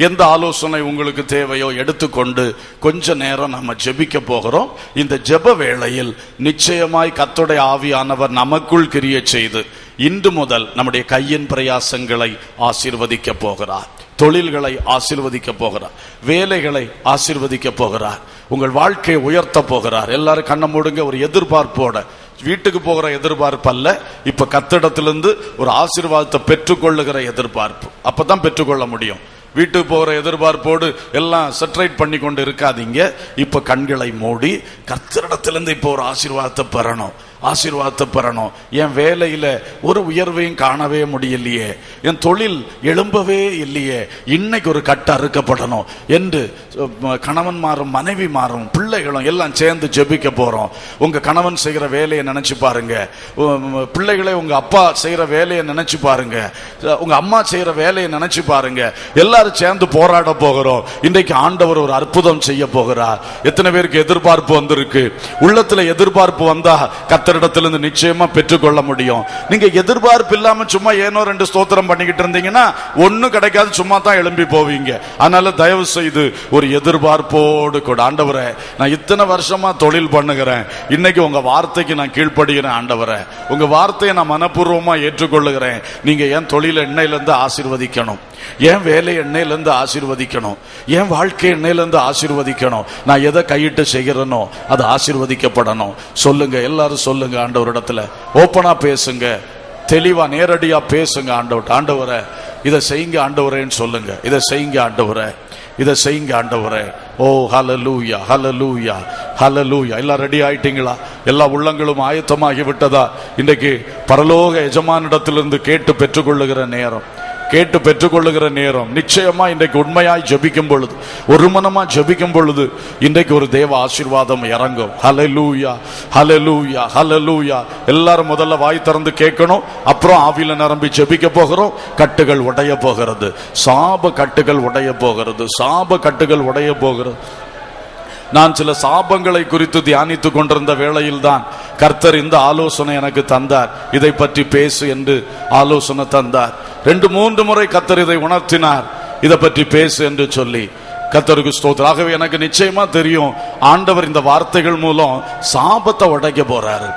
எந்த ஆலோசனை உங்களுக்கு தேவையோ எடுத்துக்கொண்டு கொஞ்ச நேரம் நம்ம ஜெபிக்க போகிறோம். இந்த ஜெப வேளையில் நிச்சயமாய் கர்த்தருடைய ஆவியானவர் நமக்குள் கிரியை செய்து இன்று முதல் நம்முடைய கையின் பிரயாசங்களை ஆசீர்வதிக்க போகிறார், தொழில்களை ஆசீர்வதிக்க போகிறார், வேலைகளை ஆசீர்வதிக்க போகிறார், உங்கள் வாழ்க்கையை உயர்த்த போகிறார். எல்லாரும் கண்ண மூடுங்க. ஒரு எதிர்பார்ப்போட, வீட்டுக்கு போகிற எதிர்பார்ப்பு அல்ல, இப்ப கர்த்தரிடத்திலிருந்து ஒரு ஆசீர்வாதத்தை பெற்றுக்கொள்ளுகிற எதிர்பார்ப்பு. அப்பதான் பெற்றுக்கொள்ள முடியும். வீட்டுக்கு போகிற எதிர்பார்ப்போடு எல்லாம் செட்ரைட் பண்ணி கொண்டு இருக்காதீங்க. இப்ப கண்களை மூடி கர்த்தரிடத்திலிருந்து இப்ப ஒரு ஆசீர்வாதத்தை பெறணும், ஆசீர்வாதத்தை பெறணும். என் வேலையில ஒரு உயர்வையும் காணவே முடியலையே, என் தொழில் எழும்பவே இல்லையே, இன்னைக்கு ஒரு கட்ட அறுக்கப்படணும் என்று கணவன்மாரும் மனைவிமாரும் பிள்ளைகளும் எல்லாம் சேர்ந்து ஜெபிக்க போறோம். உங்க கணவன் செய்கிற வேலையை நினைச்சு பாருங்க, பிள்ளைகளை உங்க அப்பா செய்யற வேலையை நினைச்சு பாருங்க, உங்க அம்மா செய்யற வேலையை நினைச்சு பாருங்க. எல்லாரும் சேர்ந்து போராட போகிறோம். இன்றைக்கு ஆண்டவர் ஒரு அற்புதம் செய்ய போகிறார். எத்தனை பேருக்கு எதிர்பார்ப்பு வந்திருக்கு? உள்ளத்துல எதிர்பார்ப்பு வந்தா கர்த்தரிடத்திலிருந்து நிச்சயமா பெற்றுக்கொள்ள முடியும். நீங்க எதிர்பார்ப்பு இல்லாம சும்மா ஏனோ 2 ஸ்தோத்திரம் பண்ணிக்கிட்டு இருந்தீங்கன்னா ஒன்னும் கிடைக்காது, சும்மா தான் எழும்பி போவீங்க. அதனால தயவு செய்து ஒரு எதிர்பார்ப்போடு கூட, ஆண்டவரே நான் இத்தனை வருஷமா தொழில் பண்ணுகிறேன், இன்னைக்கு உங்க வார்த்தைக்கு நான் கீழ்ப்படுகிறேன். ஆண்டவரே உங்க வார்த்தையை நான் மனப்பூர்வமா ஏற்றுக்கொள்ளுகிறேன். நீங்க என் தொழில எண்ணெயிலிருந்து ஆசீர்வதிக்கணும், என் வேலை எண்ணெயிலிருந்து ஆசீர்வதிக்கணும், என் வாழ்க்கை எண்ணெயிலிருந்து ஆசீர்வதிக்கணும். நான் எதை கையிட்டு செய்கிறேனோ அது ஆசீர்வதிக்கப்படணும். சொல்லுங்க, எல்லாரும் சொல்லுங்க. ஆண்டவரிடத்துல ஓப்பனா பேசுங்க, தெளிவா நேரடியா பேசுங்க. ஆண்டவரே இதை செய்யுங்க ஆண்டவரேன்னு சொல்லுங்க. இதை செய்யுங்க ஆண்டவரே, இதை செய்யுங்க ஆண்டவரே. ஓ ஹல்லேலூயா, ஹல்லேலூயா, ஹல்லேலூயா. எல்லாம் ரெடி ஆயிட்டீங்களா? எல்லா உள்ளங்களும் ஆயத்தமாகி விட்டதா? இன்றைக்கு பரலோக எஜமானிடத்திலிருந்து கேட்டு பெற்றுக்கொள்ளுகிற நேரம், கேட்டு பெற்றுக்கொள்ளுகிற நேரம். நிச்சயமா இன்றைக்கு உண்மையாய் ஜெபிக்கும் பொழுது, ஒரு மனமா ஜெபிக்கும் பொழுது இன்றைக்கு ஒரு தேவ ஆசீர்வாதம் இறங்கும். ஹல்லேலூயா, ஹல்லேலூயா, ஹல்லேலூயா. எல்லாரும் முதல்ல வாய் திறந்து கேட்கணும், அப்புறம் ஆவியில நிரம்பி ஜெபிக்க போகிறோம். கட்டுகள் உடைய போகிறது, சாப கட்டுகள் உடைய போகிறது, சாப கட்டுகள் உடைய போகிறது. நான் சில சாபங்களை குறித்து தியானித்துக் கொண்டிருந்த வேளையில் தான் கர்த்தர் இந்த ஆலோசனை எனக்கு தந்தார். இதை பற்றி பேசு என்று ஆலோசனை தந்தார். 2-3 முறை கர்த்தர் இதை உணர்த்தினார், இதை பற்றி பேசு என்று சொல்லி. கர்த்தருக்கு ஸ்தோத்திரம். ஆகவே எனக்கு நிச்சயமா தெரியும், ஆண்டவர் இந்த வார்த்தைகள் மூலம் சாபத்தை உடைக்க போறாரு,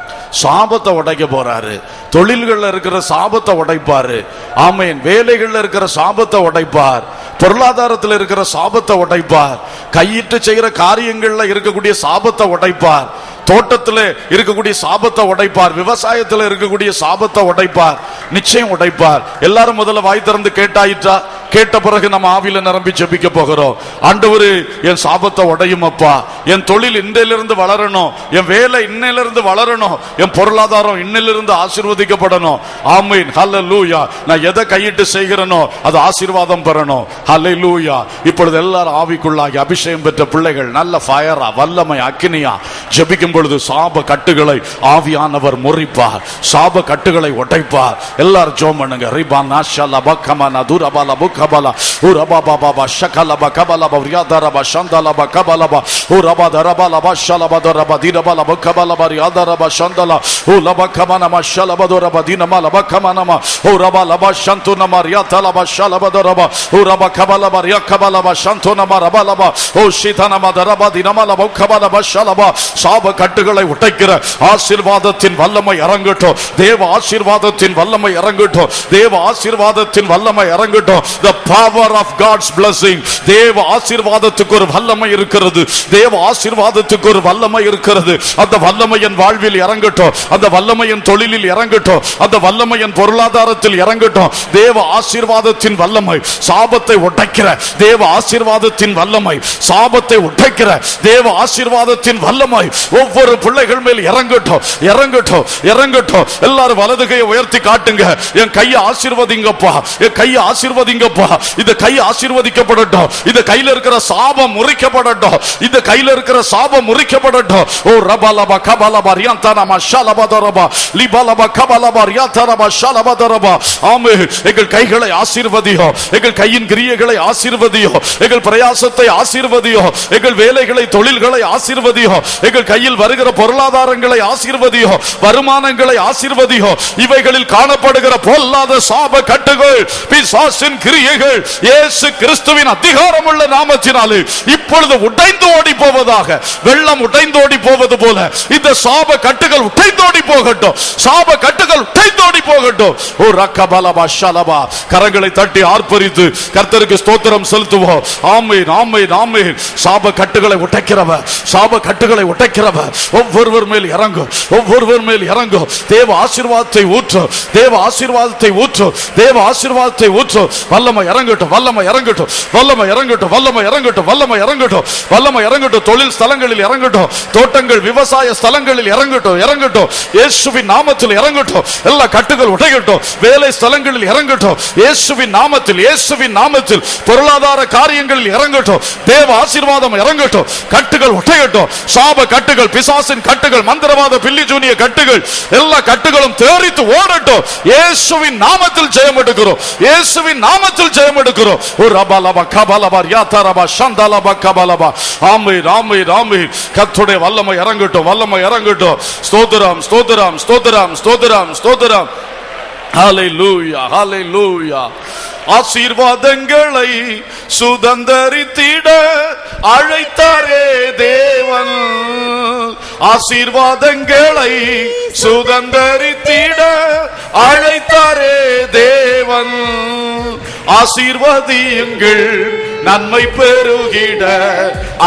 சாபத்தை உடைக்க போறாரு. தொழில்கள்ல இருக்கிற சாபத்தை உடைப்பாரு. ஆமேன். வேலைகள்ல இருக்கிற சாபத்தை உடைப்பார், பொருளாதாரத்தில் இருக்கிற சாபத்தை உடைப்பார், கையிட்டு செய்கிற காரியங்கள்ல இருக்கக்கூடிய சாபத்தை உடைப்பார், தோட்டத்தில் இருக்கக்கூடிய சாபத்தை உடைப்பார், விவசாயத்தில் இருக்கக்கூடிய சாபத்தை உடைப்பார், நிச்சயம் உடைப்பார். எல்லாரும் முதல்ல வாய் திறந்து கேட்டாயிட்டா? கேட்ட பிறகு நம்ம ஆவியில நிரம்பி ஜெபிக்க போகிறோம். ஆண்டவரே என் சாபத்தை உடையும் அப்பா, என் தொழில் இன்னையிலிருந்து வளரணும், என் வேலை இன்னையிலிருந்து வளரணும், என் பொருளாதாரம் இன்னையிலிருந்து ஆசீர்வதிக்கப்படணும். ஆமீன், ஹல்லேலூயா. நான் எதை கையிட்டு செய்கிறேனோ அது ஆசீர்வாதம் பெறணும். ஹல்லேலூயா. இப்பொழுது எல்லாரும் ஆவிக்குள்ளாகி அபிஷேகம் பெற்ற பிள்ளைகள் நல்ல ஃபயரா, வல்லமை, அக்கினியா ஜெபிக்கும் பொழுது சாப கட்டுகளை ஆவியானவர் முறிப்பார், சாப கட்டுகளை உடைப்பார். எல்லாரும் ஜெபம் பண்ணுங்க. ரிபானா ஷலபா கமனா துரபாலா புகபாலா உரபாபாபா ஷகலபா கபலபா ரியாதரபா ஷந்தலபா கபலபா உரபா தரபாலபா ஷலபா தரபா திரபாலா புகபாலபா ரியாதரபா ஷந்தலா உலபா கமனா மஷலபா தரபா தினமாலபா கமனாமா உரபா லபா ஷந்துனமா ரியாதலபா ஷலபா தரபா உரபா கபலபா ரியாகபலபா ஷந்துனமா ரபாலபா ஓ ஷிதனமா தரபா தினமாலபா கபலபா ஷலபா. சாப கட்டுகளை உடைக்கிற ஆசீர்வாதத்தின் வல்லமை இறங்கட்டும். தேவ ஆசீர்வாதத்தின் வல்லமை இறங்கட்டும். தேவ ஆசீர்வாதத்தின் வல்லமை இறங்கட்டும். இந்த power of God's blessing. தேவ ஆசீர்வாதத்துக்கு ஒரு வல்லமை இருக்கிறது. தேவ ஆசீர்வாதத்துக்கு ஒரு வல்லமை இருக்கிறது. அந்த வல்லமை என் வாழ்வில் இறங்கட்டும். அந்த வல்லமை என் தொழிலில் இறங்கட்டும். அந்த வல்லமை என் பொருளாதாரத்தில் இறங்கட்டும். தேவ ஆசீர்வாதத்தின் வல்லமை, சாபத்தை உடைக்கிற தேவ ஆசீர்வாதத்தின் வல்லமை, சாபத்தை உடைக்கிற தேவ ஆசீர்வாதத்தின் வல்லமை ஒவ்வொரு பிள்ளைகள் மேல் இறங்கட்டும், இறங்கட்டும், இறங்கட்டும். எல்லாரும் வலது கையை உயர்த்தி காட்டுங்க. என் கையை ஆசீர்வதிங்கப்பா, என் கையை ஆசீர்வதிங்கப்பா. இந்த கை ஆசீர்வதிக்கப்படட்டும். இந்த கையில இருக்கிற சாபம் முறிக்கப்படட்டும். இந்த கையில இருக்கிற சாபம் முறிக்கப்படட்டும். ஓ ரபலபா கபலபா ரியாந்தனமா ஷலபதரபா லிபலபா கபலபா ரியாந்தனமா ஷலபதரபா. ஆமென். எங்கள் கைகளை ஆசீர்வதியோ, எங்கள் கையின் கிரியைகளை ஆசீர்வதியோ, எங்கள் பிரயாசத்தை ஆசீர்வதியோ, எங்கள் வேலைகளை தொழில்களை ஆசீர்வதியோ, எங்கள் கையில் வருகிற பொருளாதாரங்களை ஆசீர்வதியோ, வருமானங்களை ஆசீர்வதியோ. இவைகளில் காணப்படுகிற பொல்லாத சாப கட்டுகள், பிசாசின் கிரியைகள் இயேசு கிறிஸ்துவின் அதிகாரமுள்ள நாமத்தினாலே இப்பொழுது உடைந்து ஓடி போவதாக. வெள்ளம் உடைந்து ஓடி போவது போல இந்த சாப கட்டுகள் உடைந்தோடி போகட்டும். சாப கட்டுகள் உடைந்தோடி போகட்டும். ஓ ரக்கபலபா ஷலபா. கரங்களை தட்டி ஆர்ப்பரித்து கர்த்தருக்கு ஸ்தோத்திரம் செலுத்துவோம். ஆமென், ஆமென், ஆமென். சாப கட்டுகளை உடைக்கிறவர், சாப கட்டுகளை உடைக்கிறவர் ஒவ்வொருவர் மேல் இறங்கும், ஒவ்வொருவர் மேல் இறங்கும். தேவ ஆசீர்வாதத்தை ஊற்று, தேவ ஆசீர்வாதத்தை ஊற்று, தேவ ஆசீர்வாதத்தை ஊற்று. வல்லமை இறங்கட்டும், வல்லமை இறங்கட்டும், வல்லமை இறங்கட்டும், வல்லமை இறங்கட்டும், வல்லமை இறங்கட்டும், வல்லமை இறங்கட்டும். தொழில் ஸ்தலங்களில் இறங்கட்டும், தோட்டங்கள் விவசாய ஸ்தலங்களில் இறங்கட்டும், இறங்கட்டும். இயேசுவின் நாமத்தில் இறங்கட்டும். எல்லா கட்டுகள் உடையட்டும். வேலை ஸ்தலங்களில் இறங்கட்டும் இயேசுவின் நாமத்தில், இயேசுவின் நாமத்தில். பொருளாதார காரியங்களில் இறங்கட்டும். தேவ ஆசீர்வாதம் இறங்கட்டும். கட்டுகள் உடையட்டும். சாப கட்டுகள், பிசாசின் கட்டுகள், மந்திரவாத பில்லி ஜூனிய கட்டுகள், எல்லா கட்டுகளும் தேறித்து ஓடட்டும். இயேசுவின் நாமத்தில் ஜெயம் எடுக்கிறோம், இயேசுவின் நாமத்தில் ஜெயம் எடுக்கிறோம். ஓ ரபலபா கபலபா யாதரபா ஷந்தலபா கபலபா. ஆமென், ஆமென், ஆமென். கர்த்தருடைய வல்லமை இறங்கட்டும், வல்லமை இறங்கட்டும். ஸ்தோத்திரம், ஸ்தோத்திரம், ஸ்தோத்திரம், ஸ்தோத்திரம், ஸ்தோத்திரம். ஹல்லேலூயா, ஹல்லேலூயா. ஆசீர்வாதங்களை சுதந்தரித்திட அழைத்தாரே தேவன். ஆசீர்வாதங்களை சுதந்தரித்திட அழைத்தாரே தேவன். ஆசீர்வதியுங்கள், நன்மை பெருகிட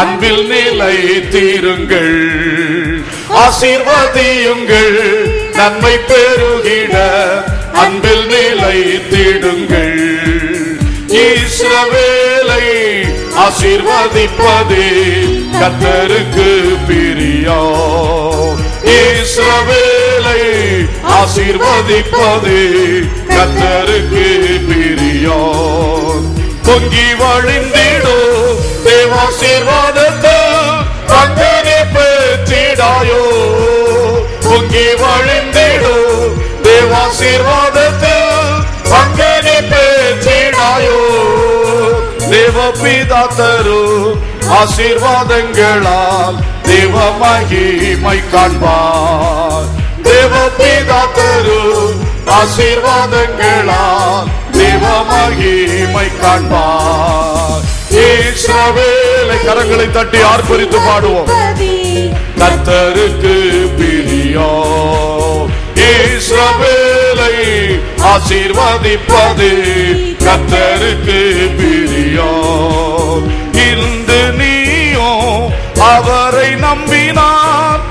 அன்பில் நிலைத்திருங்கள். ஆசீர்வதியுங்கள், நன்மை பெருகிட அன்பில் நிலைத்திடுங்கள். இஸ்ரவேலை ஆசீர்வதிப்பது கர்த்தருக்கு பிரியம். இஸ்ரவேலை ஆசீர்வதிப்பது கர்த்தருக்கு பிரியம். பொங்கி வழிந்திடும் தேவாசீர்வாதத்தை பங்கனி பெற்றிடாயோ. பொங்கி வழிந்திடும் தேவாசீர்வாதத்தை பங்கனி பெற்றிடாயோ. தேவபிதா தரும் ஆசீர்வாதங்களால் தேவ மகிமை காண்பார். தேவபிதா தரும் ஆசீர்வாதங்களால் தேவ மகிமை காண்பார். இஸ்ரவேலை கரங்களை தட்டி ஆர்ப்பரித்து பாடுவோம். கர்த்தருக்கு பிரியம். இஸ்ரவேலை ஆசீர்வதிப்பது கர்த்தருக்கு பிரியம். இன்று நீயும் அவரை நம்பினார்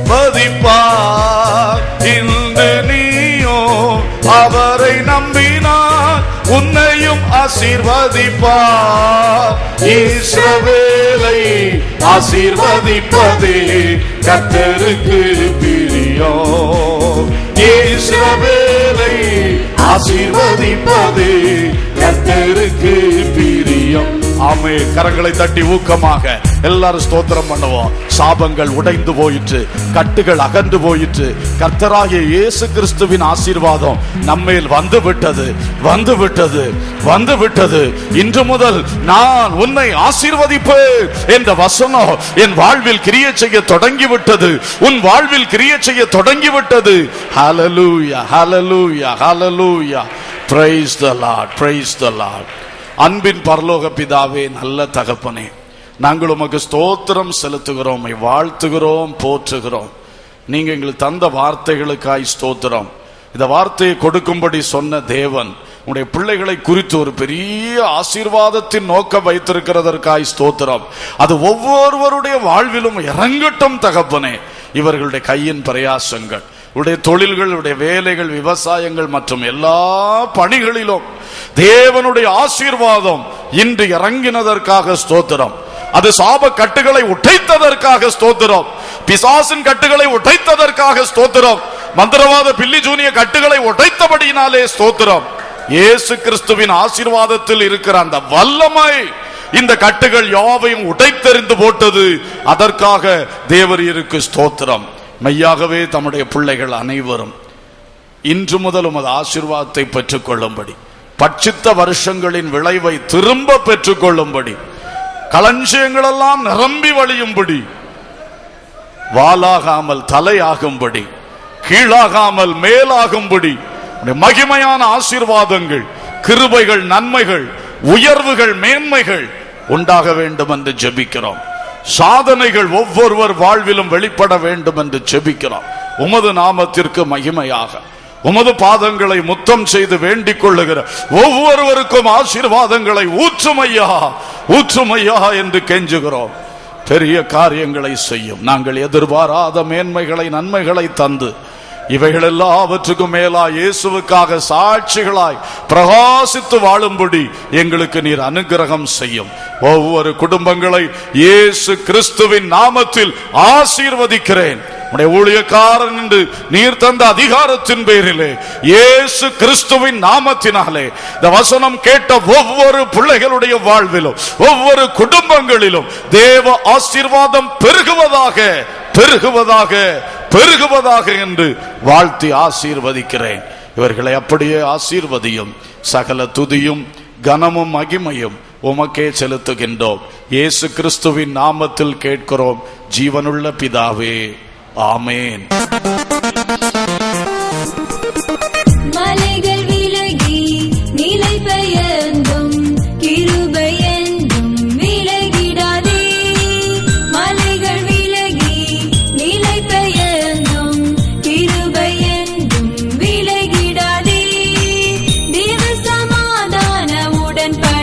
வதிப்பார். இன்று நீயும் அவரை நம்பினார் உன்னையும் ஆசீர்வதிப்பார். இஸ்ரவேலை ஆசீர்வதிப்பது கர்த்தருக்கு பிரியம். இஸ்ரவேலை ஆசீர்வதிப்பது கர்த்தருக்கு பிரியம். ஆமென். கரங்களை தட்டி ஊக்கமாக எல்லாரும் ஸ்தோத்திரம் பண்ணுவோம். சாபங்கள் உடைந்து போயிற்று, கட்டுகள் அகன்று போயிற்று. கர்த்தராகிய இயேசு கிறிஸ்துவின் ஆசீர்வாதம் நம்மேல் வந்து விட்டது, வந்து விட்டது, வந்து விட்டது. இன்று முதல் நான் உன்னை ஆசீர்வதிப்பேன் என்ற வசனம் என் வாழ்வில் கிரியை செய்ய தொடங்கிவிட்டது. உன் வாழ்வில் கிரியை செய்ய தொடங்கிவிட்டது. ஹல்லேலூயா, ஹல்லேலூயா, ஹல்லேலூயா. Praise the Lord, praise the Lord. அன்பின் பரலோக பிதாவே, நல்ல தகப்பனே, நாங்கள் உமக்கு ஸ்தோத்திரம் செலுத்துகிறோம், வாழ்த்துகிறோம், போற்றுகிறோம். நீங்க எங்களுக்கு தந்த வார்த்தைகளுக்காய் ஸ்தோத்திரம். இந்த வார்த்தையை கொடுக்கும்படி சொன்ன தேவன் உடைய பிள்ளைகளை குறித்து ஒரு பெரிய ஆசீர்வாதத்தின் நோக்கம் வைத்திருக்கிறதற்காய் ஸ்தோத்திரம். அது ஒவ்வொருவருடைய வாழ்விலும் இறங்கட்டும் தகப்பனே. இவர்களுடைய கையின் பிரயாசங்கள், உடைய தொழில்கள், உடைய வேலைகள், விவசாயங்கள் மற்றும் எல்லா பணிகளிலும் தேவனுடைய ஆசீர்வாதம் இன்று இறங்கினதற்காக ஸ்தோத்திரம். அது சாப கட்டுகளை உடைத்ததற்காக ஸ்தோத்திரம். பிசாசின் கட்டுகளை உடைத்ததற்காக ஸ்தோத்திரம். மந்திரவாத பில்லி ஜூனிய கட்டுகளை உடைத்தபடியினாலே ஸ்தோத்திரம். இயேசு கிறிஸ்துவின் ஆசீர்வாதத்தில் இருக்கிற அந்த வல்லமை இந்த கட்டுகள் யாவையும் உடைத்தெறிந்து போட்டது. அதற்காக தேவரீருக்கு ஸ்தோத்திரம். மெய்யாகவே தம்முடைய பிள்ளைகள் அனைவரும் இன்று முதல் உமது ஆசீர்வாதத்தை பெற்றுக் கொள்ளும்படி, பட்சித்த வருஷங்களின் விளைவை திரும்ப பெற்றுக் கொள்ளும்படி, களஞ்சியங்கள் எல்லாம் நிரம்பி வழியும்படி, வாலாகாமல் தலையாகும்படி, கீழாகாமல் மேலாகும்படி மகிமையான ஆசீர்வாதங்கள், கிருபைகள், நன்மைகள், உயர்வுகள், மேன்மைகள் உண்டாக வேண்டும் என்று ஜெபிக்கிறோம். சாதனைகள் ஒவ்வொருவர் வாழ்விலும் வெளிப்பட வேண்டும் என்று ஜெபிக்கிறோம். உமது நாமத்திற்கு மகிமையாக உமது பாதங்களை முத்தம் செய்து வேண்டிக் கொள்ளுகிற ஒவ்வொருவருக்கும் ஆசீர்வாதங்களை ஊற்றுமையா ஊற்றுமையா என்று கெஞ்சுகிறோம். பெரிய காரியங்களை செய்யும். நாங்கள் எதிர்பாராத மேன்மைகளை, நன்மைகளை தந்து இவைகள் எல்லாவற்றுக்கும் மேலா இயேசுவுக்காக சாட்சிகளாய் பிரகாசித்து வாழும்படி எங்களுக்கு நீர் அனுக்கிரகம் செய்யும். ஒவ்வொரு குடும்பங்களை இயேசு கிறிஸ்துவின் நாமத்தில் ஆசீர்வதிக்கிறேன். உடைய ஊழியக்காரன் என்று நீர் தந்த அதிகாரத்தின் பேரிலே இயேசு கிறிஸ்துவின் நாமத்தினாலே இந்த வசனம் கேட்ட ஒவ்வொரு பிள்ளைகளுடைய வாழ்விலும், ஒவ்வொரு குடும்பங்களிலும் தேவ ஆசீர்வாதம் பெருகுவதாக பெருகுவதாக பெருகுவதாக என்று வாழ்த்தி ஆசீர்வதிக்கிறேன். இவர்களை அப்படியே ஆசீர்வதியும். சகல துதியும் கனமும் மகிமையும் உமக்கே செலுத்துகின்றோம். இயேசு கிறிஸ்துவின் நாமத்தில் கேட்கிறோம் ஜீவனுள்ள பிதாவே, ஆமேன். மலைகள் விலகி நிலை பெயர்ந்தும் கிருபை என்றும் விலகிடாதே. மலைகள் விலகி நிலை பெயர்ந்தும் கிருபை என்றும் விலகிடாதே. தேவ சமாதான உடன்படிக்கை